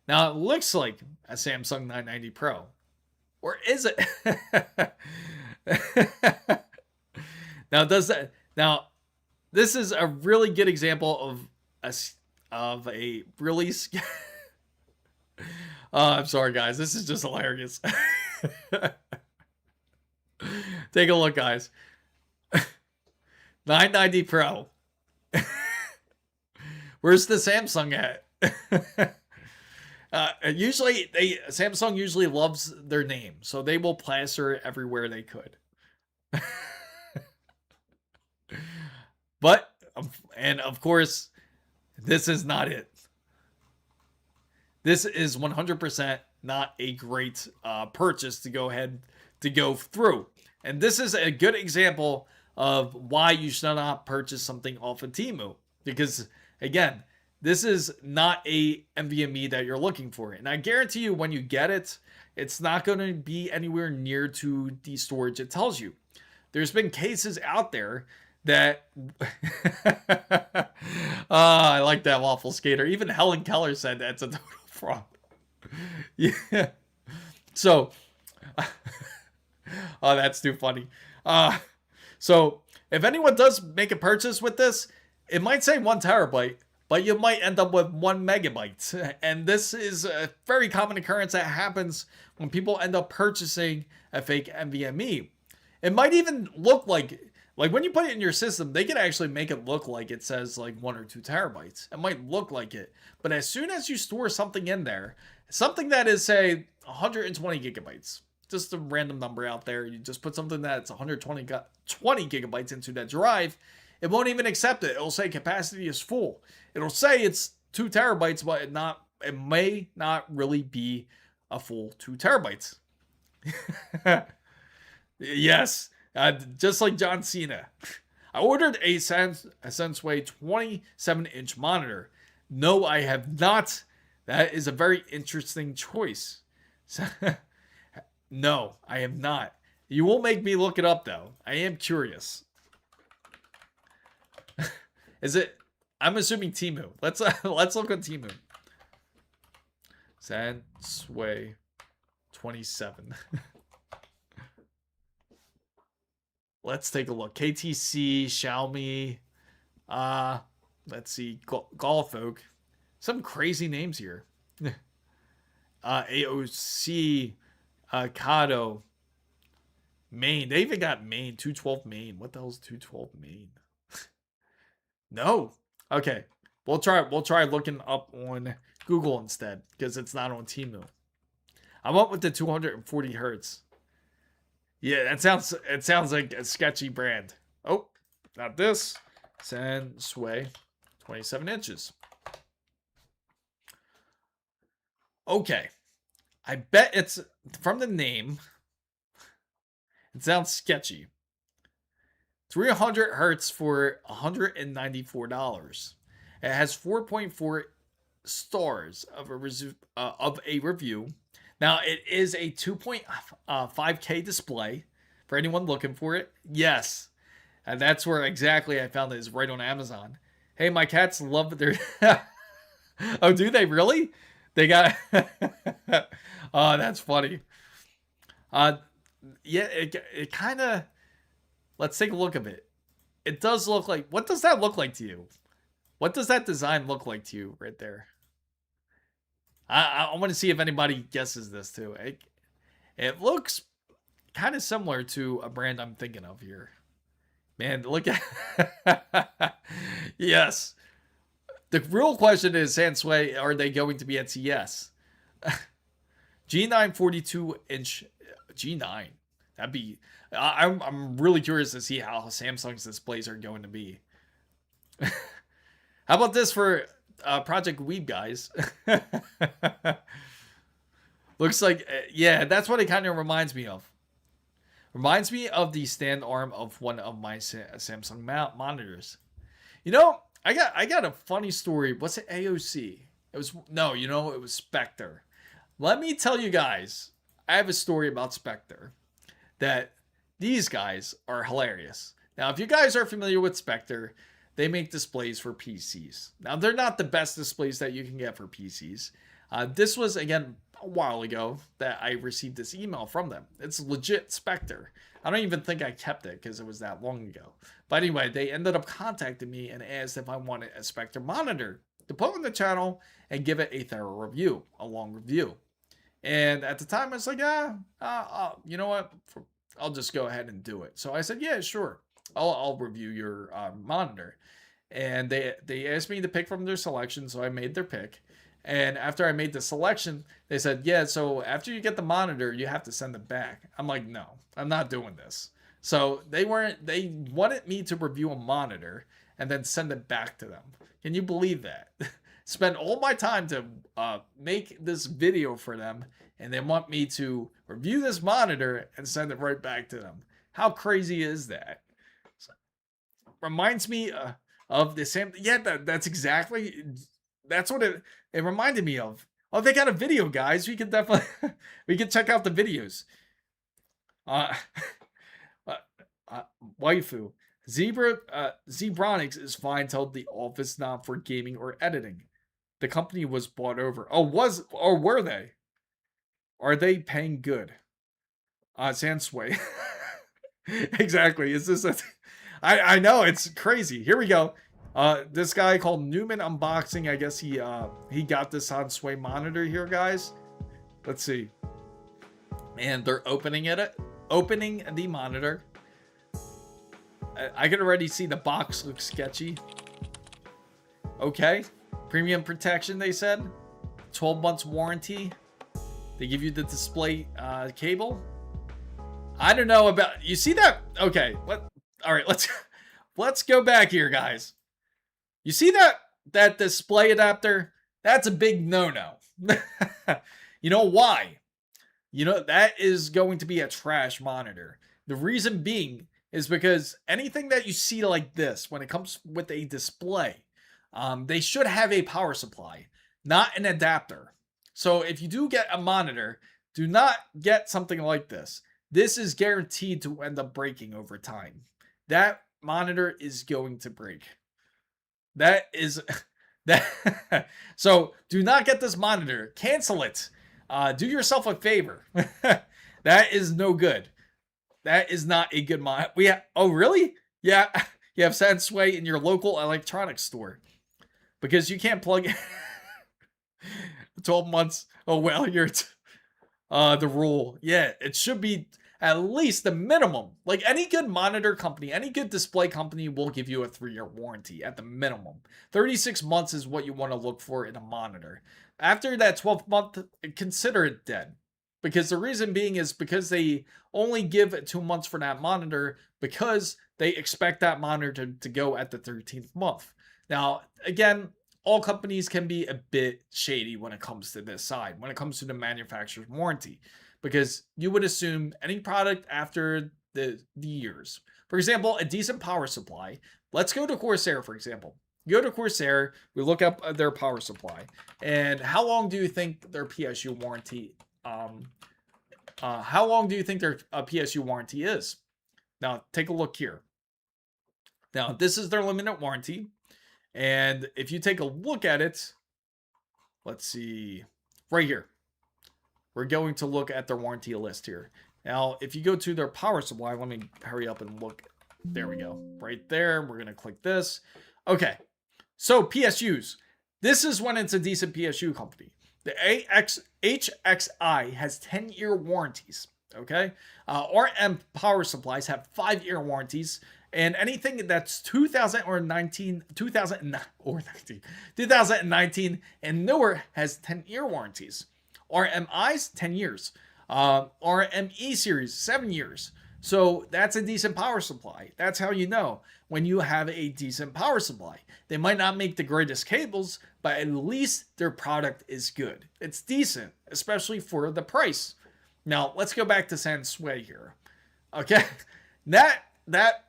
Speaker 1: Now, it looks like a Samsung 990 Pro. Or is it? Now, this is a really good example of a really I'm sorry, guys. This is just hilarious. Take a look, guys. 990 Pro. Where's the Samsung at? Samsung usually loves their name, so they will plaster it everywhere they could. But, and of course, this is not it. This is 100% not a great purchase to go ahead to go through. And this is a good example of why you should not purchase something off of Temu. Because, again, this is not a NVMe that you're looking for. And I guarantee you, when you get it, it's not going to be anywhere near to the storage it tells you. There's been cases out there that... I like that, Waffle Skater. Even Helen Keller said that's a total fraud. Yeah. So... oh, that's too funny. So, if anyone does make a purchase with this, it might say 1 terabyte, but you might end up with 1 megabyte. And this is a very common occurrence that happens when people end up purchasing a fake NVMe. It might even look like when you put it in your system, they can actually make it look like it says like 1 or 2 terabytes. It might look like it. But as soon as you store something in there, something that is, say, 120 gigabytes, just a random number out there, you just put something that's 120 gigabytes into that drive, it won't even accept it. It'll say capacity is full. It'll say it's 2 terabytes, but it may not really be a full 2 terabytes. Yes, just like John Cena. I ordered a Senseway 27-inch monitor. No, I have not. That is a very interesting choice. No, I am not. You won't make me look it up, though. I am curious. Is it? I'm assuming Temu. Let's look on Temu. Senseway 27. Let's take a look. KTC, Xiaomi. Let's see. Golfolk. Some crazy names here. AOC. Kato. Maine. They even got Maine. 212 Maine. What the hell is 212 Maine? No. Okay. We'll try looking up on Google instead, because it's not on Temu. I went with the 240 hertz. Yeah, it sounds like a sketchy brand. Oh, not this. Senseway 27 inches. Okay. I bet it's from the name. It sounds sketchy. 300 hertz for $194. It has 4.4 stars of a review. Now, it is a 2.5K display for anyone looking for it. Yes. And that's where exactly I found it, is right on Amazon. Hey, my cats love their... Oh, do they really? They got... Oh, that's funny. Yeah, it kind of... Let's take a look at it. It does look like... What does that look like to you? What does that design look like to you right there? I want to see if anybody guesses this too. It looks kind of similar to a brand I'm thinking of here. Man, look at yes. The real question is, Sansui, are they going to be at CES? G9 42-inch G9. That'd be. I'm really curious to see how Samsung's displays are going to be. How about this for Project Weeb, guys? Looks like, yeah, that's what it kind of reminds me of. Reminds me of the stand arm of one of my Samsung monitors. You know, I got a funny story. What's it? AOC? It was it was Spectre. Let me tell you guys, I have a story about Spectre that these guys are hilarious. Now, if you guys are familiar with Spectre, they make displays for PCs. Now, they're not the best displays that you can get for PCs. This was, again, a while ago that I received this email from them. It's legit Spectre. I don't even think I kept it because it was that long ago. But anyway, they ended up contacting me and asked if I wanted a Spectre monitor to put on the channel and give it a thorough review, a long review. And at the time, I was like, you know what? I'll just go ahead and do it. So I said, yeah, sure. I'll review your monitor. And they asked me to pick from their selection, so I made their pick. And after I made the selection, they said, yeah, so after you get the monitor, you have to send it back. I'm like, no, I'm not doing this. So they wanted me to review a monitor and then send it back to them. Can you believe that? Spend all my time to make this video for them, and they want me to review this monitor and send it right back to them. How crazy is that? So, reminds me of the same. Yeah, that's exactly. That's what it reminded me of. Oh, they got a video, guys. We could definitely we could check out the videos. Waifu. Zebronics is fine told the office not for gaming or editing. The company was bought over. Oh, were they? Are they paying good? Sansui. Exactly. Is this a... I know, it's crazy. Here we go. This guy called Newman Unboxing, I guess he got this on Sway monitor here, guys. Let's see. And they're opening the monitor. I can already see the box looks sketchy. Okay. Premium protection, they said. 12 months warranty. They give you the display cable. I don't know about... You see that? Okay. All right, let's go back here, guys. You see that display adapter? That's a big no-no. You know why? You know, that is going to be a trash monitor. The reason being is because anything that you see like this, when it comes with a display, they should have a power supply, not an adapter. So if you do get a monitor, do not get something like this. This is guaranteed to end up breaking over time. That monitor is going to break. That is that. So do not get this monitor. Cancel it. Do yourself a favor. That is no good. That is not a good monitor. Oh, really? Yeah. You have Sansui in your local electronics store. Because you can't plug in 12 months. Oh, well, you're the rule. Yeah, it should be at least the minimum. Like any good monitor company, any good display company will give you a 3-year warranty at the minimum. 36 months is what you want to look for in a monitor. After that 12th month, consider it dead. Because the reason being is because they only give 2 months for that monitor because they expect that monitor to go at the 13th month. Now, again, all companies can be a bit shady when it comes to this side, when it comes to the manufacturer's warranty, because you would assume any product after the years. For example, a decent power supply. Let's go to Corsair, for example. You go to Corsair, we look up their power supply, and how long do you think their PSU warranty? How long do you think their PSU warranty is? Now, take a look here. Now, this is their limited warranty. And if you take a look at it, let's see, right here. We're going to look at their warranty list here. Now, if you go to their power supply, let me hurry up and look. There we go. Right there. We're going to click this. Okay. So PSUs. This is when it's a decent PSU company. The HXI has 10-year warranties. Okay, RM power supplies have 5-year warranties, and anything that's 2019 and newer has 10-year warranties. RMI's 10 years. RME series 7 years. So that's a decent power supply. That's how you know when you have a decent power supply. They might not make the greatest cables, but at least their product is good. It's decent, especially for the price. Now, let's go back to Sansui here. Okay? That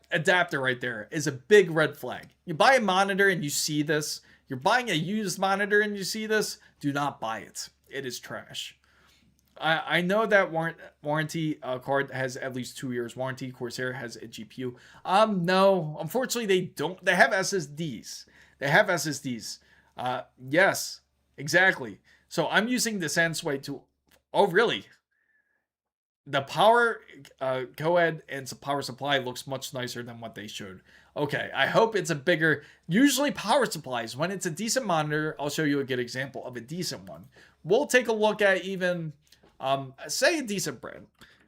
Speaker 1: adapter right there is a big red flag. You buy a monitor and you see this. You're buying a used monitor and you see this. Do not buy it. It is trash. I know that warranty card has at least 2 years warranty. Corsair has a GPU. No, unfortunately they don't. They have SSDs. Yes, exactly. So I'm using the Sansui to. Oh, really? The power co-ed and power supply looks much nicer than what they showed. Okay, I hope it's a bigger. Usually power supplies, when it's a decent monitor, I'll show you a good example of a decent one. We'll take a look at even. Say a decent brand.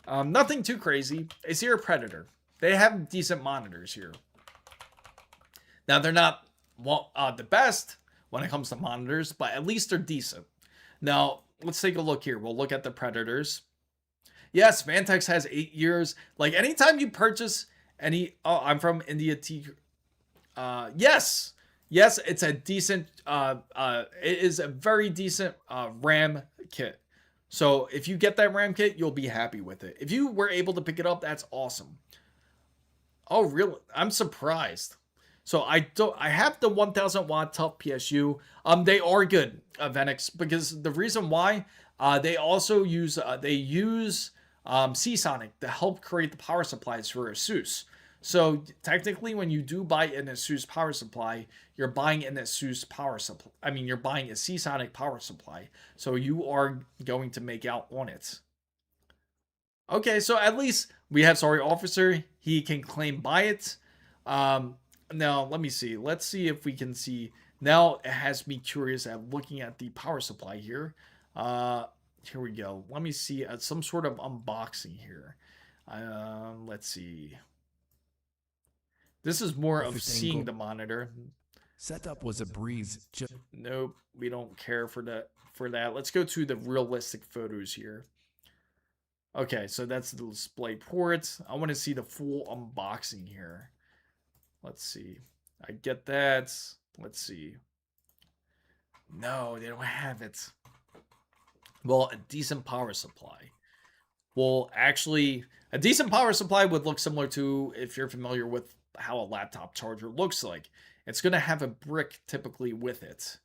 Speaker 1: Nothing too crazy. Acer Predator. They have decent monitors here. Now, they're not the best when it comes to monitors, but at least they're decent. Now, let's take a look here. We'll look at the Predators. Yes, Vantex has 8 years. Like, anytime you purchase any... Oh, I'm from India. Yes, it's a decent... it is a very decent RAM kit. So if you get that RAM kit, you'll be happy with it. If you were able to pick it up, that's awesome. Oh, really? I'm surprised. So I have the 1000 watt tough PSU. They are good, Venix, because the reason why they also use Seasonic to help create the power supplies for ASUS. So technically, when you do buy an ASUS power supply, you're buying an ASUS power supply. I mean, you're buying a Seasonic power supply. So you are going to make out on it. Okay, so at least we have Sorry Officer. He can claim by it. Now, let me see. Let's see if we can see. Now it has me curious at looking at the power supply here. Here we go. Let me see some sort of unboxing here. Let's see. This is more of seeing the monitor.
Speaker 5: Setup was a breeze.
Speaker 1: Nope, we don't care for that. Let's go to the realistic photos here. Okay, so that's the display port. I want to see the full unboxing here. Let's see. I get that. Let's see. No, they don't have it. Well, a decent power supply. Well, actually, a decent power supply would look similar to, if you're familiar with how a laptop charger looks like. It's going to have a brick typically with it.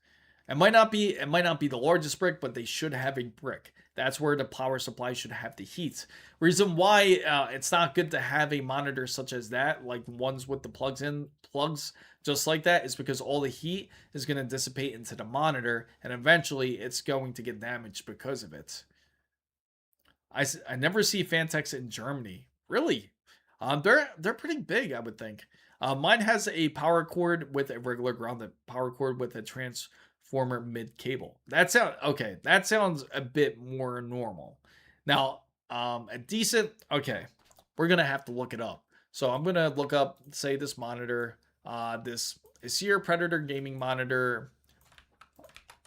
Speaker 1: It might not be the largest brick, but they should have a brick. That's where the power supply should have the heat. Reason why it's not good to have a monitor such as that, like ones with the plugs just like that, is because all the heat is going to dissipate into the monitor, and eventually it's going to get damaged because of it. I never see Vantex in Germany. Really? They're pretty big, I would think. Mine has a power cord with a regular grounded power cord with a transformer mid cable. That sounds a bit more normal. Now, a decent. Okay, we're gonna have to look it up. So I'm gonna look up, say, this monitor, this Acer Predator gaming monitor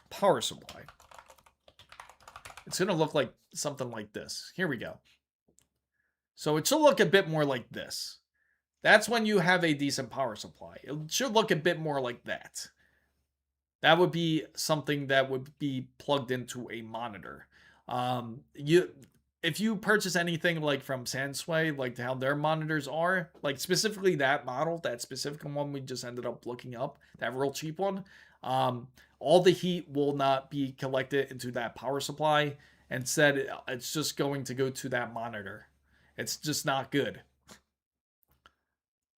Speaker 1: power supply. It's gonna look like something like this. Here we go. So it should look a bit more like this. That's when you have a decent power supply. It should look a bit more like that. That would be something that would be plugged into a monitor. If you purchase anything like from Sansui, like how their monitors are, like specifically that model, that specific one we just ended up looking up, that real cheap one, all the heat will not be collected into that power supply. Instead, it's just going to go to that monitor. It's just not good.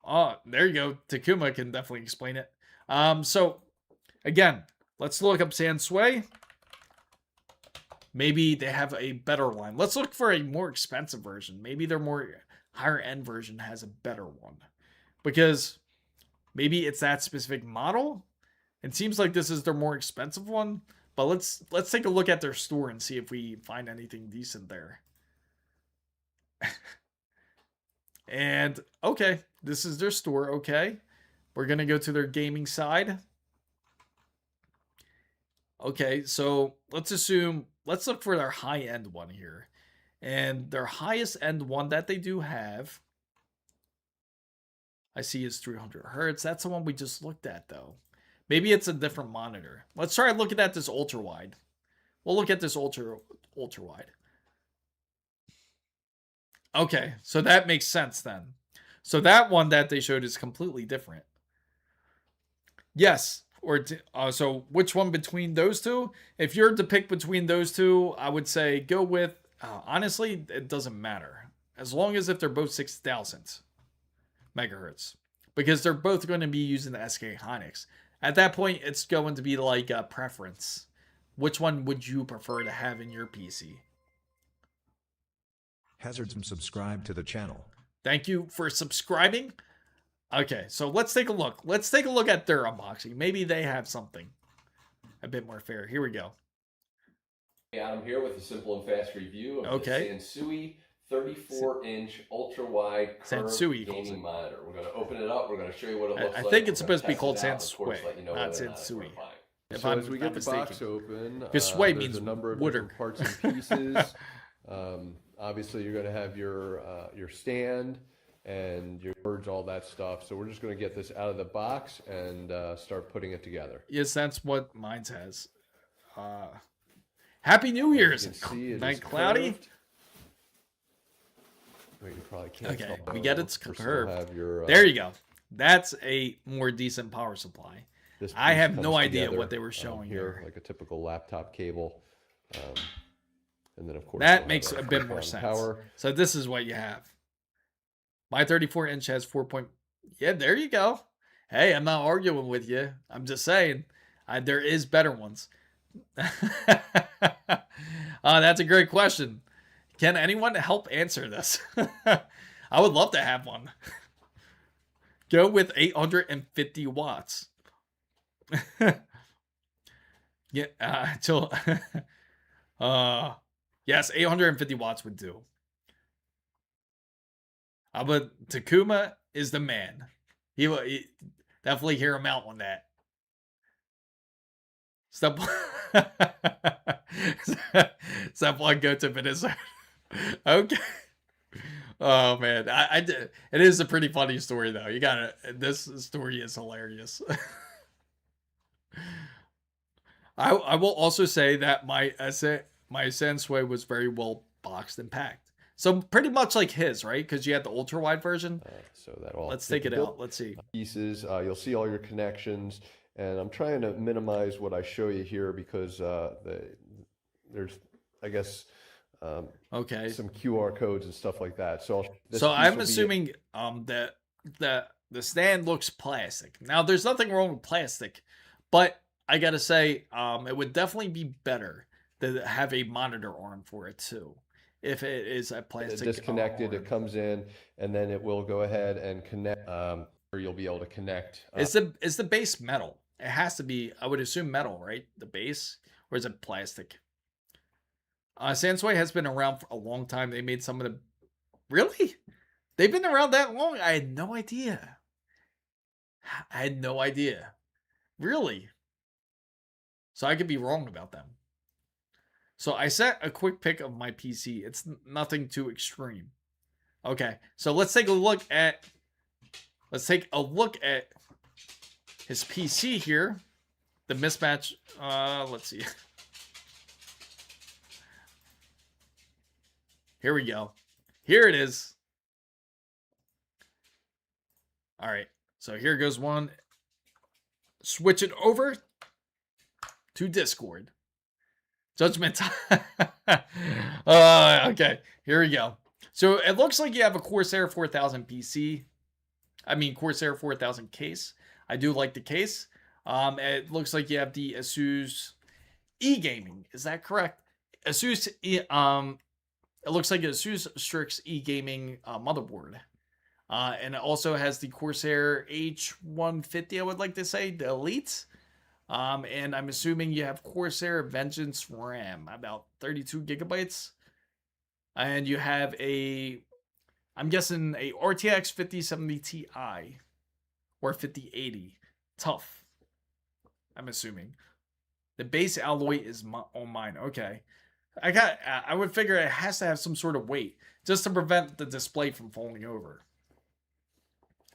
Speaker 1: Oh, there you go. Takuma can definitely explain it. So, again, let's look up Sansui. Maybe they have a better line. Let's look for a more expensive version. Maybe their more higher end version has a better one. Because maybe it's that specific model. It seems like this is their more expensive one. But let's take a look at their store and see if we find anything decent there. And okay, this is their store. Okay, we're gonna go to their gaming side. Okay, so let's look for their high-end one here. And their highest end one that they do have, I see is 300 hertz. That's the one we just looked at though. Maybe it's a different monitor. Let's try looking at this ultra wide. We'll look at this ultra wide. Okay, so that makes sense then. So that one that they showed is completely different. Yes, so which one between those two? If you're to pick between those two, I would say go with, honestly, it doesn't matter. As long as if they're both 6,000 megahertz. Because they're both going to be using the SK Hynix. At that point, it's going to be like a preference. Which one would you prefer to have in your PC?
Speaker 2: Hazards subscribe to the channel.
Speaker 1: Thank you for subscribing. Okay, so let's take a look. Let's take a look at their unboxing. Maybe they have something a bit more fair. Here we go.
Speaker 6: Hey, I'm here with a simple and fast review of the Sansui 34-inch ultra-wide curved gaming monitor. We're going to open it up. We're going to show you what it looks like.
Speaker 1: I think it's supposed to be called Sansui, not Sansui.
Speaker 7: So as we get the box open,
Speaker 1: there's
Speaker 7: a number of different parts and pieces. Obviously, you're going to have your stand and your boards, all that stuff. So we're just going to get this out of the box and start putting it together.
Speaker 1: Yes, that's what mine has. Happy New Year's! Night cloudy.
Speaker 7: Wait, you probably can't.
Speaker 1: Okay, we get it's curved. There you go. That's a more decent power supply. I have no idea what they were showing here.
Speaker 7: Like a typical laptop cable. And then of course
Speaker 1: that makes a bit more sense.
Speaker 7: Power.
Speaker 1: So this is what you have. My 34-inch has 4. Yeah, there you go. Hey, I'm not arguing with you. I'm just saying there is better ones. That's a great question. Can anyone help answer this? I would love to have one. Go with 850 watts. Yeah, yes, 850 watts would do. But Takuma is the man. He will definitely hear him out on that. Step one, go to Venezuela. Okay. Oh man, I did. It is a pretty funny story though. You gotta. This story is hilarious. I will also say that my Sansui was very well boxed and packed. So pretty much like his, right? Because you had the ultra wide version.
Speaker 7: So that all.
Speaker 1: Let's take it out. Let's see.
Speaker 7: Pieces. You'll see all your connections, and I'm trying to minimize what I show you here because there's, I guess,
Speaker 1: okay,
Speaker 7: some QR codes and stuff like that. So
Speaker 1: I'm assuming that the stand looks plastic. Now there's nothing wrong with plastic, but I gotta say it would definitely be better to have a monitor arm for it too. If it is a plastic
Speaker 7: disconnected, it comes in and then it will go ahead and connect, or you'll be able to connect.
Speaker 1: Is the base metal? It has to be, I would assume metal, right? The base, or is it plastic? Sansui has been around for a long time. They made some of the, really? They've been around that long? I had no idea. Really? So I could be wrong about them. So I set a quick pic of my PC. It's nothing too extreme. Okay, so let's take a look at his PC here. The mismatch. Let's see. Here we go. Here it is. All right. So here goes one. Switch it over to Discord. Judgment time. Okay, here we go. So it looks like you have a Corsair 4000 PC. I mean, Corsair 4000 case. I do like the case. It looks like you have the ASUS e-gaming. Is that correct? ASUS, it looks like ASUS Strix e-gaming motherboard. And it also has the Corsair H150, I would like to say, the Elite. And I'm assuming you have Corsair Vengeance RAM, about 32 gigabytes. And you have I'm guessing a RTX 5070 Ti or 5080. Tough, I'm assuming. The base alloy is on mine. Okay. I would figure it has to have some sort of weight just to prevent the display from falling over.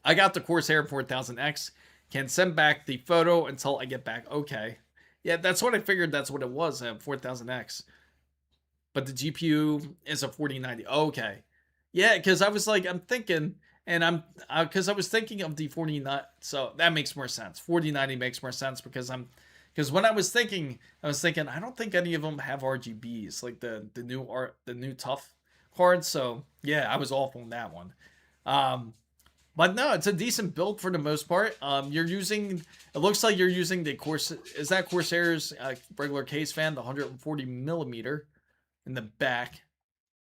Speaker 1: I got the Corsair 4000X. Can send back the photo until I get back. Okay. Yeah, that's what I figured. That's what it was, a 4000X. But the GPU is a 4090. Okay. Yeah, because I was like, I'm thinking, and because I was thinking of the 4090, so that makes more sense. 4090 makes more sense because when I was thinking, I don't think any of them have RGBs, like the new tough cards. So yeah, I was off on that one. But no, it's a decent build for the most part. It looks like you're using the is that Corsair's regular case fan, the 140 millimeter in the back,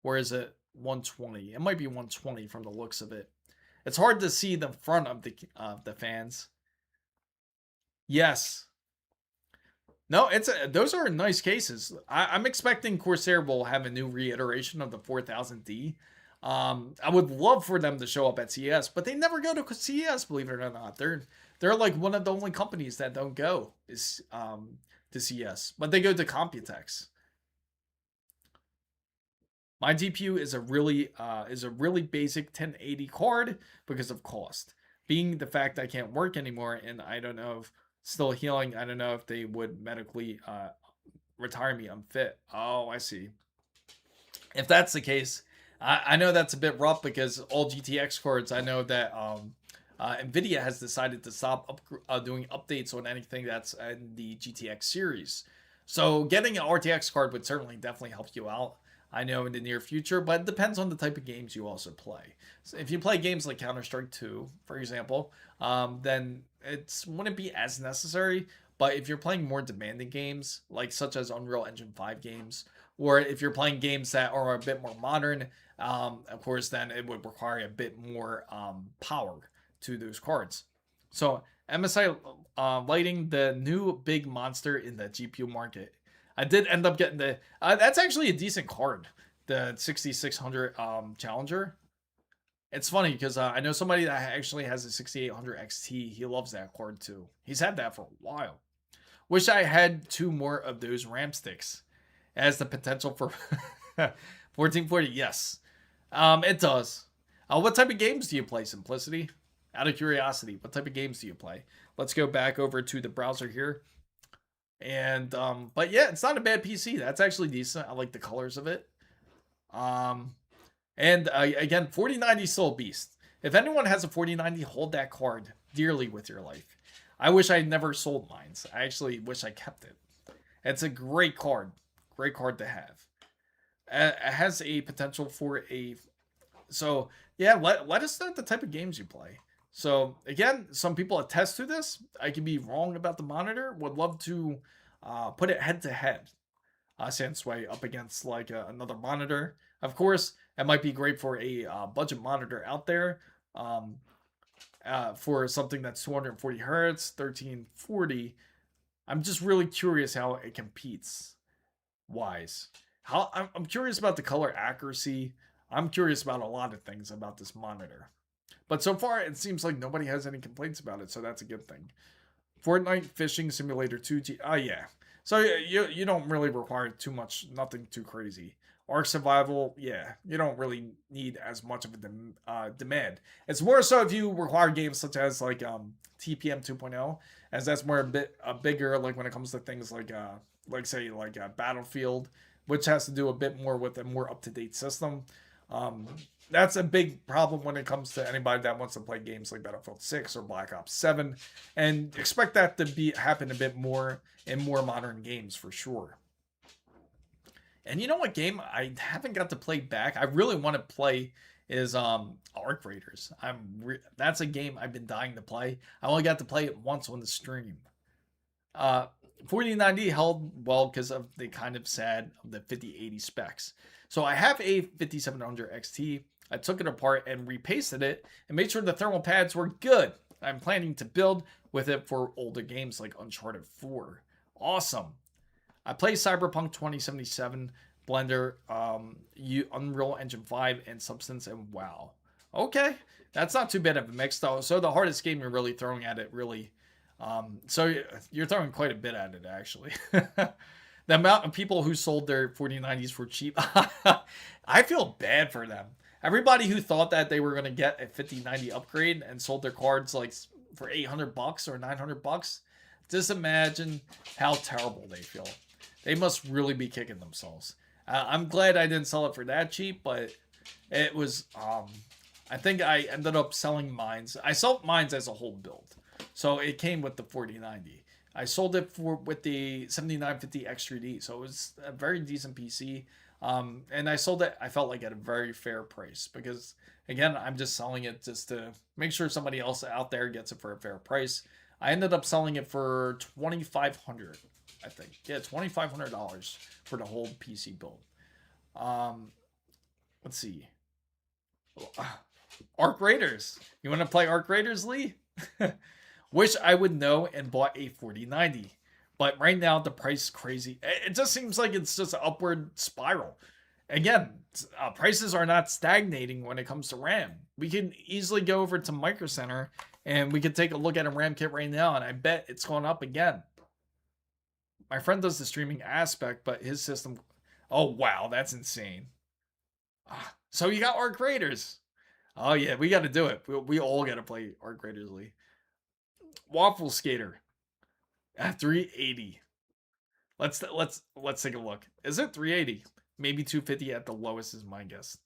Speaker 1: or is it 120? It might be 120 from the looks of it. It's hard to see the front of the fans. Yes. No, those are nice cases. I'm expecting Corsair will have a new reiteration of the 4000D. I would love for them to show up at CES, but they never go to CES, believe it or not. They're like one of the only companies that don't go to CES, but they go to Computex. My GPU is a really basic 1080 card because of cost. Being the fact I can't work anymore and I don't know if still healing, I don't know if they would medically retire me unfit. Oh, I see. If that's the case, I know that's a bit rough because all GTX cards, I know that NVIDIA has decided to stop doing updates on anything that's in the GTX series. So getting an RTX card would certainly definitely help you out, I know, in the near future, but it depends on the type of games you also play. So if you play games like Counter-Strike 2, for example, then it wouldn't be as necessary. But if you're playing more demanding games, like such as Unreal Engine 5 games, or if you're playing games that are a bit more modern, of course, then it would require a bit more power to those cards. So MSI lighting the new big monster in the GPU market. I did end up getting that's actually a decent card, the 6600 Challenger. It's funny because I know somebody that actually has a 6800 XT. He loves that card too. He's had that for a while. Wish I had 2 more of those RAM sticks. It has the potential for 1440. Yes, it does. What type of games do you play, Simplicity? Out of curiosity, what type of games do you play? Let's go back over to the browser here. And but yeah, it's not a bad PC. That's actually decent. I like the colors of it. And again, 4090 is still a beast. If anyone has a 4090, hold that card dearly with your life. I wish I never sold mine. I actually wish I kept it. It's a great card. Great card to have. It has a potential for a... So, yeah, let us know the type of games you play. So, again, some people attest to this. I can be wrong about the monitor. Would love to put it head-to-head. Sansway up against, like, another monitor. Of course, it might be great for a budget monitor out there. For something that's 240 hertz, 1340. I'm just really curious how it competes wise. I'm curious about the color accuracy. I'm curious about a lot of things about this monitor. But so far, it seems like nobody has any complaints about it, so that's a good thing. Fortnite Fishing Simulator 2G. Oh, yeah. So you don't really require too much, nothing too crazy. Ark Survival, yeah, you don't really need as much of a demand. It's more so if you require games such as like TPM 2.0, as that's more a bigger, like when it comes to things like say Battlefield, which has to do a bit more with a more up-to-date system. That's a big problem when it comes to anybody that wants to play games like Battlefield 6 or Black Ops 7, and expect that to happen a bit more in more modern games for sure. And you know what game I haven't got to play back? I really want to play is Arc Raiders. That's a game I've been dying to play. I only got to play it once on the stream. 4090 held well because of the kind of sad of the 5080 specs. So I have a 5700 XT. I took it apart and repasted it and made sure the thermal pads were good. I'm planning to build with it for older games like Uncharted 4. Awesome. I play Cyberpunk 2077, Blender, Unreal Engine 5, and Substance, and WoW. Okay, that's not too bad of a mix though. So the hardest game you're really throwing at it, really. So you're throwing quite a bit at it, actually. The amount of people who sold their 4090s for cheap, I feel bad for them. Everybody who thought that they were going to get a 5090 upgrade and sold their cards like for $800 or $900, just imagine how terrible they feel. They must really be kicking themselves. I'm glad I didn't sell it for that cheap, but it was, I think I ended up selling mines. I sold mines as a whole build. So it came with the 4090. I sold it with the 7950 X3D. So it was a very decent PC. And I sold it, I felt like, at a very fair price. Because, again, I'm just selling it just to make sure somebody else out there gets it for a fair price. I ended up selling it for $2,500, I think. Yeah, $2,500 for the whole PC build. Let's see. Arc Raiders. You want to play Arc Raiders, Lee? Wish I would know and bought a 4090. But right now, the price is crazy. It just seems like it's just an upward spiral. Again, prices are not stagnating when it comes to RAM. We can easily go over to Micro Center and we can take a look at a RAM kit right now, and I bet it's going up again. My friend does the streaming aspect, but his system... Oh, wow, that's insane. So you got Arc Raiders. Oh, yeah, we got to do it. We all got to play Arc Raiders, Lee. Waffle Skater at 380. Let's take a look. Is it 380? Maybe 250 at the lowest is my guess.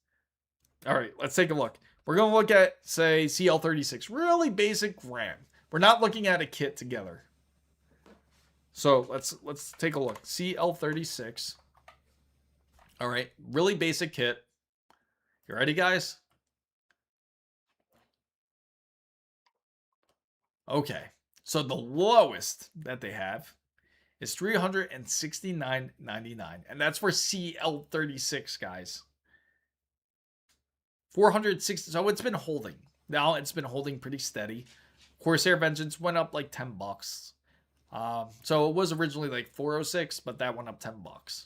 Speaker 1: All right, let's take a look. We're going to look at, say, CL36. Really basic RAM. We're not looking at a kit together. So let's take a look. CL36. All right, really basic kit. You ready, guys? Okay, so the lowest that they have is $369.99, and that's for CL36, guys. 460. So it's been holding. Now it's been holding pretty steady. Corsair Vengeance went up like $10. So it was originally like 406, but that went up $10.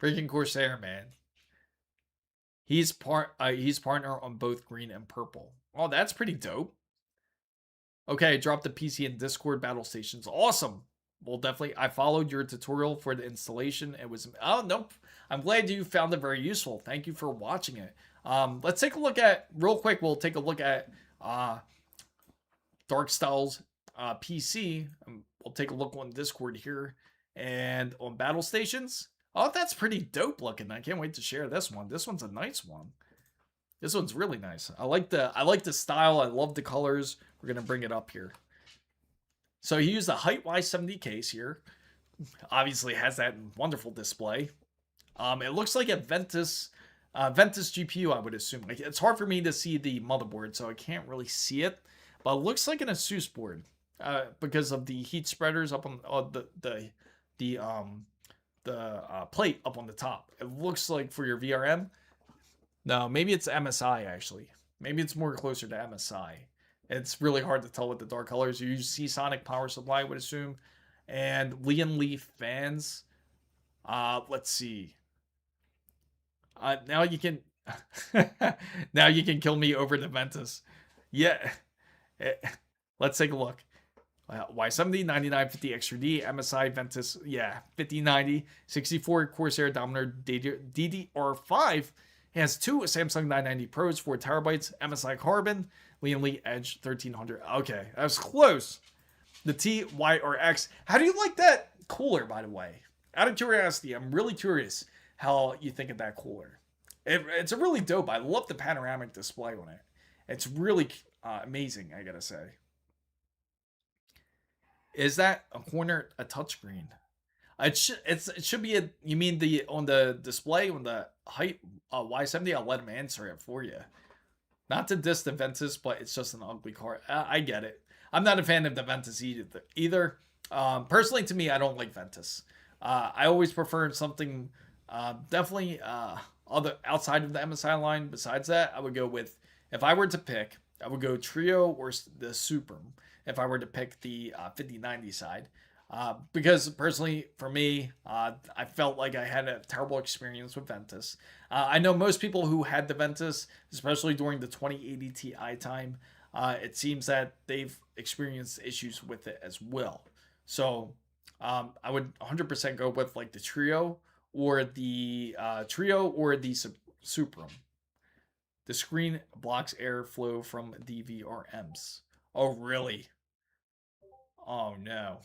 Speaker 1: Freaking Corsair, man. He's partner on both green and purple. Oh, that's pretty dope. Okay, drop the PC in Discord battle stations. Awesome. Well, definitely. I followed your tutorial for the installation. It was... Oh, nope. I'm glad you found it very useful. Thank you for watching it. Let's take a look at... Real quick, we'll take a look at Darkstyle's PC. We'll take a look on Discord here. And on battle stations. Oh, that's pretty dope looking. I can't wait to share this one. This one's a nice one. This one's really nice. I like the style. I love the colors. We're going to bring it up here. So he used a height Y70 case here. Obviously has that wonderful display. It looks like a Ventus GPU, I would assume. Like, it's hard for me to see the motherboard, so I can't really see it. But it looks like an ASUS board because of the heat spreaders up on the plate up on the top. It looks like for your VRM. No, maybe it's MSI, actually. Maybe it's more closer to MSI. It's really hard to tell with the dark colors. You use Seasonic power supply, I would assume. And Lian Lee fans. Let's see. Now you can... now you can kill me over the Ventus. Yeah. Let's take a look. Y70, 9950 X3D, MSI Ventus, yeah, 5090, 64 Corsair Dominator DDR5. It has two Samsung 990 Pros, 4 terabytes, MSI Carbon, Lian Lee Edge 1300. Okay, that was close. The TYRX. How do you like that cooler, by the way? Out of curiosity, I'm really curious how you think of that cooler. It's a really dope. I love the panoramic display on it. It's really amazing, I gotta say. Is that a corner a touchscreen? It should be a. You mean on the display on the height Y70? I'll let him answer it for you. Not to diss the Ventus, but it's just an ugly car. I get it. I'm not a fan of the Ventus either. Personally, to me, I don't like Ventus. I always prefer something definitely other outside of the MSI line. Besides that, I would go with, if I were to pick, I would go Trio or the Supreme if I were to pick the 5090 side. Because personally, for me, I felt like I had a terrible experience with Ventus. I know most people who had the Ventus, especially during the 2080 Ti time, it seems that they've experienced issues with it as well. So I would 100% go with like the Trio or the Supreme. The screen blocks airflow from DVRMs. Oh, really? Oh, no.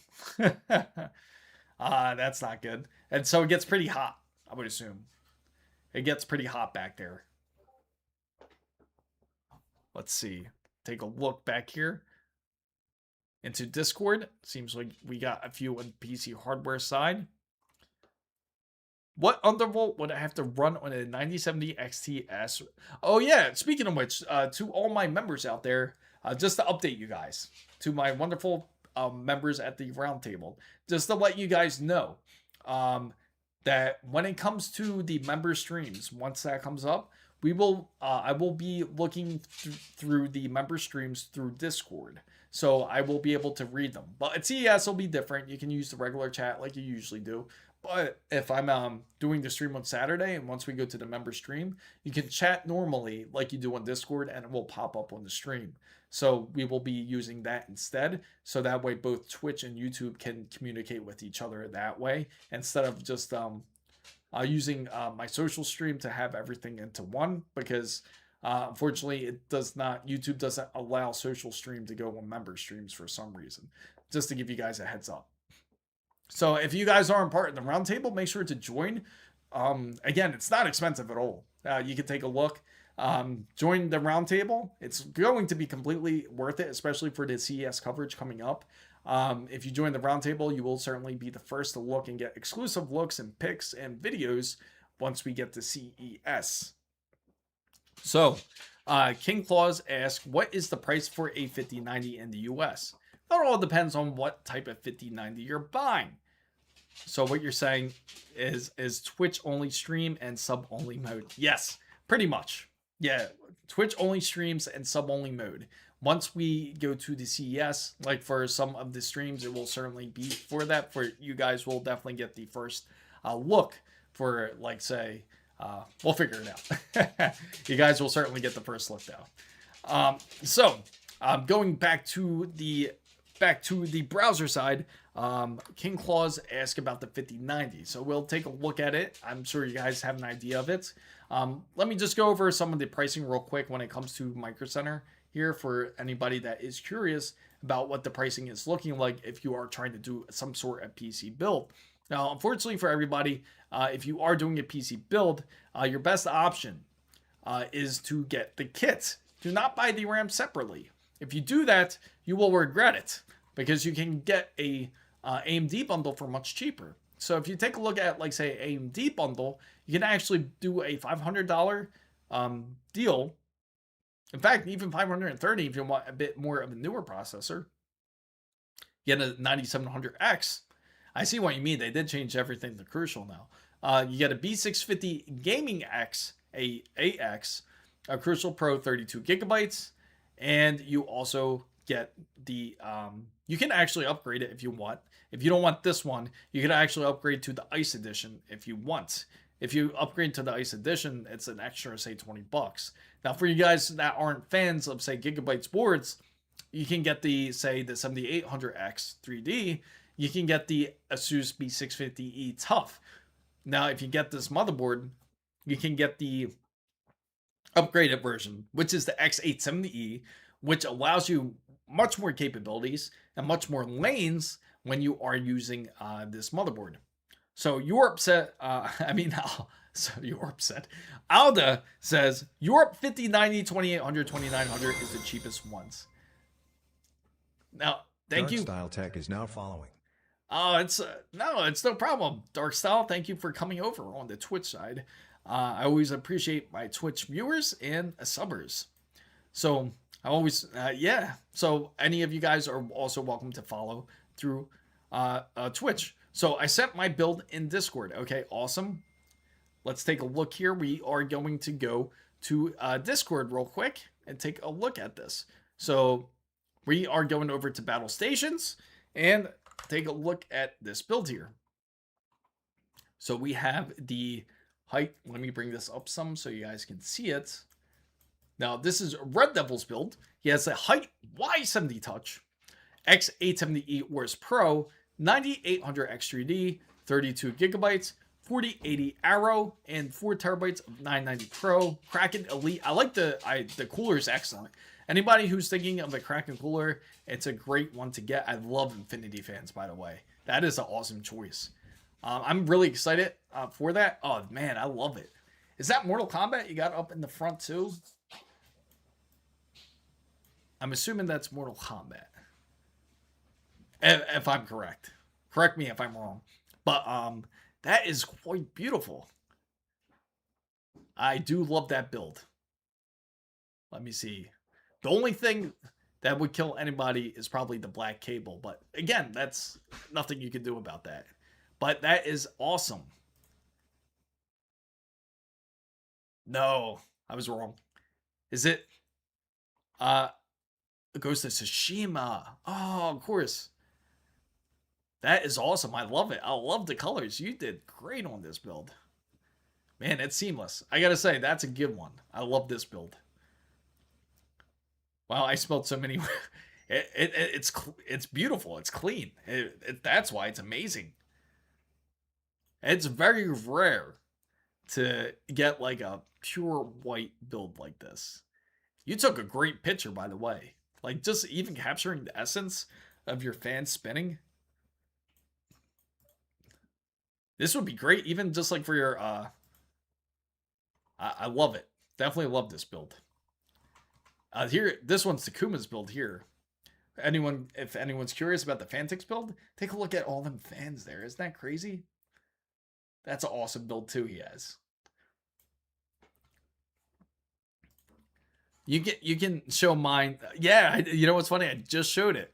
Speaker 1: That's not good. And so it gets pretty hot, I would assume. It gets pretty hot back there. Let's see. Take a look back here into Discord. Seems like we got a few on the PC hardware side. What undervolt would I have to run on a 9070 XTS? Oh yeah, speaking of which, to all my members out there, just to update you guys, to my wonderful members at the roundtable, just to let you guys know that when it comes to the member streams, once that comes up, I will be looking through the member streams through Discord. So I will be able to read them. But at CES, it'll be different. You can use the regular chat like you usually do. But if I'm doing the stream on Saturday, and once we go to the member stream, you can chat normally like you do on Discord, and it will pop up on the stream. So we will be using that instead. So that way both Twitch and YouTube can communicate with each other that way, instead of just using my social stream to have everything into one, because unfortunately YouTube doesn't allow social stream to go on member streams for some reason. Just to give you guys a heads up. So if you guys aren't part of the roundtable, make sure to join. Again, it's not expensive at all. You can take a look. Join the roundtable. It's going to be completely worth it, especially for the CES coverage coming up. If you join the roundtable, you will certainly be the first to look and get exclusive looks and pics and videos once we get to CES. So, King Claus asks, what is the price for a 5090 in the US? That all depends on what type of 5090 you're buying. So what you're saying is Twitch only stream and sub only mode? Yes, pretty much. Yeah, Twitch only streams and sub only mode. Once we go to the CES, like for some of the streams, it will certainly be for that. For you guys, will definitely get the first look for, like, say, we'll figure it out. You guys will certainly get the first look though. So going back to the browser side, King Claus asked about the 5090. So we'll take a look at it. I'm sure you guys have an idea of it. Let me just go over some of the pricing real quick when it comes to Micro Center here for anybody that is curious about what the pricing is looking like if you are trying to do some sort of PC build. Now, unfortunately for everybody, if you are doing a PC build, your best option is to get the kit. Do not buy the RAM separately. If you do that, you will regret it, because you can get a AMD bundle for much cheaper. So if you take a look at, like, say, AMD bundle, you can actually do a $500 deal. In fact, even $530 if you want a bit more of a newer processor. You get a 9700X. I see what you mean. They did change everything to Crucial now. You get a B650 Gaming X, AX, a Crucial Pro 32 gigabytes, and you also get the, you can actually upgrade it if you want. If you don't want this one, you can actually upgrade to the Ice Edition if you want. If you upgrade to the Ice Edition, it's an extra, say, $20. Now, for you guys that aren't fans of, say, Gigabytes boards, you can get the, say, the 7800X 3D. You can get the ASUS B650E Tough. Now, if you get this motherboard, you can get the upgraded version, which is the X870E, which allows you much more capabilities and much more lanes when you are using this motherboard. So you're upset. So you're upset. Alda says Europe 5090, 2800, 2900 is the cheapest ones. Now, thank you.
Speaker 2: Dark Style Tech is now following.
Speaker 1: Oh, it's no problem. Dark Style, thank you for coming over on the Twitch side. I always appreciate my Twitch viewers and subbers. So I always, yeah. So any of you guys are also welcome to follow through Twitch. So I sent my build in Discord. Okay, awesome. Let's take a look here. We are going to go to Discord real quick. and take a look at this. So we are going over to battle stations and take a look at this build here. So we have the height. Let me bring this up some so you guys can see it. Now, this is Red Devil's build. He has a height Y70 touch, X870E Wars Pro, 9800 X3D, 32 gigabytes, 4080 Arrow, and 4 terabytes of 990 Pro. Kraken Elite. I like the cooler is excellent. Anybody who's thinking of a Kraken cooler, it's a great one to get. I love Infinity fans, by the way. That is an awesome choice. I'm really excited for that. Oh, man, I love it. Is that Mortal Kombat you got up in the front, too? I'm assuming that's Mortal Kombat. If I'm correct. Correct me if I'm wrong. But that is quite beautiful. I do love that build. Let me see. The only thing that would kill anybody is probably the black cable. But again, that's nothing you can do about that. But that is awesome. No, I was wrong. Is it Ghost of Tsushima? Oh, of course. That is awesome. I love it. I love the colors. You did great on this build. Man, it's seamless. I gotta say, that's a good one. I love this build. Wow, I spelled so many. It's beautiful. It's clean. That's why it's amazing. It's very rare to get like a pure white build like this. You took a great picture, by the way. Like just even capturing the essence of your fan spinning. This would be great, even just like for your. I love it. Definitely love this build. Here, this one's Takuma's build here. If anyone's curious about the Fantix build, take a look at all them fans there. Isn't that crazy? That's an awesome build too. He has. You can show mine. Yeah, you know what's funny? I just showed it.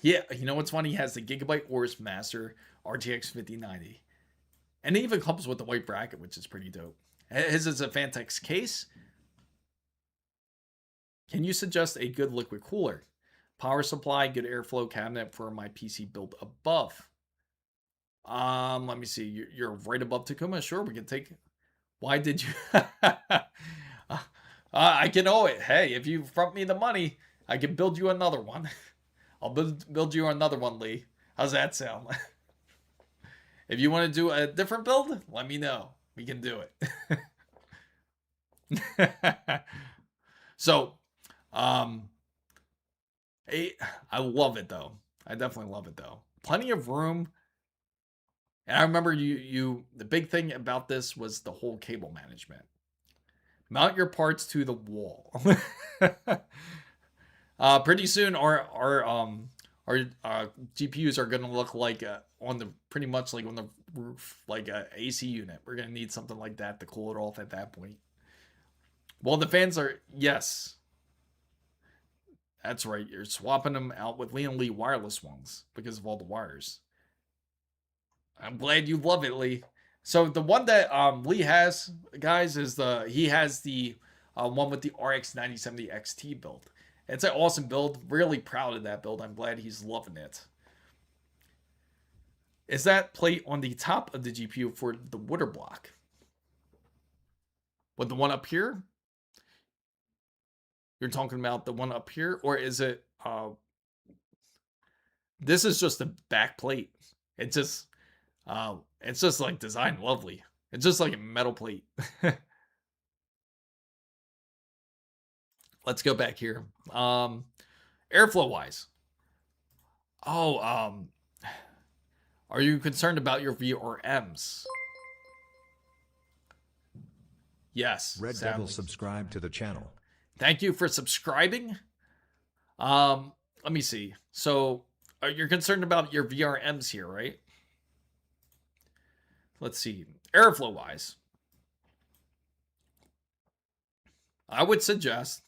Speaker 1: Yeah, you know what's funny? He has the Gigabyte Ors Master RTX 5090. And it even comes with the white bracket, which is pretty dope. His is a Fantix case. Can you suggest a good liquid cooler? Power supply, good airflow cabinet for my PC build above. Let me see. You're right above Takuma. Sure, we can take. Why did you? I can owe it. Hey, if you front me the money, I can build you another one. I'll build you another one, Lee. How's that sound? If you want to do a different build, let me know. We can do it. So, I love it though. I definitely love it though. Plenty of room. And I remember the big thing about this was the whole cable management. Mount your parts to the wall. Pretty soon our GPUs are gonna look like on the pretty much like on the roof, like a AC unit. We're gonna need something like that to cool it off at that point. Well, the fans are, yes. That's right. You're swapping them out with Lian Li wireless ones because of all the wires. I'm glad you love it, Lee. So the one that Lee has, guys, is he has the one with the RX 9070 XT build. It's an awesome build. Really proud of that build. I'm glad he's loving it. Is that plate on the top of the GPU for the water block? With the one up here? You're talking about the one up here? Or is it... this is just a back plate. It's just like designed lovely. It's just like a metal plate. Let's go back here. Airflow wise. Oh, are you concerned about your VRMs? Yes.
Speaker 2: Red Devil subscribe to the channel.
Speaker 1: Thank you for subscribing. Let me see. So you're concerned about your VRMs here, right? Let's see. Airflow wise, I would suggest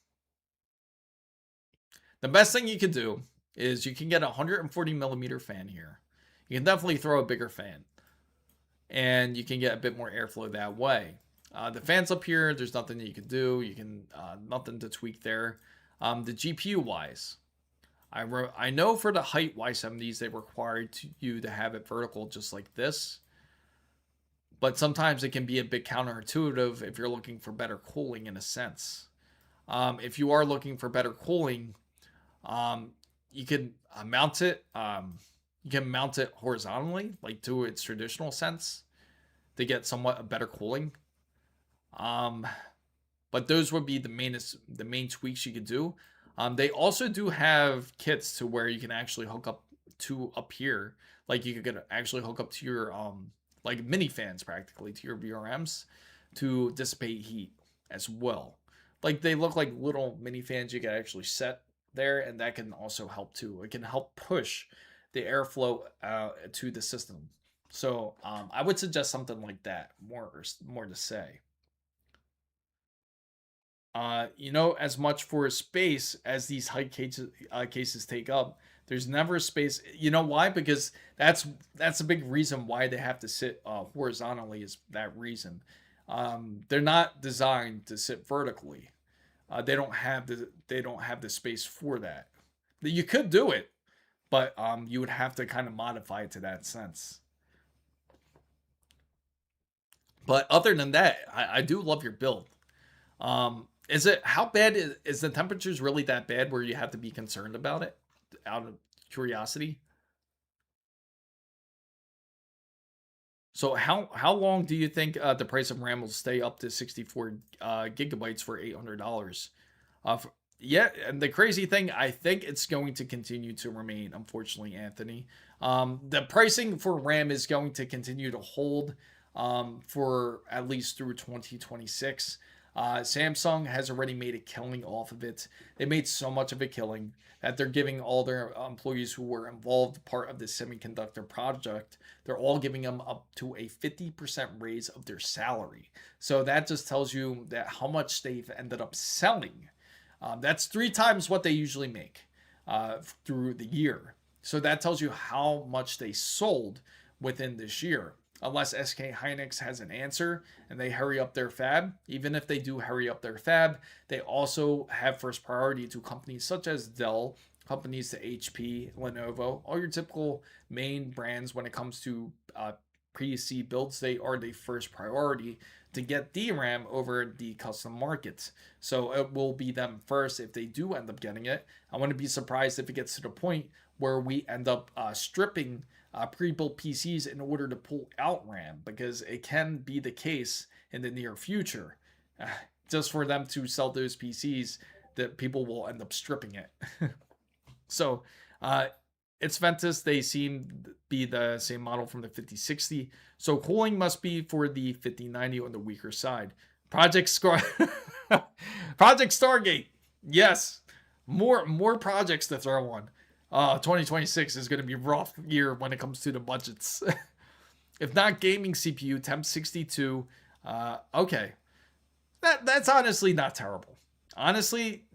Speaker 1: the best thing you could do is you can get a 140 millimeter fan here. You can definitely throw a bigger fan. and you can get a bit more airflow that way. The fans up here, there's nothing that you can do. You can nothing to tweak there. The GPU wise, I know for the height Y70s they required you to have it vertical just like this, but sometimes it can be a bit counterintuitive if you're looking for better cooling in a sense. If you are looking for better cooling, you can mount it. You can mount it horizontally, like to its traditional sense, to get somewhat a better cooling. But those would be the main tweaks you could do. They also do have kits to where you can actually hook up to up here, like you could actually hook up to your like mini fans practically to your VRMs to dissipate heat as well. Like they look like little mini fans you can actually set there, and that can also help too. It can help push the airflow to the system. So I would suggest something like that. More to say. You know, as much for space as these height cases take up, there's never space. You know why? Because that's a big reason why they have to sit horizontally. Is that reason? They're not designed to sit vertically. They don't have the space for that. You could do it, but you would have to kind of modify it to that sense. But other than that, I do love your build. How bad is the temperatures really that bad where you have to be concerned about it out of curiosity? So how long do you think the price of RAM will stay up to 64 gigabytes for $800? Yeah, and the crazy thing, I think it's going to continue to remain, unfortunately, Anthony. The pricing for RAM is going to continue to hold for at least through 2026. Samsung has already made a killing off of it. They made so much of a killing that they're giving all their employees who were involved part of the semiconductor project, they're all giving them up to a 50% raise of their salary. So that just tells you that how much they've ended up selling. That's 3 times what they usually make through the year. So that tells you how much they sold within this year. Unless SK Hynix has an answer and they hurry up their fab. Even if they do hurry up their fab, they also have first priority to companies such as Dell, companies to HP, Lenovo, all your typical main brands when it comes to PC builds. They are the first priority to get DRAM over the custom markets. So it will be them first if they do end up getting it. I wouldn't be surprised if it gets to the point where we end up stripping pre-built PCs in order to pull out RAM, because it can be the case in the near future. Just for them to sell those PCs, that people will end up stripping it. So it's Ventus. They seem to be the same model from the 5060. So cooling must be for the 5090 on the weaker side. Project Stargate. Yes, more projects to throw on. 2026 is going to be a rough year when it comes to the budgets. If not gaming CPU, Temp 62. Okay. That's honestly not terrible. Honestly,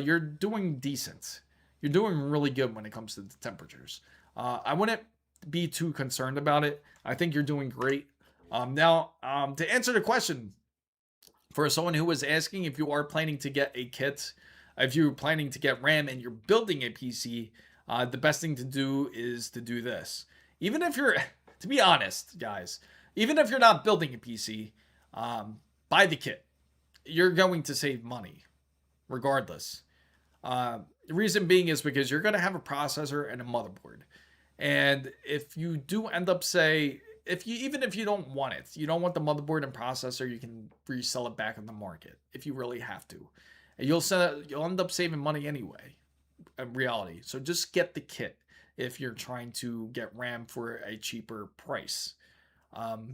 Speaker 1: you're doing decent. You're doing really good when it comes to the temperatures. I wouldn't be too concerned about it. I think you're doing great. Now, to answer the question, for someone who was asking if you are planning to get a kit, if you're planning to get RAM and you're building a PC, the best thing to do is to do this. Even if you're, to be honest, guys, even if you're not building a PC, buy the kit. You're going to save money, regardless. The reason being is because you're going to have a processor and a motherboard. And if you do end up, even if you don't want it, you don't want the motherboard and processor, you can resell it back on the market if you really have to. And you'll end up saving money anyway. In reality. So just get the kit if you're trying to get RAM for a cheaper price.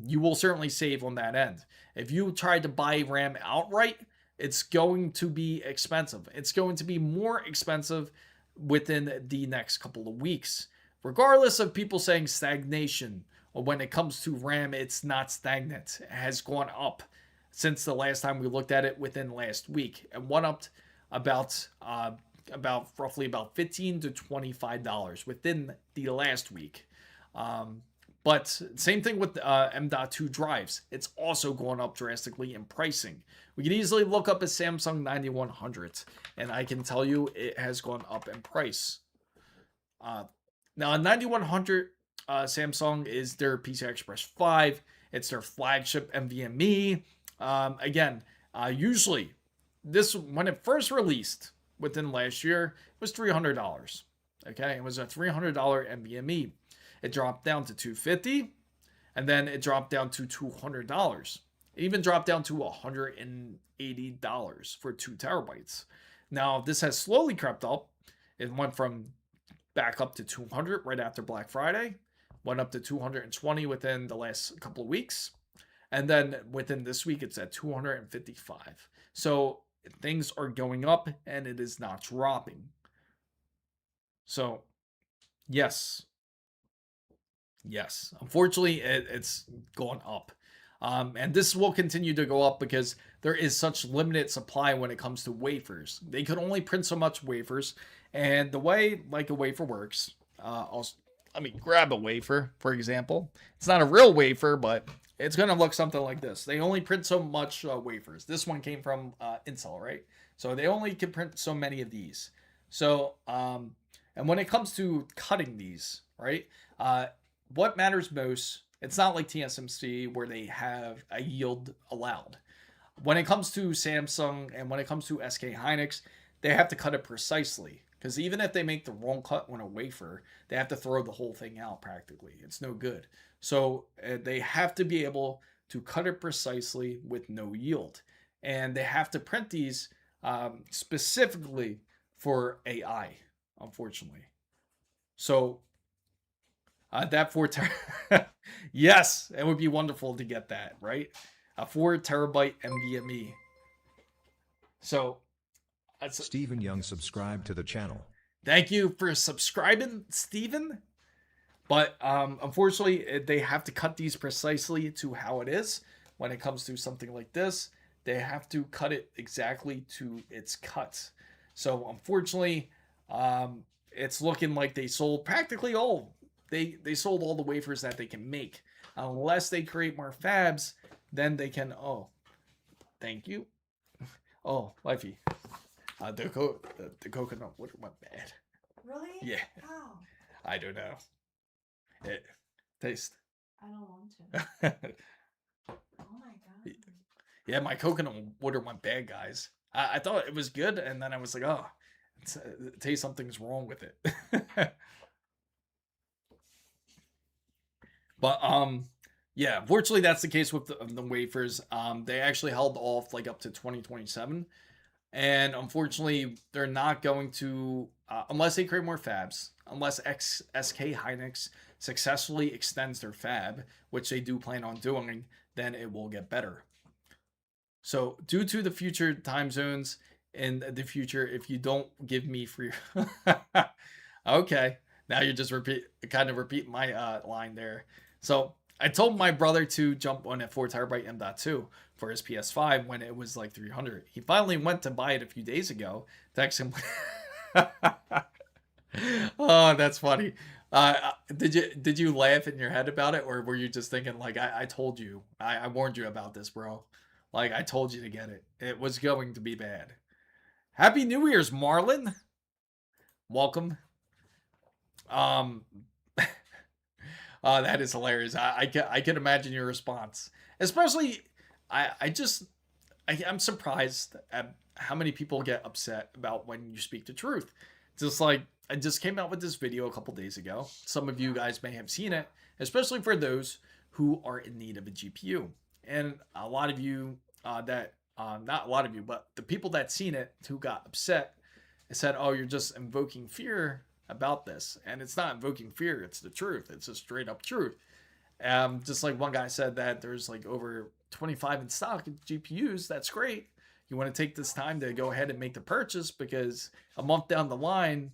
Speaker 1: You will certainly save on that end. If you try to buy RAM outright, it's going to be expensive. It's going to be more expensive within the next couple of weeks. Regardless of people saying stagnation, or when it comes to RAM, it's not stagnant. It has gone up since the last time we looked at it within last week. It went up about roughly $15 to $25 within the last week. But same thing with M.2 drives. It's also going up drastically in pricing. We can easily look up a Samsung 9100, and I can tell you it has gone up in price. Now, a 9100 Samsung is their PCI Express 5. It's their flagship NVMe. Again, usually, this when it first released within last year, it was $300. Okay, it was a $300 NVMe. It dropped down to $250, and then it dropped down to $200. It even dropped down to $180 for 2 terabytes. Now, this has slowly crept up. It went from back up to 200 right after Black Friday, went up to 220 within the last couple of weeks, and then within this week, it's at 255. So things are going up, and it is not dropping. So, yes. Yes, unfortunately, it's gone up. And this will continue to go up because there is such limited supply when it comes to wafers. They could only print so much wafers. And the way like a wafer works, let me grab a wafer, for example. It's not a real wafer, but it's going to look something like this. They only print so much wafers. This one came from Intel, right? So they only can print so many of these. So, and when it comes to cutting these, right? What matters most, it's not like TSMC where they have a yield allowed. When it comes to Samsung and when it comes to SK Hynix, they have to cut it precisely. Because even if they make the wrong cut on a wafer, they have to throw the whole thing out practically. It's no good. So they have to be able to cut it precisely with no yield. And they have to print these specifically for AI, unfortunately. So that 4 yes, it would be wonderful to get that, right? A 4 terabyte NVMe. So
Speaker 2: Stephen Young subscribed to the channel.
Speaker 1: Thank you for subscribing, Stephen. But unfortunately, they have to cut these precisely to how it is. When it comes to something like this, they have to cut it exactly to its cut. So unfortunately, it's looking like they sold practically all. They sold all the wafers that they can make. Unless they create more fabs, then they can. Oh, thank you. Oh, Lifey. The coconut water went bad.
Speaker 8: Really?
Speaker 1: Yeah.
Speaker 8: How?
Speaker 1: I don't know. It taste.
Speaker 8: I don't want to. Oh my god.
Speaker 1: Yeah, my coconut water went bad, guys. I thought it was good, and then I was like, oh, it tastes something's wrong with it. But yeah, unfortunately that's the case with the wafers. They actually held off like up to 2027, and unfortunately they're not going to unless they create more fabs, unless SK Hynix successfully extends their fab, which they do plan on doing, then it will get better. So due to the future time zones in the future, if you don't give me free, okay, now you're just kind of repeating my line there. So I told my brother to jump on a 4 terabyte M.2 for his PS5 when it was like 300. He finally went to buy it a few days ago. Text him. Oh, that's funny. Did you laugh in your head about it, or were you just thinking like I told you, I warned you about this, bro? Like I told you to get it. It was going to be bad. Happy New Year's, Marlon. Welcome. That is hilarious. I can imagine your response. Especially, I'm surprised at how many people get upset about when you speak the truth. Just like, I just came out with this video a couple days ago. Some of you guys may have seen it, especially for those who are in need of a GPU. And a lot of you not a lot of you, but the people that seen it who got upset said, oh, you're just invoking fear about this. And it's not invoking fear, it's the truth. It's a straight up truth. Just like one guy said that there's like over 25 in stock GPUs. That's great. You want to take this time to go ahead and make the purchase, because a month down the line,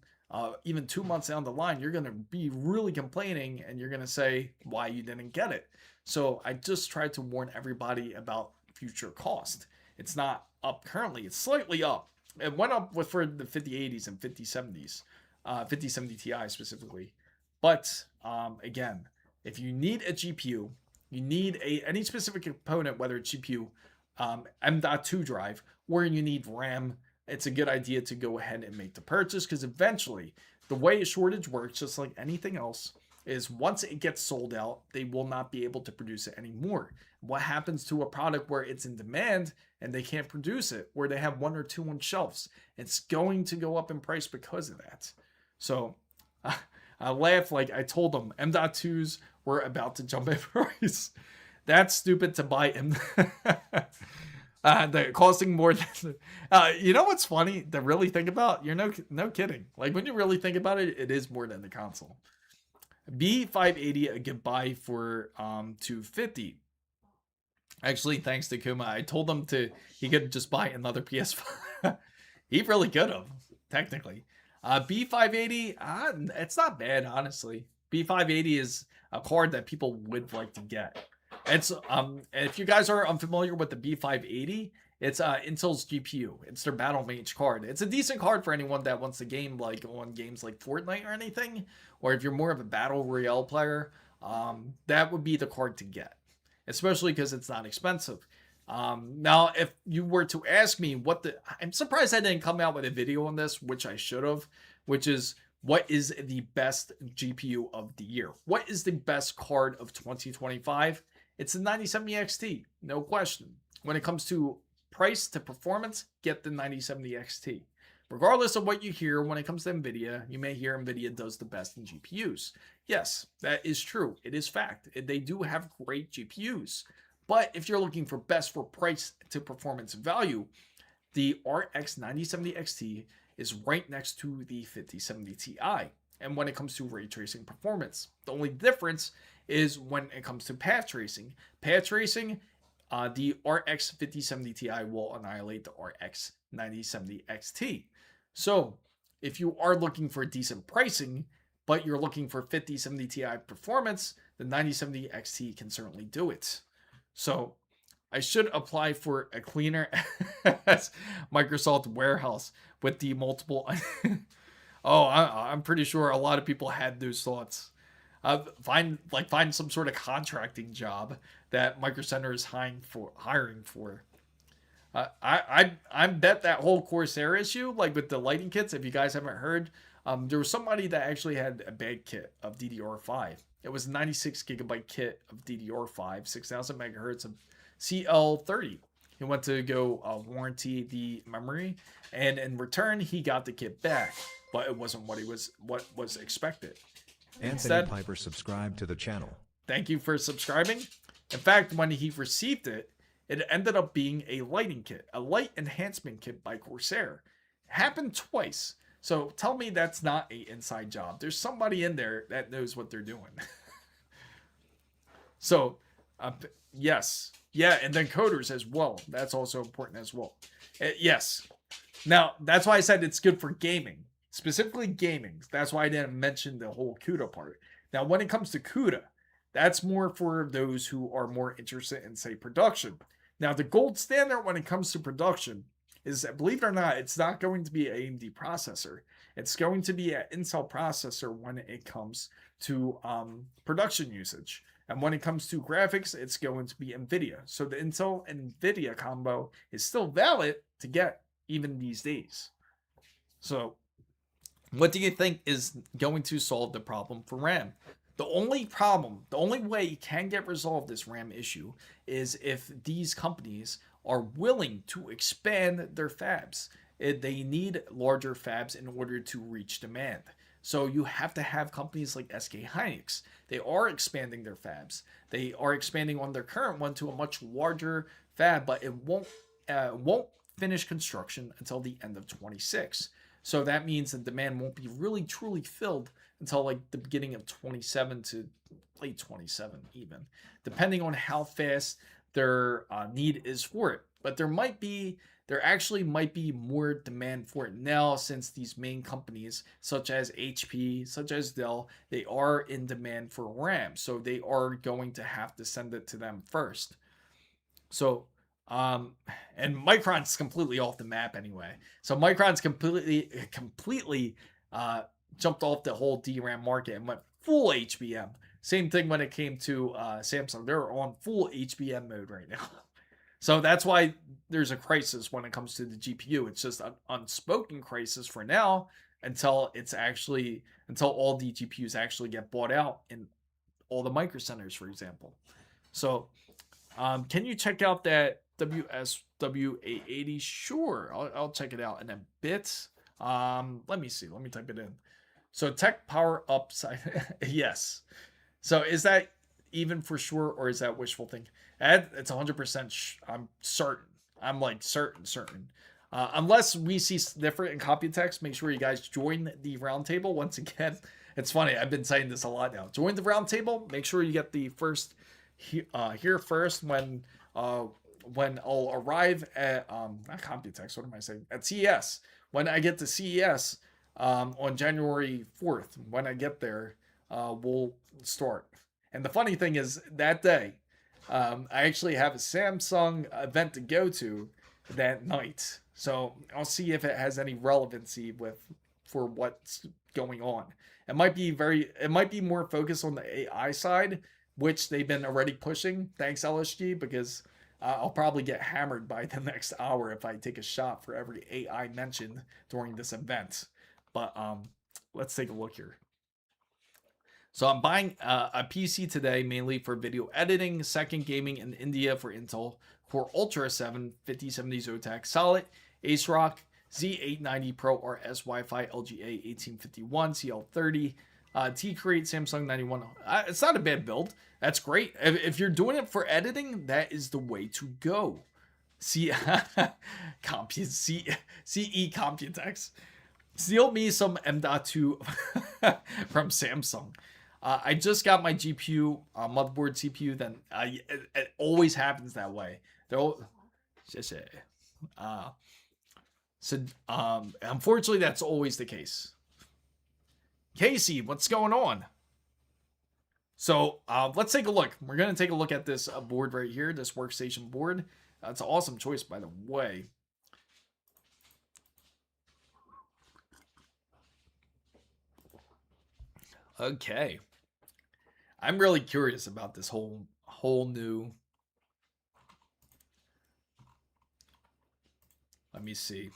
Speaker 1: even 2 months down the line, you're going to be really complaining and you're going to say why you didn't get it. So I just tried to warn everybody about future cost. It's not up currently. It's slightly up. It went up for the 5080s and 5070s, 5070 Ti specifically. But again, if you need a GPU, you need any specific component, whether it's GPU, M.2 drive, or you need RAM, it's a good idea to go ahead and make the purchase, because eventually the way a shortage works, just like anything else, is once it gets sold out, they will not be able to produce it anymore. What happens to a product where it's in demand and they can't produce it, where they have 1 or 2 on shelves? It's going to go up in price because of that. So I laugh, like I told them M.2s were about to jump in price. That's stupid to buy M. They're costing more than. You know what's funny to really think about? You're no kidding. Like when you really think about it, it is more than the console. B580 a good buy for $250. Actually, thanks to Kuma, I told him he could just buy another PS5. He really could have, technically. B580, it's not bad, honestly. B580 is a card that people would like to get. It's if you guys are unfamiliar with the B580, it's Intel's GPU. It's their Battle Mage card. It's a decent card for anyone that wants to game like on games like Fortnite or anything, or if you're more of a Battle Royale player, that would be the card to get, especially because it's not expensive. Now, if you were to ask me I'm surprised I didn't come out with a video on this, which I should have, which is what is the best GPU of the year? What is the best card of 2025? It's the 9070 XT, no question. When it comes to price to performance, get the 9070 XT. Regardless of what you hear when it comes to NVIDIA, you may hear NVIDIA does the best in GPUs. Yes, that is true. It is fact. They do have great GPUs. But if you're looking for best for price to performance value, the RX 9070 XT is right next to the 5070 Ti. And when it comes to ray tracing performance, the only difference is when it comes to path tracing. Path tracing, the RX 5070 Ti will annihilate the RX 9070 XT. So if you are looking for decent pricing, but you're looking for 5070 Ti performance, the 9070 XT can certainly do it. So I should apply for a cleaner Microsoft warehouse with the multiple. I'm pretty sure a lot of people had those thoughts. Find some sort of contracting job that Micro Center is hiring for. I bet that whole Corsair issue, like with the lighting kits, if you guys haven't heard, there was somebody that actually had a bad kit of DDR5. It was a 96 gigabyte kit of DDR5, 6000 megahertz of CL30. He went to go warranty the memory, and in return, he got the kit back, but it wasn't what was expected.
Speaker 2: Anthony Piper subscribed to the channel.
Speaker 1: Thank you for subscribing. In fact, when he received it, it ended up being a lighting kit, a light enhancement kit by Corsair. It happened twice. So tell me that's not an inside job. There's somebody in there that knows what they're doing. So, yes. Yeah, and then coders as well. That's also important as well. Yes. Now, that's why I said it's good for gaming. Specifically gaming. That's why I didn't mention the whole CUDA part. Now, when it comes to CUDA, that's more for those who are more interested in, say, production. Now, the gold standard when it comes to production is, believe it or not, it's not going to be an AMD processor. It's going to be an Intel processor when it comes to production usage. And when it comes to graphics, it's going to be NVIDIA. So the Intel and NVIDIA combo is still valid to get even these days. So what do you think is going to solve the problem for RAM? The only way you can get resolved this RAM issue is if these companies are willing to expand their fabs. They need larger fabs in order to reach demand. So you have to have companies like SK Hynix. They are expanding their fabs. They are expanding on their current one to a much larger fab, but it won't finish construction until the end of 26. So that means the demand won't be really truly filled until like the beginning of 27 to late 27 even, depending on how fast their need is for it. But there actually might be more demand for it now, since these main companies such as HP, such as Dell, they are in demand for RAM. So they are going to have to send it to them first. So, and Micron's completely off the map anyway. So Micron's completely jumped off the whole DRAM market and went full HBM. Same thing when it came to Samsung. They're on full HBM mode right now. So that's why there's a crisis when it comes to the GPU. It's just an unspoken crisis for now until all the GPUs actually get bought out in all the micro centers, for example. So can you check out that WSW880? Sure, I'll check it out in a bit. Let me see. Let me type it in. So tech power upside. Yes. So is that even for sure, or is that wishful thinking? It's 100%. I'm certain. I'm like certain. Unless we see different in Computex, make sure you guys join the roundtable. Once again, it's funny. I've been saying this a lot now. Join the roundtable. Make sure you get the first here first when I'll arrive at not Computex. What am I saying? At CES. When I get to CES on January 4th, when I get there, we'll start. And the funny thing is that day, I actually have a Samsung event to go to that night. So I'll see if it has any relevancy for what's going on. It might be more focused on the AI side, which they've been already pushing. Thanks, LSG, because I'll probably get hammered by the next hour if I take a shot for every AI mentioned during this event. But let's take a look here. So I'm buying a PC today, mainly for video editing, second gaming in India for Intel Core Ultra 7 5070 Zotac Solid, ASRock Z890 Pro RS Wi-Fi LGA 1851 CL30 T-Create Samsung 91. It's not a bad build. That's great. If you're doing it for editing, that is the way to go. CE Computex. Steal me some M.2 from Samsung. I just got my GPU, motherboard CPU. Then it always happens that way. Unfortunately, that's always the case. Casey, what's going on? So let's take a look. We're going to take a look at this board right here, this workstation board. It's an awesome choice, by the way. Okay. I'm really curious about this whole new. Let me see.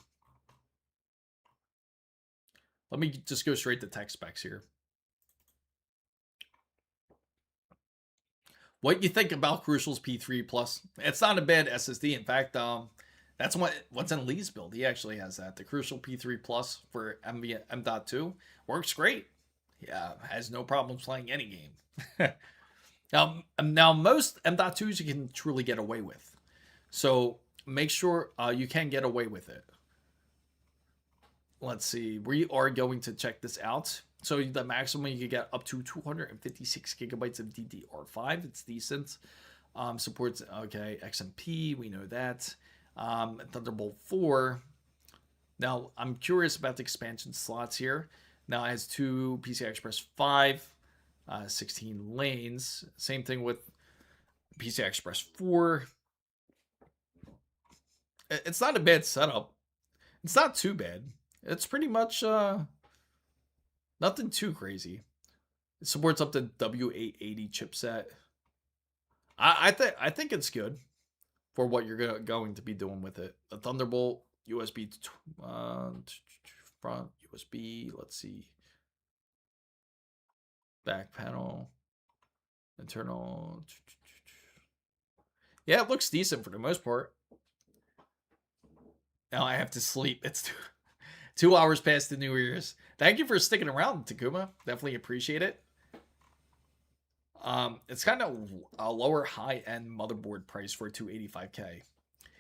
Speaker 1: Let me just go straight to tech specs here. What you think about Crucial's P3 Plus? It's not a bad SSD. In fact, that's what's in Lee's build. He actually has that. The Crucial P3 Plus for M.2 works great. Yeah, has no problems playing any game. Now most M.2s you can truly get away with. So make sure you can get away with it. Let's see. We are going to check this out. So the maximum you can get up to 256 gigabytes of DDR5. It's decent. Supports, okay, XMP. We know that. Thunderbolt 4. Now, I'm curious about the expansion slots here. Now, it has two PCI Express 5, 16 lanes. Same thing with PCI Express 4. It's not a bad setup. It's not too bad. It's pretty much nothing too crazy. It supports up to W880 chipset. I think it's good for what you're going to be doing with it. A Thunderbolt USB front USB. Let's see. Back panel. Internal. Yeah, it looks decent for the most part. Now I have to sleep. It's 2 hours past the New Year's. Thank you for sticking around, Takuma. Definitely appreciate it. It's kind of a lower high-end motherboard price for 285K.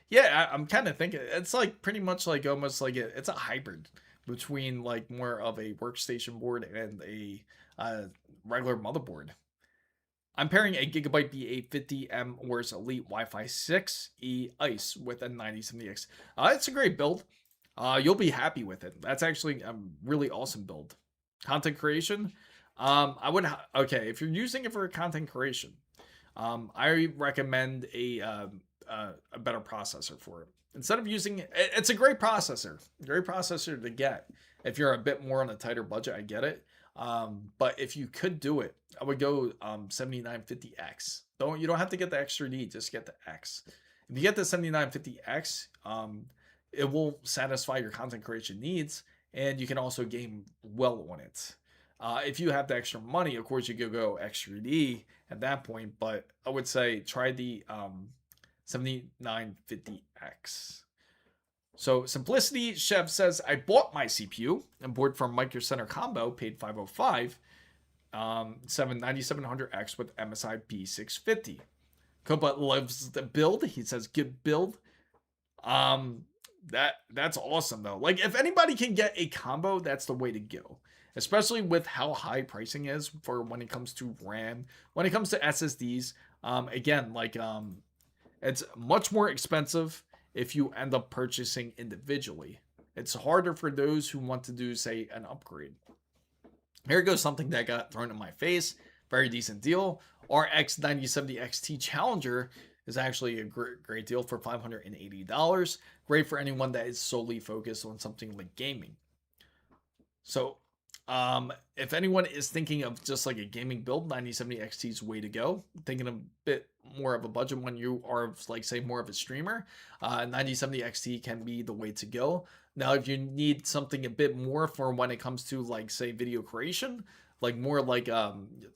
Speaker 1: Yeah, I'm kind of thinking it's like pretty much like almost like it's a hybrid between like more of a workstation board and a regular motherboard. I'm pairing a Gigabyte B850M ORS Elite Wi-Fi 6E ICE with a 9070X. It's a great build. You'll be happy with it. That's actually a really awesome build. Content creation. Okay, if you're using it for content creation, I recommend a better processor for it. Instead of using it's a great processor to get. If you're a bit more on a tighter budget, I get it. But if you could do it, I would go 7950X. You don't have to get the extra D, just get the X. If you get the 7950X, it will satisfy your content creation needs, and you can also game well on it. If you have the extra money, of course, you could go extra D at that point, but I would say try the 7950X. So Simplicity Chef says, I bought my CPU and board from Micro Center Combo, paid $505, 9700X with MSI B650. Copa loves the build. He says, good build. That's awesome though. Like if anybody can get a combo, that's the way to go. Especially with how high pricing is for when it comes to RAM, when it comes to SSDs. Again, like it's much more expensive if you end up purchasing individually. It's harder for those who want to do, say, an upgrade. Here goes something that got thrown in my face. Very decent deal. RX 9070 XT Challenger is actually a great deal for $580. Great for anyone that is solely focused on something like gaming. So if anyone is thinking of just like a gaming build, 9070 XT is way to go. Thinking a bit more of a budget when you are, like, say, more of a streamer, 9070 XT can be the way to go. Now, if you need something a bit more for when it comes to, like, say, video creation, like more like,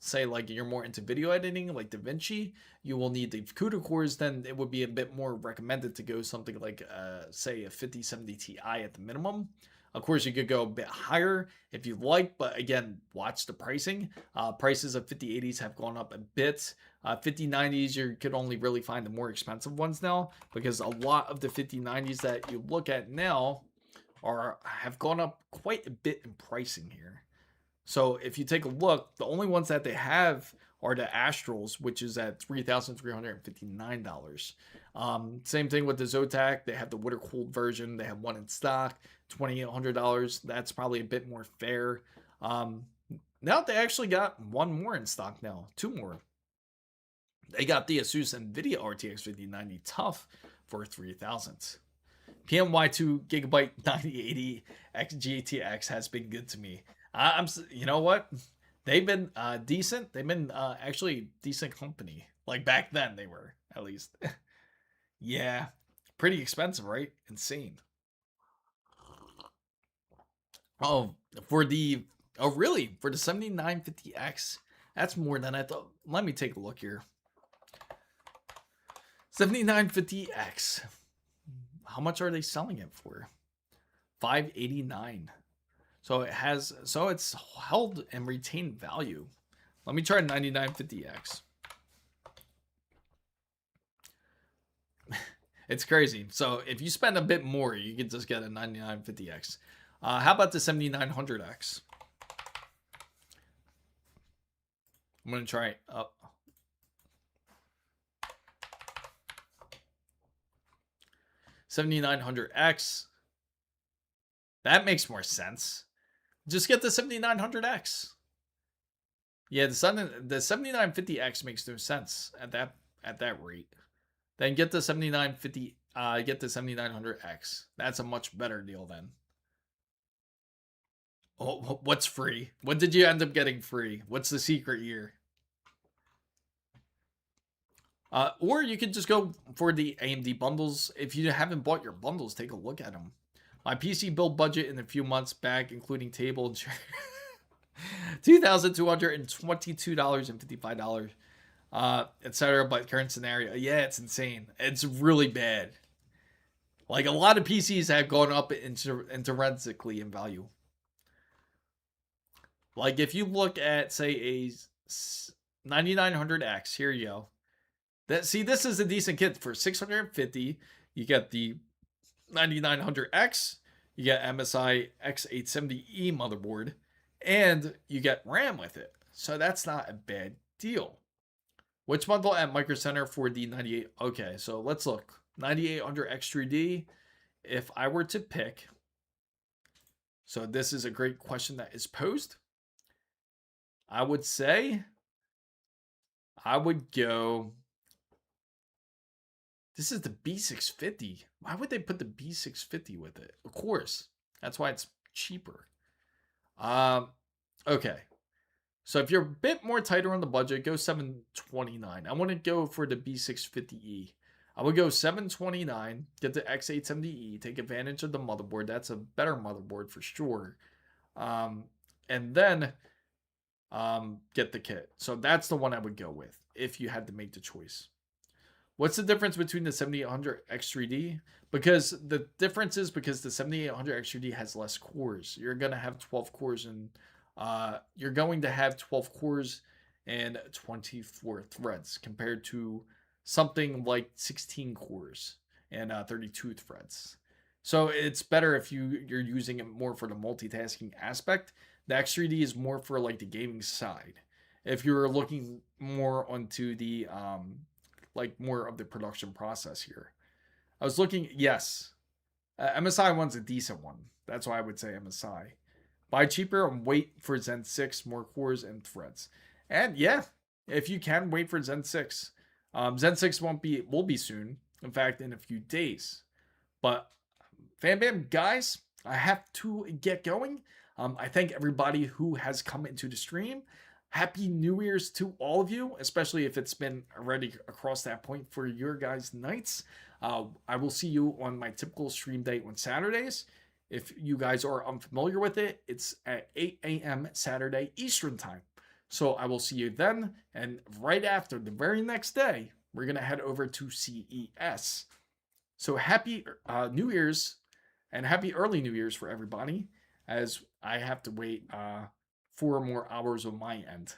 Speaker 1: say, like you're more into video editing, like DaVinci, you will need the CUDA cores, then it would be a bit more recommended to go something like, say, a 5070 Ti at the minimum. Of course, you could go a bit higher if you like, but again, watch the pricing. Prices of 5080s have gone up a bit. 5090s, you could only really find the more expensive ones now, because a lot of the 5090s that you look at now have gone up quite a bit in pricing here. So if you take a look, the only ones that they have are the Astrals, which is at $3,359. Same thing with the Zotac. They have the water-cooled version. They have one in stock, $2,800. That's probably a bit more fair. Now they actually got one more in stock now, two more. They got the ASUS NVIDIA RTX 5090 Tough for $3,000. PNY 2GB 9080 GTX has been good to me. You know what? They've been decent. They've been actually decent company. Like back then they were, at least. Yeah, pretty expensive, right? Insane. Oh, really? For the 7950X? That's more than I thought. Let me take a look here. 7950X. How much are they selling it for? $589. So it's held and retained value. Let me try 9950X. It's crazy. So if you spend a bit more, you can just get a 9950X. How about the 7900X? I'm going to try it up. $7,900X. That makes more sense. Just get the 7900X. Yeah, the 7950X makes no sense at that rate. Then get the 7950. Get the 7900X. That's a much better deal then. Oh, what's free? What did you end up getting free? What's the secret here? Or you could just go for the AMD bundles. If you haven't bought your bundles, take a look at them. My PC build budget in a few months back, including table and chair, $2,222.55, etc. But current scenario, yeah, it's insane. It's really bad. Like a lot of PCs have gone up intrinsically in value. Like if you look at, say, a 9900X, here you go. This is a decent kit for $650. You get the 9900X, you get MSI X870E motherboard, and you get RAM with it. So that's not a bad deal. Which bundle at Micro Center for the 98? Okay, so let's look. 9800 X3D. If I were to pick, so this is a great question that is posed. I would say I would go. This is the B650. Why would they put the B650 with it? Of course. That's why it's cheaper. Okay. So if you're a bit more tighter on the budget, go 729. I want to go for the B650E. I would go 729, get the X870E, take advantage of the motherboard. That's a better motherboard for sure. And then get the kit. So that's the one I would go with if you had to make the choice. What's the difference between the 7800 X3D? Because the difference is because the 7800 X3D has less cores. You're going to have 12 cores and you're going to have 12 cores and 24 threads compared to something like 16 cores and 32 threads. So it's better if you're using it more for the multitasking aspect. The X3D is more for like the gaming side. If you're looking more onto the like more of the production process here. I was looking, yes, MSI one's a decent one. That's why I would say MSI. Buy cheaper and wait for Zen 6, more cores and threads. And yeah, if you can wait for Zen 6. Zen 6 will be soon. In fact, in a few days. But FanBam guys, I have to get going. I thank everybody who has come into the stream. Happy New Year's to all of you, especially if it's been already across that point for your guys' nights. I will see you on my typical stream date on Saturdays. If you guys are unfamiliar with it, it's at 8 a.m. Saturday Eastern time. So I will see you then. And right after, the very next day, we're going to head over to CES. So happy New Year's and happy early New Year's for everybody, as I have to wait 4 more hours on my end.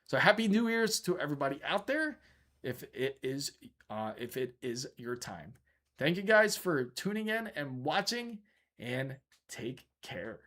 Speaker 1: So happy New Year's to everybody out there, if it is your time. Thank you guys for tuning in and watching, and take care.